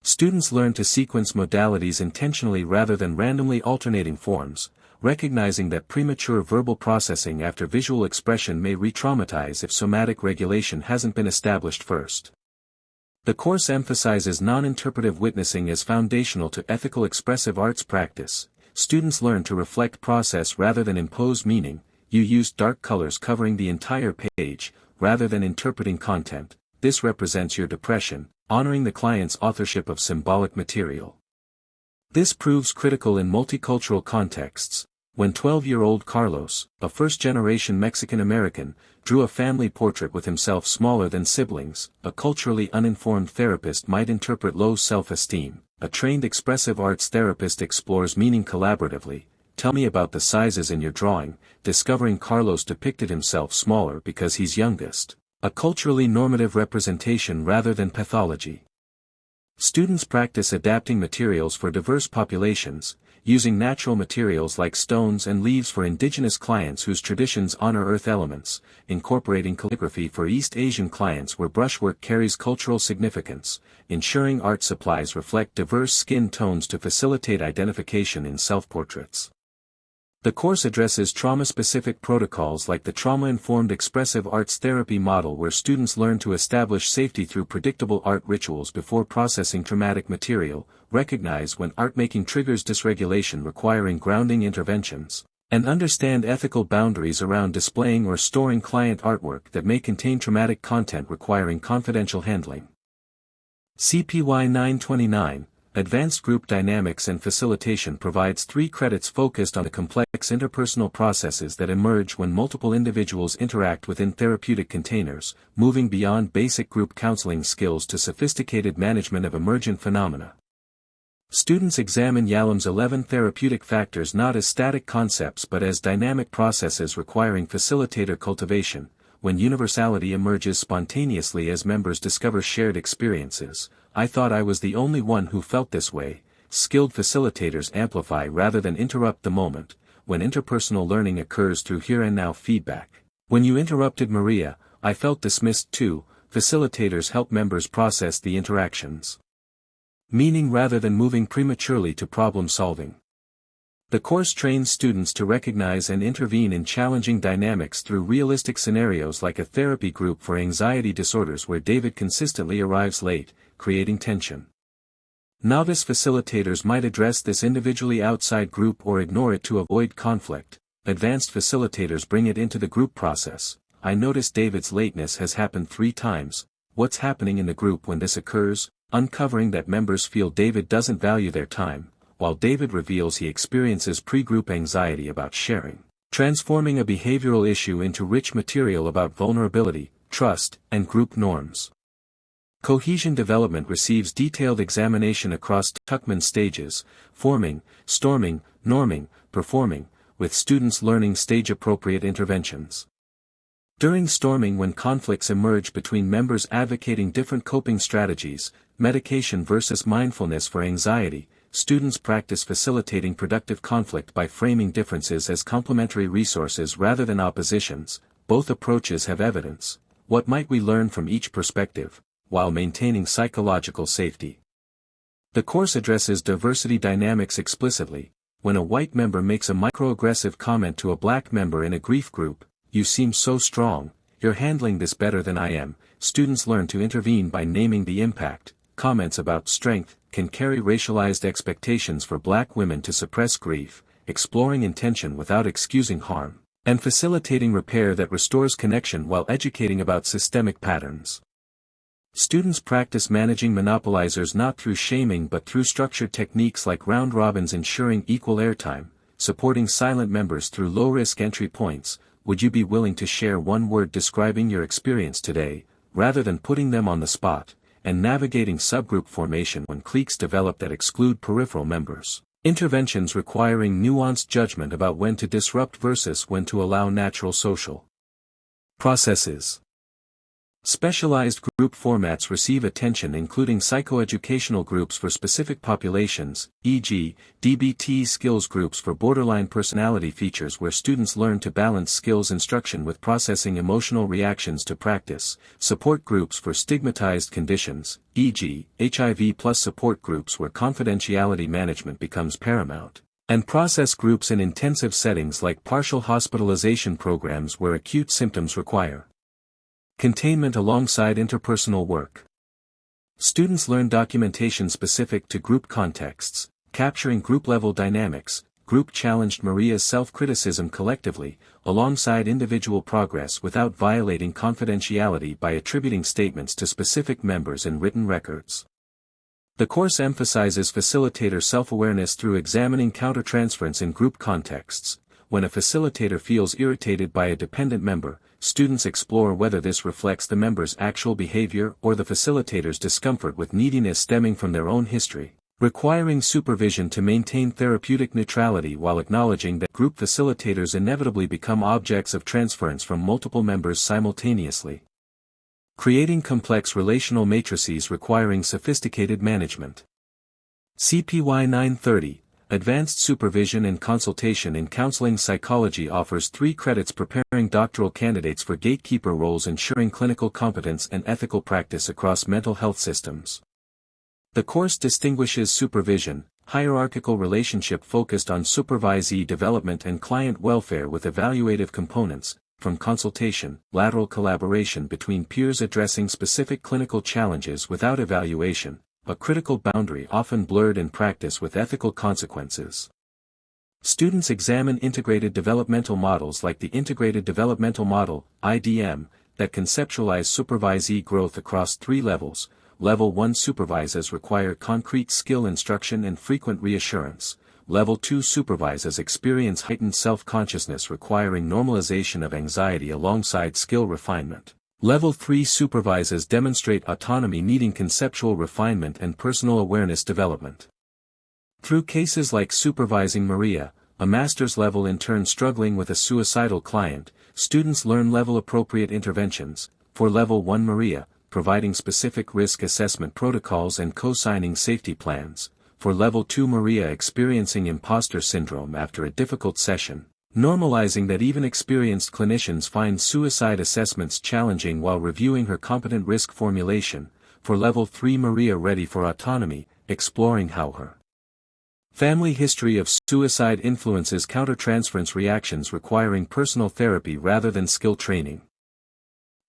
Students learn to sequence modalities intentionally rather than randomly alternating forms, recognizing that premature verbal processing after visual expression may re-traumatize if somatic regulation hasn't been established first. The course emphasizes non-interpretive witnessing as foundational to ethical expressive arts practice. Students learn to reflect process rather than impose meaning. You use dark colors covering the entire page, rather than interpreting content. This represents your depression, honoring the client's authorship of symbolic material. This proves critical in multicultural contexts. When 12-year-old Carlos, a first-generation Mexican-American, drew a family portrait with himself smaller than siblings, a culturally uninformed therapist might interpret low self-esteem. A trained expressive arts therapist explores meaning collaboratively. Tell me about the sizes in your drawing, discovering Carlos depicted himself smaller because he's youngest. A culturally normative representation rather than pathology. Students practice adapting materials for diverse populations, using natural materials like stones and leaves for indigenous clients whose traditions honor earth elements, incorporating calligraphy for East Asian clients where brushwork carries cultural significance, ensuring art supplies reflect diverse skin tones to facilitate identification in self-portraits. The course addresses trauma-specific protocols like the trauma-informed expressive arts therapy model where students learn to establish safety through predictable art rituals before processing traumatic material, recognize when art-making triggers dysregulation requiring grounding interventions, and understand ethical boundaries around displaying or storing client artwork that may contain traumatic content requiring confidential handling. CPY 929, Advanced Group Dynamics and Facilitation provides 3 credits focused on the complex interpersonal processes that emerge when multiple individuals interact within therapeutic containers, moving beyond basic group counseling skills to sophisticated management of emergent phenomena. Students examine Yalom's 11 therapeutic factors not as static concepts but as dynamic processes requiring facilitator cultivation. When universality emerges spontaneously as members discover shared experiences, I thought I was the only one who felt this way. Skilled facilitators amplify rather than interrupt the moment, when interpersonal learning occurs through here and now feedback. When you interrupted Maria, I felt dismissed too. Facilitators help members process the interactions. Meaning rather than moving prematurely to problem solving. The course trains students to recognize and intervene in challenging dynamics through realistic scenarios like a therapy group for anxiety disorders where David consistently arrives late, creating tension. Novice facilitators might address this individually outside group or ignore it to avoid conflict. Advanced facilitators bring it into the group process. I noticed David's lateness has happened 3 times. What's happening in the group when this occurs? Uncovering that members feel David doesn't value their time, while David reveals he experiences pre-group anxiety about sharing. Transforming a behavioral issue into rich material about vulnerability, trust, and group norms. Cohesion development receives detailed examination across Tuckman stages: forming, storming, norming, performing, with students learning stage-appropriate interventions. During storming, when conflicts emerge between members advocating different coping strategies, medication versus mindfulness for anxiety, students practice facilitating productive conflict by framing differences as complementary resources rather than oppositions. Both approaches have evidence. What might we learn from each perspective, while maintaining psychological safety? The course addresses diversity dynamics explicitly. When a white member makes a microaggressive comment to a black member in a grief group, "You seem so strong, you're handling this better than I am," students learn to intervene by naming the impact. Comments about strength can carry racialized expectations for black women to suppress grief, exploring intention without excusing harm, and facilitating repair that restores connection while educating about systemic patterns. Students practice managing monopolizers not through shaming but through structured techniques like round robins, ensuring equal airtime, supporting silent members through low-risk entry points. Would you be willing to share one word describing your experience today, rather than putting them on the spot, and navigating subgroup formation when cliques develop that exclude peripheral members? Interventions requiring nuanced judgment about when to disrupt versus when to allow natural social processes. Specialized group formats receive attention, including psychoeducational groups for specific populations, e.g., DBT skills groups for borderline personality features where students learn to balance skills instruction with processing emotional reactions to practice, support groups for stigmatized conditions, e.g., HIV+ support groups where confidentiality management becomes paramount, and process groups in intensive settings like partial hospitalization programs where acute symptoms require containment alongside interpersonal work. Students learn documentation specific to group contexts, capturing group-level dynamics. Group challenged Maria's self-criticism collectively, alongside individual progress without violating confidentiality by attributing statements to specific members in written records. The course emphasizes facilitator self-awareness through examining countertransference in group contexts. When a facilitator feels irritated by a dependent member, students explore whether this reflects the member's actual behavior or the facilitator's discomfort with neediness stemming from their own history, requiring supervision to maintain therapeutic neutrality while acknowledging that group facilitators inevitably become objects of transference from multiple members simultaneously. Creating complex relational matrices requiring sophisticated management. CPY 930. Advanced Supervision and Consultation in Counseling Psychology offers 3 credits preparing doctoral candidates for gatekeeper roles, ensuring clinical competence and ethical practice across mental health systems. The course distinguishes supervision, hierarchical relationship focused on supervisee development and client welfare with evaluative components, from consultation, lateral collaboration between peers addressing specific clinical challenges without evaluation, a critical boundary often blurred in practice with ethical consequences. Students examine integrated developmental models like the Integrated Developmental Model, IDM, that conceptualize supervisee growth across 3 levels. Level 1 supervisors require concrete skill instruction and frequent reassurance. Level 2 supervisors experience heightened self-consciousness requiring normalization of anxiety alongside skill refinement. Level 3 supervisors demonstrate autonomy needing conceptual refinement and personal awareness development. Through cases like supervising Maria, a master's level intern struggling with a suicidal client, students learn level-appropriate interventions. For Level 1 Maria, providing specific risk assessment protocols and co-signing safety plans. For Level 2 Maria, experiencing imposter syndrome after a difficult session, normalizing that even experienced clinicians find suicide assessments challenging while reviewing her competent risk formulation. For Level 3 Maria, ready for autonomy, exploring how her family history of suicide influences countertransference reactions requiring personal therapy rather than skill training.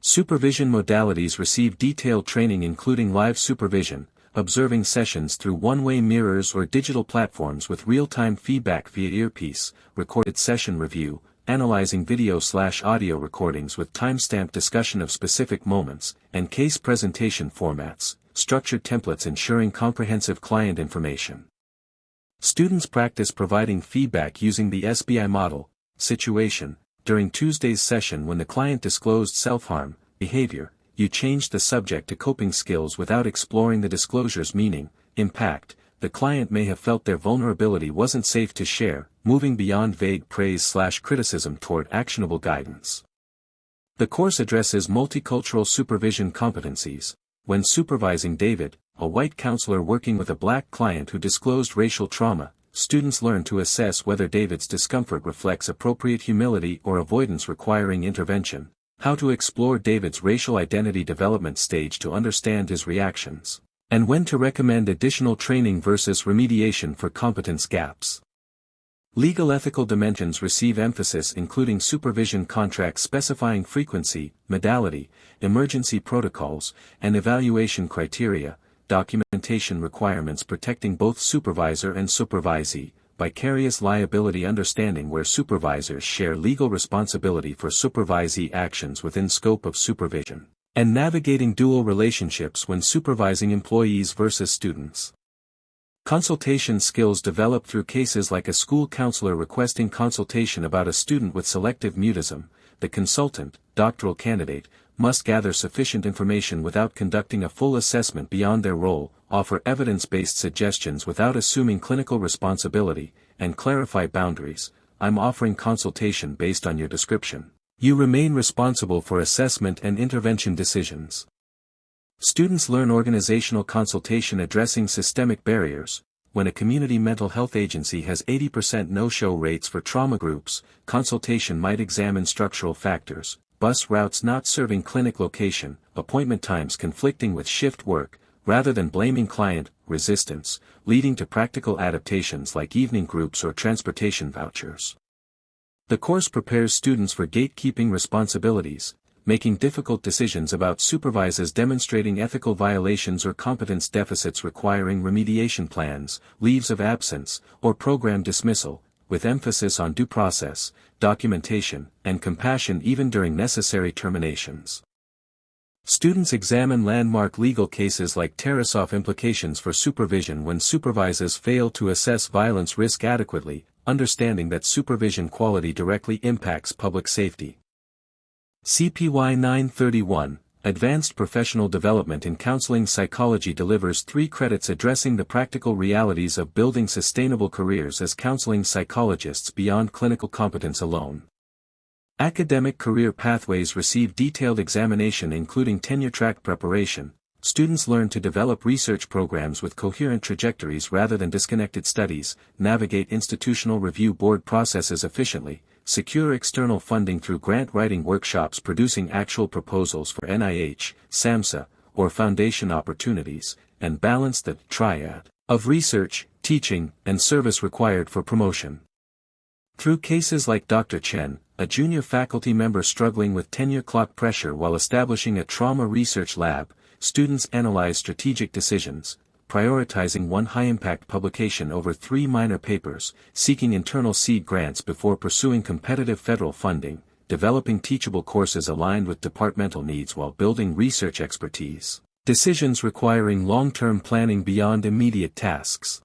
Supervision modalities receive detailed training including live supervision, observing sessions through one-way mirrors or digital platforms with real-time feedback via earpiece, recorded session review, analyzing video/audio recordings with timestamped discussion of specific moments, and case presentation formats, structured templates ensuring comprehensive client information. Students practice providing feedback using the SBI model, situation. During Tuesday's session when the client disclosed self-harm behavior, you changed the subject to coping skills without exploring the disclosure's meaning, impact. The client may have felt their vulnerability wasn't safe to share, moving beyond vague praise/criticism toward actionable guidance. The course addresses multicultural supervision competencies. When supervising David, a white counselor working with a black client who disclosed racial trauma, students learn to assess whether David's discomfort reflects appropriate humility or avoidance requiring intervention, how to explore David's racial identity development stage to understand his reactions, and when to recommend additional training versus remediation for competence gaps. Legal ethical dimensions receive emphasis including supervision contracts specifying frequency, modality, emergency protocols, and evaluation criteria, documentation requirements protecting both supervisor and supervisee, vicarious liability understanding where supervisors share legal responsibility for supervisee actions within scope of supervision, and navigating dual relationships when supervising employees versus students. Consultation skills developed through cases like a school counselor requesting consultation about a student with selective mutism. The consultant, doctoral candidate, must gather sufficient information without conducting a full assessment beyond their role, offer evidence-based suggestions without assuming clinical responsibility, and clarify boundaries. I'm offering consultation based on your description. You remain responsible for assessment and intervention decisions. Students learn organizational consultation addressing systemic barriers. When a community mental health agency has 80% no-show rates for trauma groups, consultation might examine structural factors, bus routes not serving clinic location, appointment times conflicting with shift work, rather than blaming client resistance, leading to practical adaptations like evening groups or transportation vouchers. The course prepares students for gatekeeping responsibilities, making difficult decisions about supervisors demonstrating ethical violations or competence deficits requiring remediation plans, leaves of absence, or program dismissal, with emphasis on due process, documentation, and compassion even during necessary terminations. Students examine landmark legal cases like Tarasoff implications for supervision when supervisors fail to assess violence risk adequately, understanding that supervision quality directly impacts public safety. CPY 931, Advanced Professional Development in Counseling Psychology delivers 3 credits addressing the practical realities of building sustainable careers as counseling psychologists beyond clinical competence alone. Academic career pathways receive detailed examination including tenure track preparation. Students learn to develop research programs with coherent trajectories rather than disconnected studies, navigate institutional review board processes efficiently, secure external funding through grant writing workshops producing actual proposals for NIH, SAMHSA, or foundation opportunities, and balance the triad of research, teaching, and service required for promotion. Through cases like Dr. Chen, a junior faculty member struggling with tenure clock pressure while establishing a trauma research lab, students analyze strategic decisions, prioritizing one high-impact publication over 3 minor papers, seeking internal seed grants before pursuing competitive federal funding, developing teachable courses aligned with departmental needs while building research expertise, decisions requiring long-term planning beyond immediate tasks.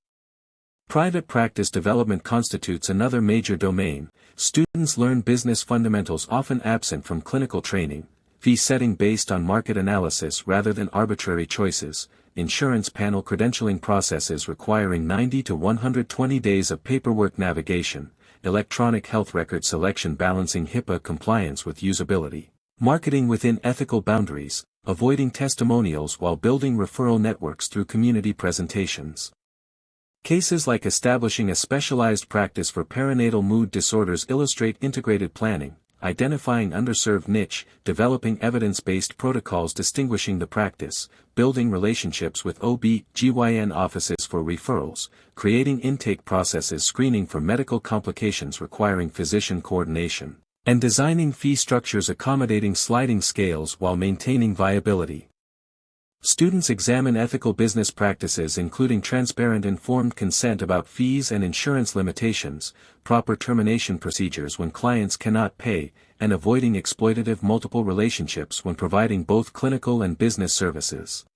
Private practice development constitutes another major domain. Students learn business fundamentals often absent from clinical training, fee setting based on market analysis rather than arbitrary choices, insurance panel credentialing processes requiring 90 to 120 days of paperwork navigation, electronic health record selection balancing HIPAA compliance with usability, marketing within ethical boundaries, avoiding testimonials while building referral networks through community presentations. Cases like establishing a specialized practice for perinatal mood disorders illustrate integrated planning, identifying underserved niche, developing evidence-based protocols distinguishing the practice, building relationships with OB/GYN offices for referrals, creating intake processes screening for medical complications requiring physician coordination, and designing fee structures accommodating sliding scales while maintaining viability. Students examine ethical business practices including transparent informed consent about fees and insurance limitations, proper termination procedures when clients cannot pay, and avoiding exploitative multiple relationships when providing both clinical and business services.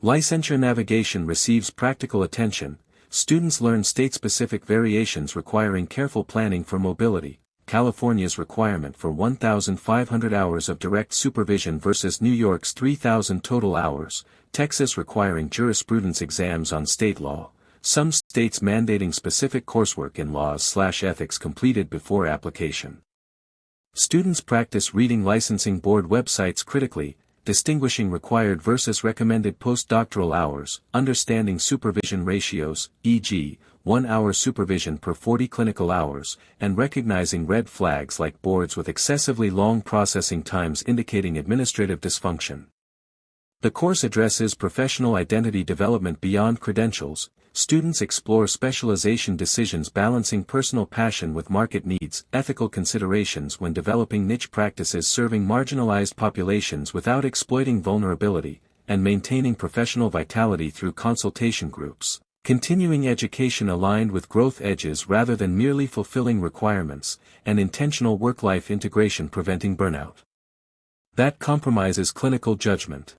Licensure navigation receives practical attention. Students learn state-specific variations requiring careful planning for mobility. California's requirement for 1,500 hours of direct supervision versus New York's 3,000 total hours, Texas requiring jurisprudence exams on state law, some states mandating specific coursework in laws/ethics completed before application. Students practice reading licensing board websites critically, distinguishing required versus recommended postdoctoral hours, understanding supervision ratios, e.g., 1-hour supervision per 40 clinical hours, and recognizing red flags like boards with excessively long processing times indicating administrative dysfunction. The course addresses professional identity development beyond credentials. Students explore specialization decisions balancing personal passion with market needs, ethical considerations when developing niche practices serving marginalized populations without exploiting vulnerability, and maintaining professional vitality through consultation groups. Continuing education aligned with growth edges rather than merely fulfilling requirements, and intentional work-life integration preventing burnout. That compromises clinical judgment.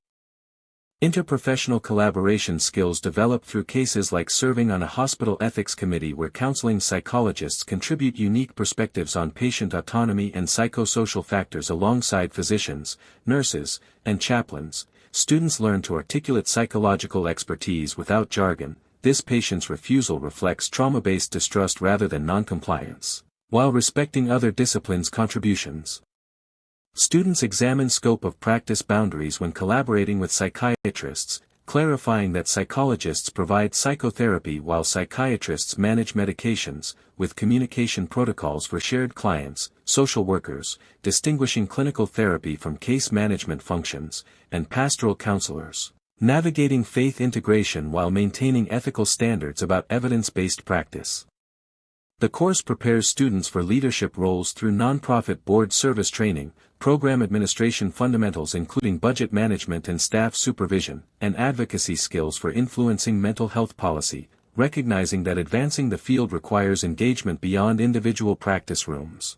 Interprofessional collaboration skills developed through cases like serving on a hospital ethics committee where counseling psychologists contribute unique perspectives on patient autonomy and psychosocial factors alongside physicians, nurses, and chaplains. Students learn to articulate psychological expertise without jargon. This patient's refusal reflects trauma-based distrust rather than noncompliance, while respecting other disciplines' contributions. Students examine scope of practice boundaries when collaborating with psychiatrists, clarifying that psychologists provide psychotherapy while psychiatrists manage medications, with communication protocols for shared clients, social workers, distinguishing clinical therapy from case management functions, and pastoral counselors. Navigating faith integration while maintaining ethical standards about evidence-based practice. The course prepares students for leadership roles through nonprofit board service training, program administration fundamentals including budget management and staff supervision, and advocacy skills for influencing mental health policy, recognizing that advancing the field requires engagement beyond individual practice rooms.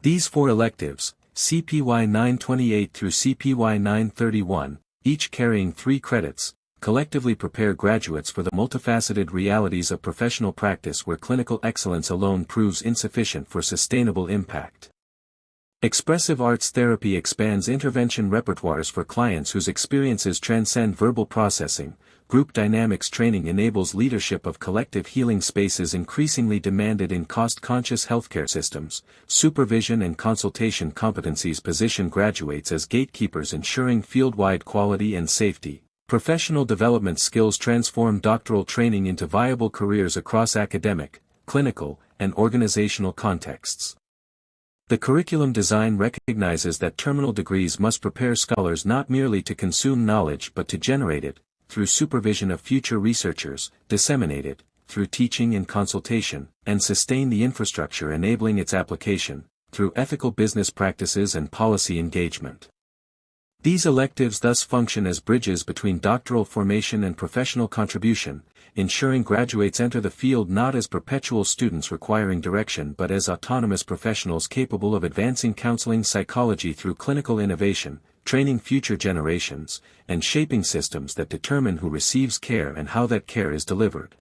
These 4 electives, CPY 928 through CPY 931, each carrying 3 credits, collectively prepare graduates for the multifaceted realities of professional practice where clinical excellence alone proves insufficient for sustainable impact. Expressive arts therapy expands intervention repertoires for clients whose experiences transcend verbal processing. Group dynamics training enables leadership of collective healing spaces increasingly demanded in cost-conscious healthcare systems. Supervision and consultation competencies position graduates as gatekeepers ensuring field-wide quality and safety. Professional development skills transform doctoral training into viable careers across academic, clinical, and organizational contexts. The curriculum design recognizes that terminal degrees must prepare scholars not merely to consume knowledge but to generate it, through supervision of future researchers, disseminate it, through teaching and consultation, and sustain the infrastructure enabling its application, through ethical business practices and policy engagement. These electives thus function as bridges between doctoral formation and professional contribution, ensuring graduates enter the field not as perpetual students requiring direction but as autonomous professionals capable of advancing counseling psychology through clinical innovation, training future generations, and shaping systems that determine who receives care and how that care is delivered.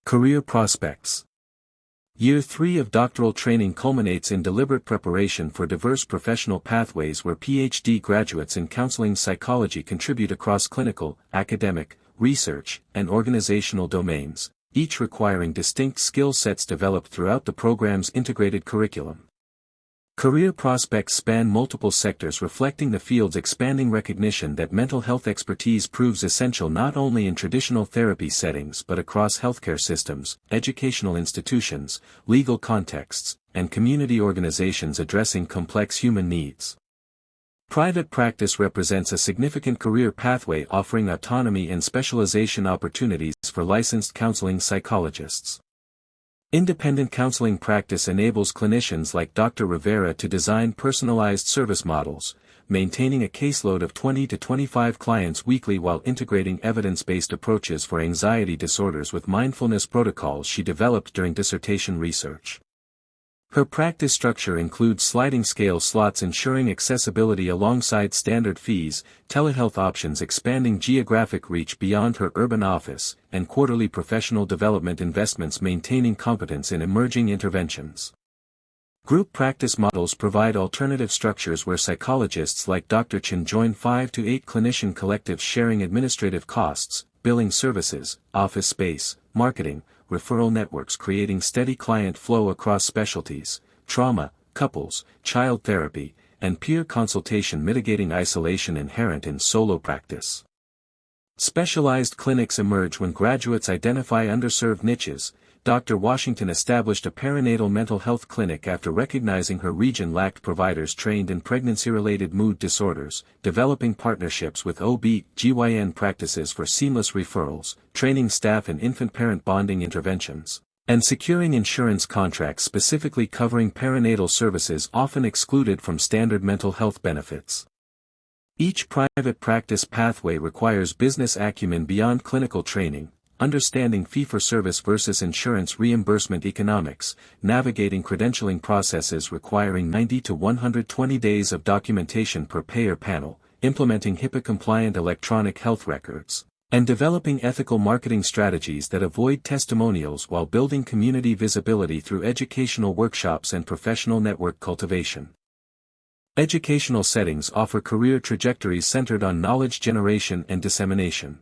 Career prospects. Year 3 of doctoral training culminates in deliberate preparation for diverse professional pathways where PhD graduates in counseling psychology contribute across clinical, academic, research, and organizational domains, each requiring distinct skill sets developed throughout the program's integrated curriculum. Career prospects span multiple sectors, reflecting the field's expanding recognition that mental health expertise proves essential not only in traditional therapy settings but across healthcare systems, educational institutions, legal contexts, and community organizations addressing complex human needs. Private practice represents a significant career pathway offering autonomy and specialization opportunities for licensed counseling psychologists. Independent counseling practice enables clinicians like Dr. Rivera to design personalized service models, maintaining a caseload of 20 to 25 clients weekly while integrating evidence-based approaches for anxiety disorders with mindfulness protocols she developed during dissertation research. Her practice structure includes sliding scale slots ensuring accessibility alongside standard fees, telehealth options expanding geographic reach beyond her urban office, and quarterly professional development investments maintaining competence in emerging interventions. Group practice models provide alternative structures where psychologists like Dr. Chen join 5 to 8 clinician collectives sharing administrative costs, billing services, office space, marketing, referral networks creating steady client flow across specialties, trauma, couples, child therapy, and peer consultation mitigating isolation inherent in solo practice. Specialized clinics emerge when graduates identify underserved niches. Dr. Washington established a perinatal mental health clinic after recognizing her region lacked providers trained in pregnancy-related mood disorders, developing partnerships with OB/GYN practices for seamless referrals, training staff in infant-parent bonding interventions, and securing insurance contracts specifically covering perinatal services often excluded from standard mental health benefits. Each private practice pathway requires business acumen beyond clinical training, understanding fee-for-service versus insurance reimbursement economics, navigating credentialing processes requiring 90 to 120 days of documentation per payer panel, implementing HIPAA-compliant electronic health records, and developing ethical marketing strategies that avoid testimonials while building community visibility through educational workshops and professional network cultivation. Educational settings offer career trajectories centered on knowledge generation and dissemination.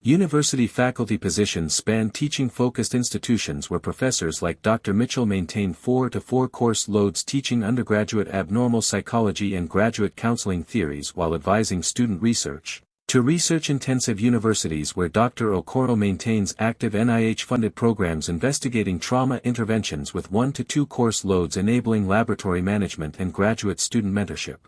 University faculty positions span teaching-focused institutions where professors like Dr. Mitchell maintain 4 to 4 course loads teaching undergraduate abnormal psychology and graduate counseling theories while advising student research, to research-intensive universities where Dr. Okoro maintains active NIH-funded programs investigating trauma interventions with 1 to 2 course loads enabling laboratory management and graduate student mentorship.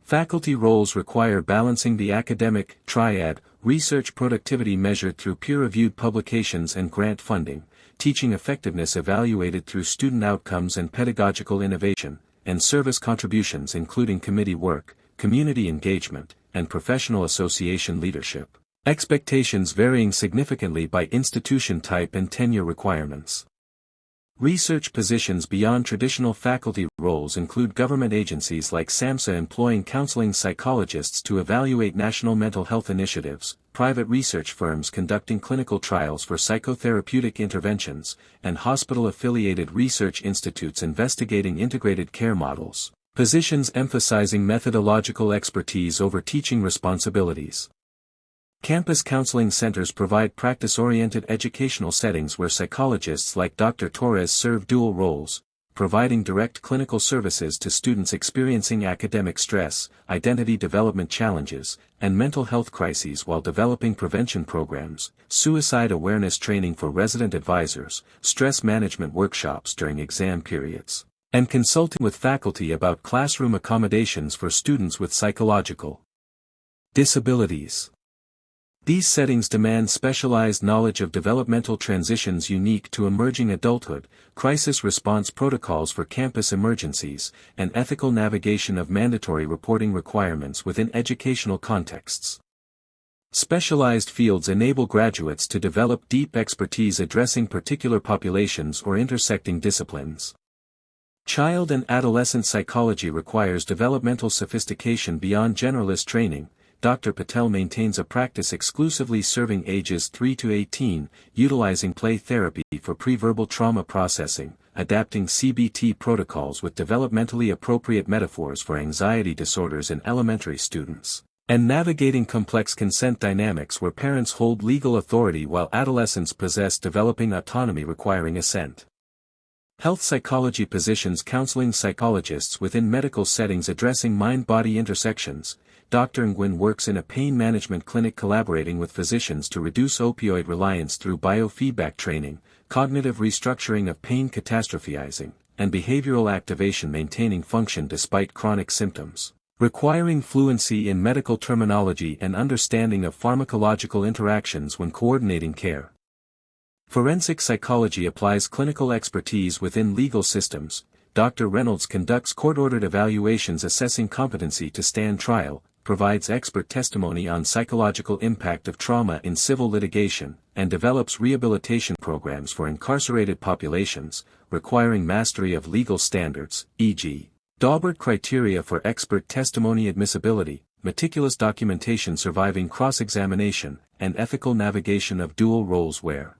Faculty roles require balancing the academic triad, research productivity measured through peer-reviewed publications and grant funding, teaching effectiveness evaluated through student outcomes and pedagogical innovation, and service contributions including committee work, community engagement, and professional association leadership. Expectations varying significantly by institution type and tenure requirements. Research positions beyond traditional faculty roles include government agencies like SAMHSA employing counseling psychologists to evaluate national mental health initiatives, private research firms conducting clinical trials for psychotherapeutic interventions, and hospital-affiliated research institutes investigating integrated care models, positions emphasizing methodological expertise over teaching responsibilities. Campus counseling centers provide practice-oriented educational settings where psychologists like Dr. Torres serve dual roles, providing direct clinical services to students experiencing academic stress, identity development challenges, and mental health crises while developing prevention programs, suicide awareness training for resident advisors, stress management workshops during exam periods, and consulting with faculty about classroom accommodations for students with psychological disabilities. These settings demand specialized knowledge of developmental transitions unique to emerging adulthood, crisis response protocols for campus emergencies, and ethical navigation of mandatory reporting requirements within educational contexts. Specialized fields enable graduates to develop deep expertise addressing particular populations or intersecting disciplines. Child and adolescent psychology requires developmental sophistication beyond generalist training. Dr. Patel maintains a practice exclusively serving ages 3 to 18, utilizing play therapy for pre-verbal trauma processing, adapting CBT protocols with developmentally appropriate metaphors for anxiety disorders in elementary students, and navigating complex consent dynamics where parents hold legal authority while adolescents possess developing autonomy requiring assent. Health psychology positions counseling psychologists within medical settings addressing mind-body intersections. Dr. Nguyen works in a pain management clinic collaborating with physicians to reduce opioid reliance through biofeedback training, cognitive restructuring of pain catastrophizing, and behavioral activation maintaining function despite chronic symptoms, requiring fluency in medical terminology and understanding of pharmacological interactions when coordinating care. Forensic psychology applies clinical expertise within legal systems. Dr. Reynolds conducts court-ordered evaluations assessing competency to stand trial, provides expert testimony on psychological impact of trauma in civil litigation, and develops rehabilitation programs for incarcerated populations, requiring mastery of legal standards, e.g., Daubert criteria for expert testimony admissibility, meticulous documentation surviving cross-examination, and ethical navigation of dual roles where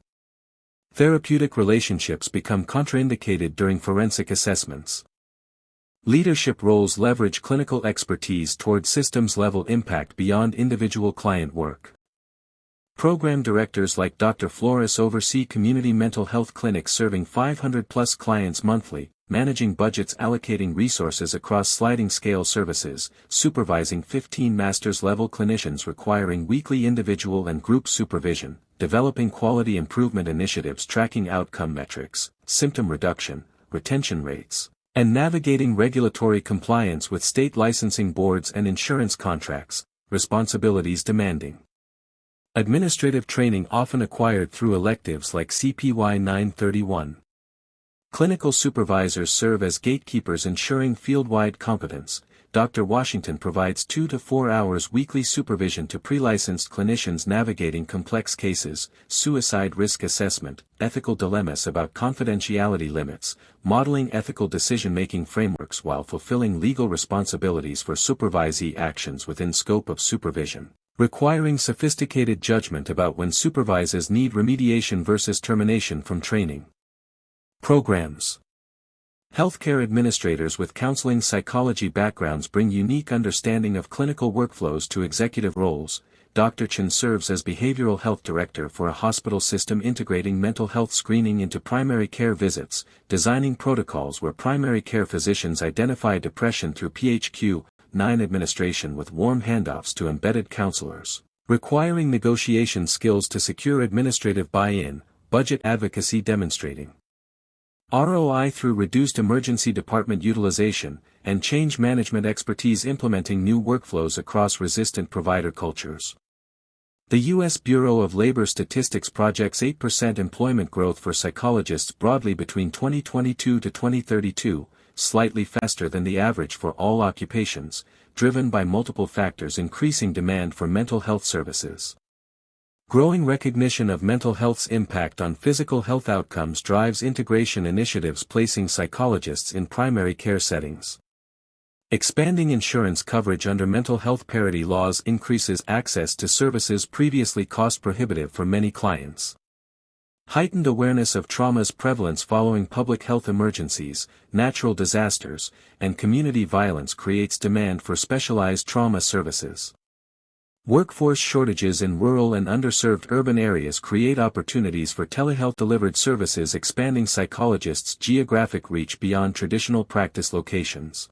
therapeutic relationships become contraindicated during forensic assessments. Leadership roles leverage clinical expertise toward systems-level impact beyond individual client work. Program directors like Dr. Flores oversee community mental health clinics serving 500-plus clients monthly, managing budgets, allocating resources across sliding scale services, supervising 15 master's-level clinicians requiring weekly individual and group supervision, developing quality improvement initiatives tracking outcome metrics, symptom reduction, retention rates, and navigating regulatory compliance with state licensing boards and insurance contracts, responsibilities demanding administrative training often acquired through electives like CPY 931. Clinical supervisors serve as gatekeepers ensuring field-wide competence. Dr. Washington provides 2 to 4 hours weekly supervision to pre-licensed clinicians navigating complex cases, suicide risk assessment, ethical dilemmas about confidentiality limits, modeling ethical decision-making frameworks while fulfilling legal responsibilities for supervisee actions within scope of supervision, requiring sophisticated judgment about when supervisors need remediation versus termination from training. Programs. Healthcare administrators with counseling psychology backgrounds bring unique understanding of clinical workflows to executive roles. Dr. Chen serves as behavioral health director for a hospital system integrating mental health screening into primary care visits, designing protocols where primary care physicians identify depression through PHQ-9 administration with warm handoffs to embedded counselors, requiring negotiation skills to secure administrative buy-in, budget advocacy demonstrating ROI through reduced emergency department utilization, and change management expertise implementing new workflows across resistant provider cultures. The U.S. Bureau of Labor Statistics projects 8% employment growth for psychologists broadly between 2022 to 2032, slightly faster than the average for all occupations, driven by multiple factors increasing demand for mental health services. Growing recognition of mental health's impact on physical health outcomes drives integration initiatives placing psychologists in primary care settings. Expanding insurance coverage under mental health parity laws increases access to services previously cost-prohibitive for many clients. Heightened awareness of trauma's prevalence following public health emergencies, natural disasters, and community violence creates demand for specialized trauma services. Workforce shortages in rural and underserved urban areas create opportunities for telehealth-delivered services expanding psychologists' geographic reach beyond traditional practice locations.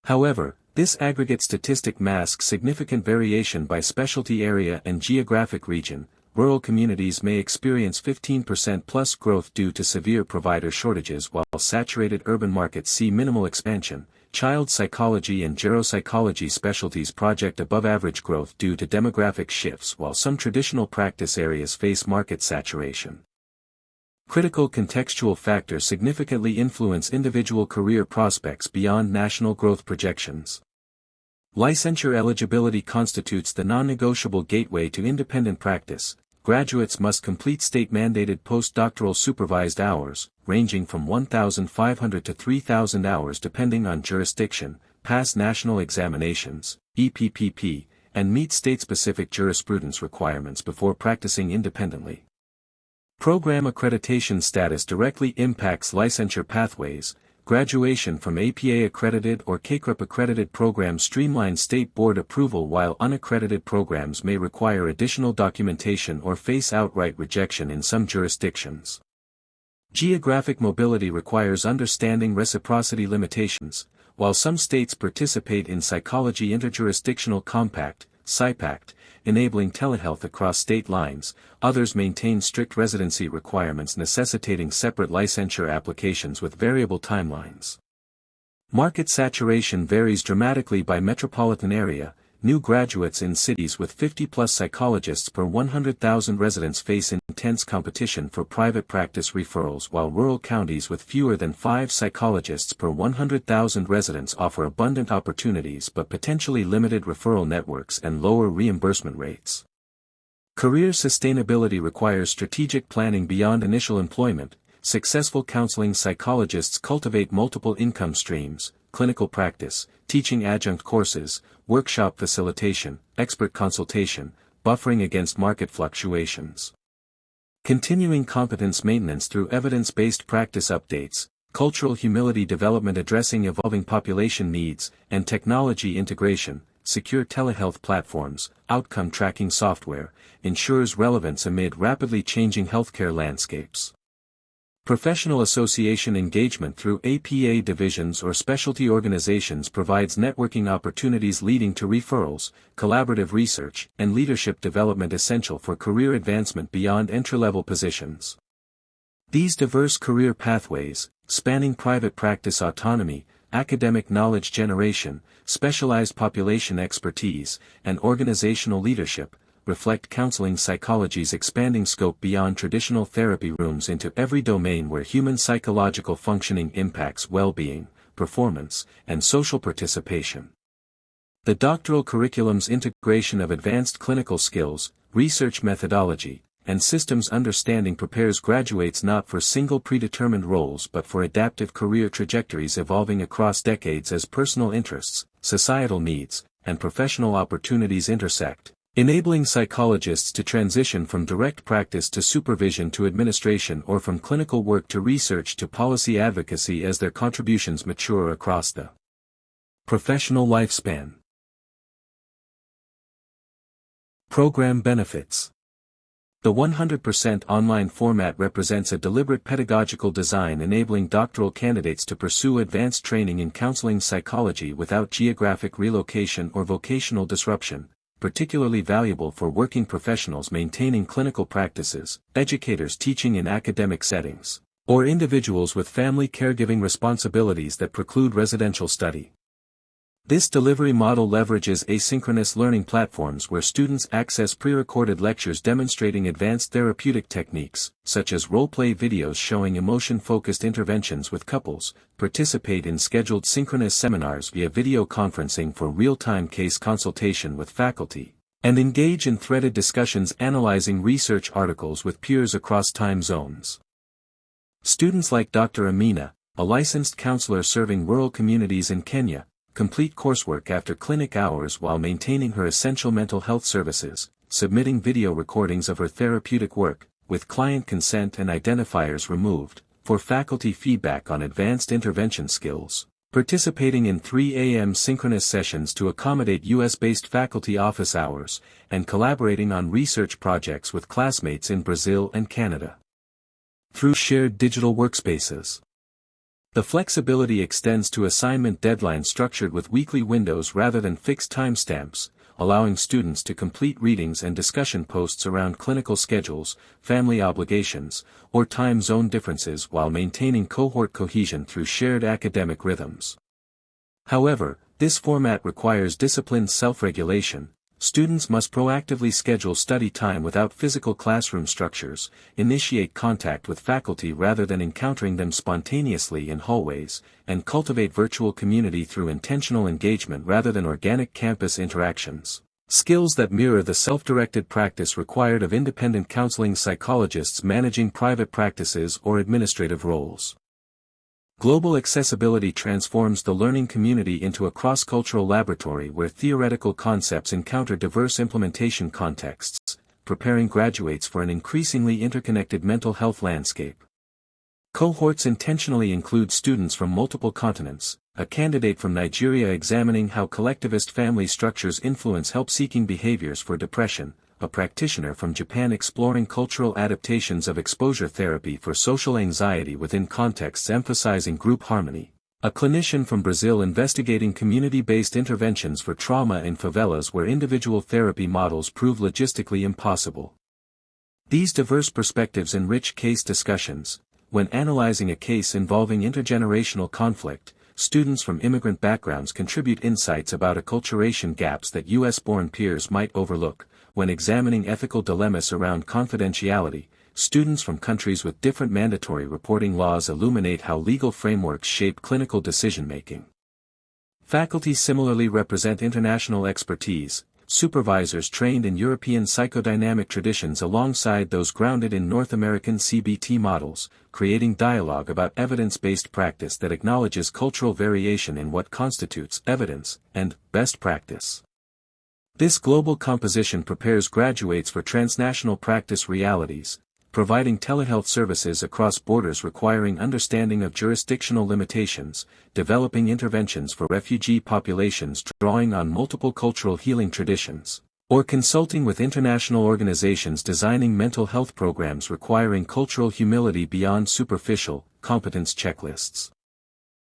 However, this aggregate statistic masks significant variation by specialty area and geographic region. Rural communities may experience 15% plus growth due to severe provider shortages while saturated urban markets see minimal expansion. Child psychology and geropsychology specialties project above-average growth due to demographic shifts while some traditional practice areas face market saturation. Critical contextual factors significantly influence individual career prospects beyond national growth projections. Licensure eligibility constitutes the non-negotiable gateway to independent practice. Graduates must complete state-mandated postdoctoral supervised hours, ranging from 1,500 to 3,000 hours depending on jurisdiction, pass national examinations, EPPP, and meet state-specific jurisprudence requirements before practicing independently. Program accreditation status directly impacts licensure pathways. Graduation from APA-accredited or CACREP-accredited programs streamline state board approval while unaccredited programs may require additional documentation or face outright rejection in some jurisdictions. Geographic mobility requires understanding reciprocity limitations. While some states participate in Psychology Interjurisdictional Compact, PsyPact, enabling telehealth across state lines, others maintain strict residency requirements necessitating separate licensure applications with variable timelines. Market saturation varies dramatically by metropolitan area. New graduates in cities with 50-plus psychologists per 100,000 residents face intense competition for private practice referrals, while rural counties with fewer than 5 psychologists per 100,000 residents offer abundant opportunities but potentially limited referral networks and lower reimbursement rates. Career sustainability requires strategic planning beyond initial employment. Successful counseling psychologists cultivate multiple income streams: clinical practice, teaching adjunct courses, workshop facilitation, expert consultation, buffering against market fluctuations. Continuing competence maintenance through evidence-based practice updates, cultural humility development addressing evolving population needs, and technology integration, secure telehealth platforms, outcome tracking software, ensures relevance amid rapidly changing healthcare landscapes. Professional association engagement through APA divisions or specialty organizations provides networking opportunities leading to referrals, collaborative research, and leadership development essential for career advancement beyond entry-level positions. These diverse career pathways, spanning private practice autonomy, academic knowledge generation, specialized population expertise, and organizational leadership, reflect counseling psychology's expanding scope beyond traditional therapy rooms into every domain where human psychological functioning impacts well-being, performance, and social participation. The doctoral curriculum's integration of advanced clinical skills, research methodology, and systems understanding prepares graduates not for single predetermined roles but for adaptive career trajectories evolving across decades as personal interests, societal needs, and professional opportunities intersect, enabling psychologists to transition from direct practice to supervision to administration or from clinical work to research to policy advocacy as their contributions mature across the professional lifespan. Program benefits. The 100% online format represents a deliberate pedagogical design enabling doctoral candidates to pursue advanced training in counseling psychology without geographic relocation or vocational disruption, particularly valuable for working professionals maintaining clinical practices, educators teaching in academic settings, or individuals with family caregiving responsibilities that preclude residential study. This delivery model leverages asynchronous learning platforms where students access pre-recorded lectures demonstrating advanced therapeutic techniques, such as role-play videos showing emotion-focused interventions with couples, participate in scheduled synchronous seminars via video conferencing for real-time case consultation with faculty, and engage in threaded discussions analyzing research articles with peers across time zones. Students like Dr. Amina, a licensed counselor serving rural communities in Kenya, complete coursework after clinic hours while maintaining her essential mental health services, submitting video recordings of her therapeutic work, with client consent and identifiers removed, for faculty feedback on advanced intervention skills, participating in 3 a.m. synchronous sessions to accommodate U.S.-based faculty office hours, and collaborating on research projects with classmates in Brazil and Canada. Through shared digital workspaces. The flexibility extends to assignment deadlines structured with weekly windows rather than fixed timestamps, allowing students to complete readings and discussion posts around clinical schedules, family obligations, or time zone differences while maintaining cohort cohesion through shared academic rhythms. However, this format requires disciplined self-regulation. Students must proactively schedule study time without physical classroom structures, initiate contact with faculty rather than encountering them spontaneously in hallways, and cultivate virtual community through intentional engagement rather than organic campus interactions. Skills that mirror the self-directed practice required of independent counseling psychologists managing private practices or administrative roles. Global accessibility transforms the learning community into a cross-cultural laboratory where theoretical concepts encounter diverse implementation contexts, preparing graduates for an increasingly interconnected mental health landscape. Cohorts intentionally include students from multiple continents, a candidate from Nigeria examining how collectivist family structures influence help-seeking behaviors for depression, a practitioner from Japan exploring cultural adaptations of exposure therapy for social anxiety within contexts emphasizing group harmony. A clinician from Brazil investigating community-based interventions for trauma in favelas where individual therapy models prove logistically impossible. These diverse perspectives enrich case discussions. When analyzing a case involving intergenerational conflict, students from immigrant backgrounds contribute insights about acculturation gaps that U.S.-born peers might overlook. When examining ethical dilemmas around confidentiality, students from countries with different mandatory reporting laws illuminate how legal frameworks shape clinical decision-making. Faculty similarly represent international expertise, supervisors trained in European psychodynamic traditions alongside those grounded in North American CBT models, creating dialogue about evidence-based practice that acknowledges cultural variation in what constitutes evidence and best practice. This global composition prepares graduates for transnational practice realities, providing telehealth services across borders requiring understanding of jurisdictional limitations, developing interventions for refugee populations drawing on multiple cultural healing traditions, or consulting with international organizations designing mental health programs requiring cultural humility beyond superficial, competence checklists.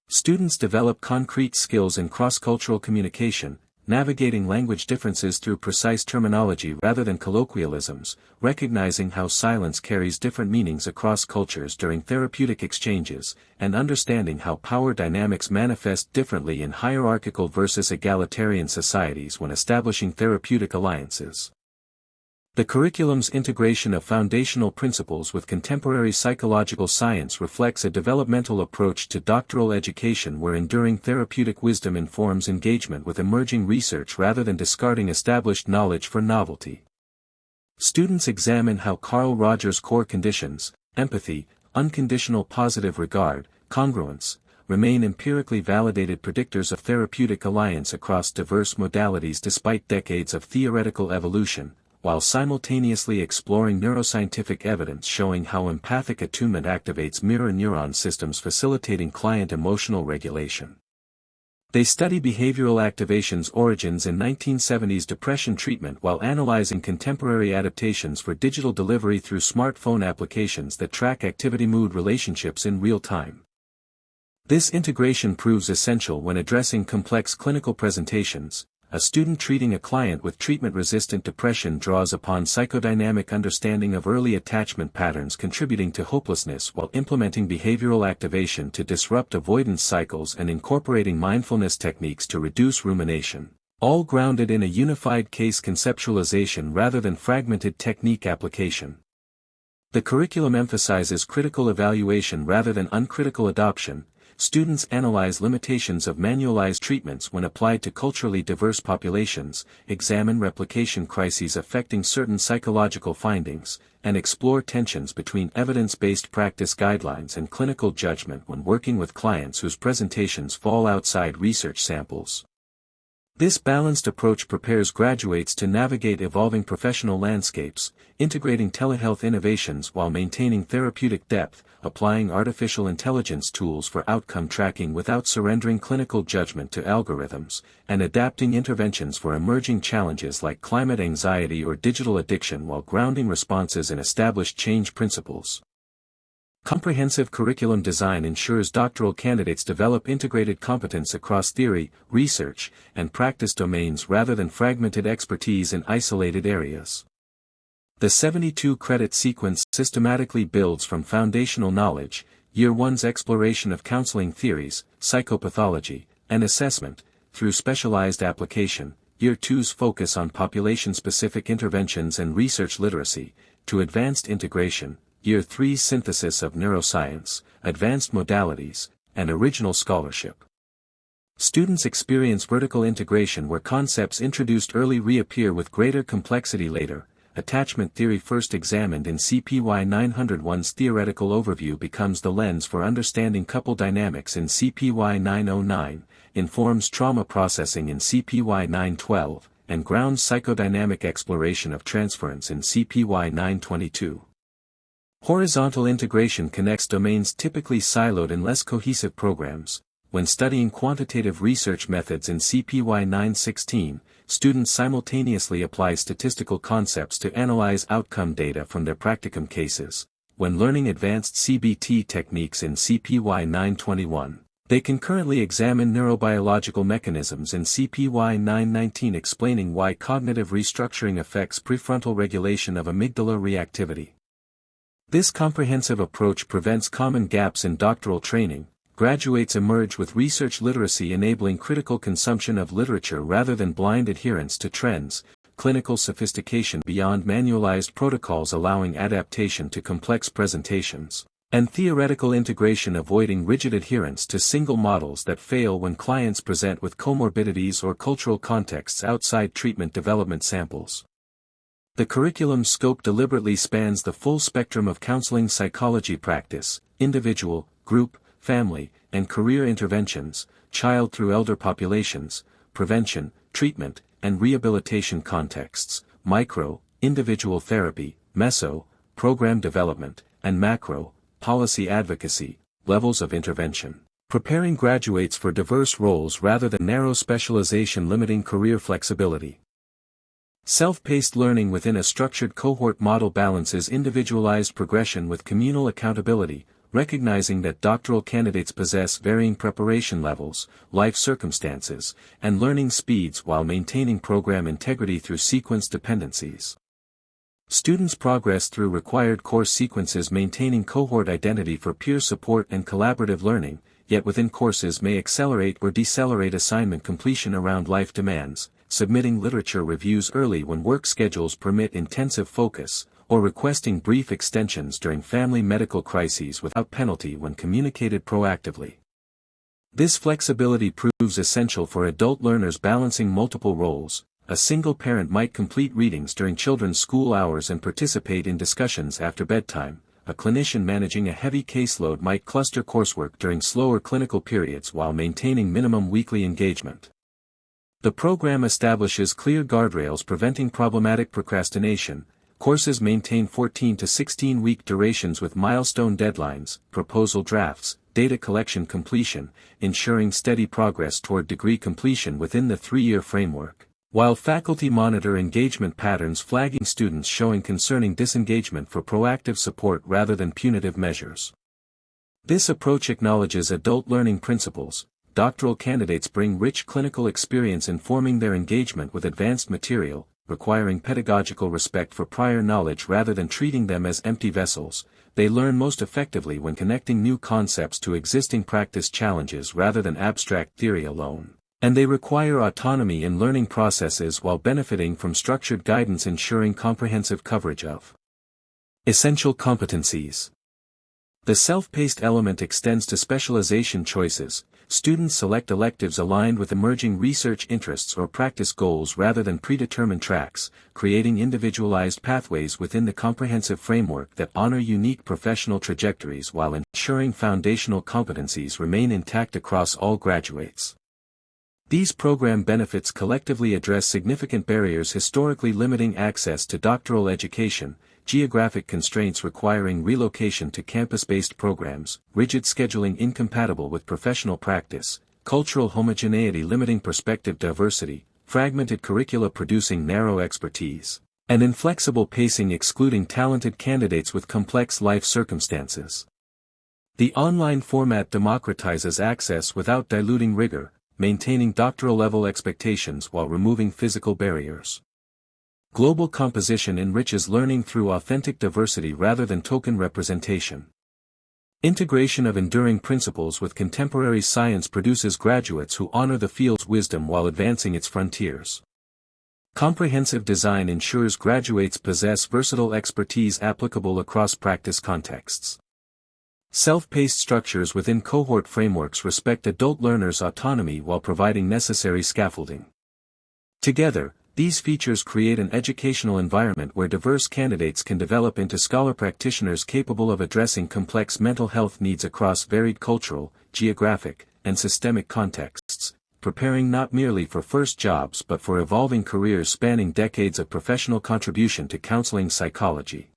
Students develop concrete skills in cross-cultural communication, navigating language differences through precise terminology rather than colloquialisms, recognizing how silence carries different meanings across cultures during therapeutic exchanges, and understanding how power dynamics manifest differently in hierarchical versus egalitarian societies when establishing therapeutic alliances. The curriculum's integration of foundational principles with contemporary psychological science reflects a developmental approach to doctoral education where enduring therapeutic wisdom informs engagement with emerging research rather than discarding established knowledge for novelty. Students examine how Carl Rogers' core conditions, empathy, unconditional positive regard, congruence, remain empirically validated predictors of therapeutic alliance across diverse modalities despite decades of theoretical evolution, while simultaneously exploring neuroscientific evidence showing how empathic attunement activates mirror neuron systems facilitating client emotional regulation. They study behavioral activation's origins in 1970s depression treatment while analyzing contemporary adaptations for digital delivery through smartphone applications that track activity-mood relationships in real time. This integration proves essential when addressing complex clinical presentations. A student treating a client with treatment-resistant depression draws upon psychodynamic understanding of early attachment patterns contributing to hopelessness while implementing behavioral activation to disrupt avoidance cycles and incorporating mindfulness techniques to reduce rumination, all grounded in a unified case conceptualization rather than fragmented technique application. The curriculum emphasizes critical evaluation rather than uncritical adoption. Students analyze limitations of manualized treatments when applied to culturally diverse populations, examine replication crises affecting certain psychological findings, and explore tensions between evidence-based practice guidelines and clinical judgment when working with clients whose presentations fall outside research samples. This balanced approach prepares graduates to navigate evolving professional landscapes, integrating telehealth innovations while maintaining therapeutic depth, applying artificial intelligence tools for outcome tracking without surrendering clinical judgment to algorithms, and adapting interventions for emerging challenges like climate anxiety or digital addiction while grounding responses in established change principles. Comprehensive curriculum design ensures doctoral candidates develop integrated competence across theory, research, and practice domains rather than fragmented expertise in isolated areas. The 72-credit sequence systematically builds from foundational knowledge, Year 1's exploration of counseling theories, psychopathology, and assessment, through specialized application, Year 2's focus on population-specific interventions and research literacy, to advanced integration, Year 3's synthesis of neuroscience, advanced modalities, and original scholarship. Students experience vertical integration where concepts introduced early reappear with greater complexity later. Attachment theory first examined in CPY 901's theoretical overview becomes the lens for understanding couple dynamics in CPY 909, informs trauma processing in CPY 912, and grounds psychodynamic exploration of transference in CPY 922. Horizontal integration connects domains typically siloed in less cohesive programs. When studying quantitative research methods in CPY 916, students simultaneously apply statistical concepts to analyze outcome data from their practicum cases. When learning advanced CBT techniques in CPY 921, they concurrently examine neurobiological mechanisms in CPY 919, explaining why cognitive restructuring affects prefrontal regulation of amygdala reactivity. This comprehensive approach prevents common gaps in doctoral training. Graduates emerge with research literacy enabling critical consumption of literature rather than blind adherence to trends, clinical sophistication beyond manualized protocols allowing adaptation to complex presentations, and theoretical integration avoiding rigid adherence to single models that fail when clients present with comorbidities or cultural contexts outside treatment development samples. The curriculum scope deliberately spans the full spectrum of counseling psychology practice, individual, group, family, and career interventions, child through elder populations, prevention, treatment, and rehabilitation contexts, micro, individual therapy, meso, program development, and macro, policy advocacy, levels of intervention, preparing graduates for diverse roles rather than narrow specialization limiting career flexibility. Self-paced learning within a structured cohort model balances individualized progression with communal accountability, recognizing that doctoral candidates possess varying preparation levels, life circumstances, and learning speeds while maintaining program integrity through sequence dependencies. Students progress through required course sequences maintaining cohort identity for peer support and collaborative learning, yet within courses may accelerate or decelerate assignment completion around life demands, submitting literature reviews early when work schedules permit intensive focus, or requesting brief extensions during family medical crises without penalty when communicated proactively. This flexibility proves essential for adult learners balancing multiple roles. A single parent might complete readings during children's school hours and participate in discussions after bedtime. A clinician managing a heavy caseload might cluster coursework during slower clinical periods while maintaining minimum weekly engagement. The program establishes clear guardrails preventing problematic procrastination. Courses maintain 14 to 16-week durations with milestone deadlines, proposal drafts, data collection completion, ensuring steady progress toward degree completion within the 3-year framework, while faculty monitor engagement patterns flagging students showing concerning disengagement for proactive support rather than punitive measures. This approach acknowledges adult learning principles. Doctoral candidates bring rich clinical experience informing their engagement with advanced material, requiring pedagogical respect for prior knowledge rather than treating them as empty vessels. They learn most effectively when connecting new concepts to existing practice challenges rather than abstract theory alone. And they require autonomy in learning processes while benefiting from structured guidance ensuring comprehensive coverage of essential competencies. The self-paced element extends to specialization choices. Students select electives aligned with emerging research interests or practice goals rather than predetermined tracks, creating individualized pathways within the comprehensive framework that honor unique professional trajectories while ensuring foundational competencies remain intact across all graduates. These program benefits collectively address significant barriers historically limiting access to doctoral education, geographic constraints requiring relocation to campus-based programs, rigid scheduling incompatible with professional practice, cultural homogeneity limiting perspective diversity, fragmented curricula producing narrow expertise, and inflexible pacing excluding talented candidates with complex life circumstances. The online format democratizes access without diluting rigor, maintaining doctoral-level expectations while removing physical barriers. Global composition enriches learning through authentic diversity rather than token representation. Integration of enduring principles with contemporary science produces graduates who honor the field's wisdom while advancing its frontiers. Comprehensive design ensures graduates possess versatile expertise applicable across practice contexts. Self-paced structures within cohort frameworks respect adult learners' autonomy while providing necessary scaffolding. Together, these features create an educational environment where diverse candidates can develop into scholar practitioners capable of addressing complex mental health needs across varied cultural, geographic, and systemic contexts, preparing not merely for first jobs but for evolving careers spanning decades of professional contribution to counseling psychology.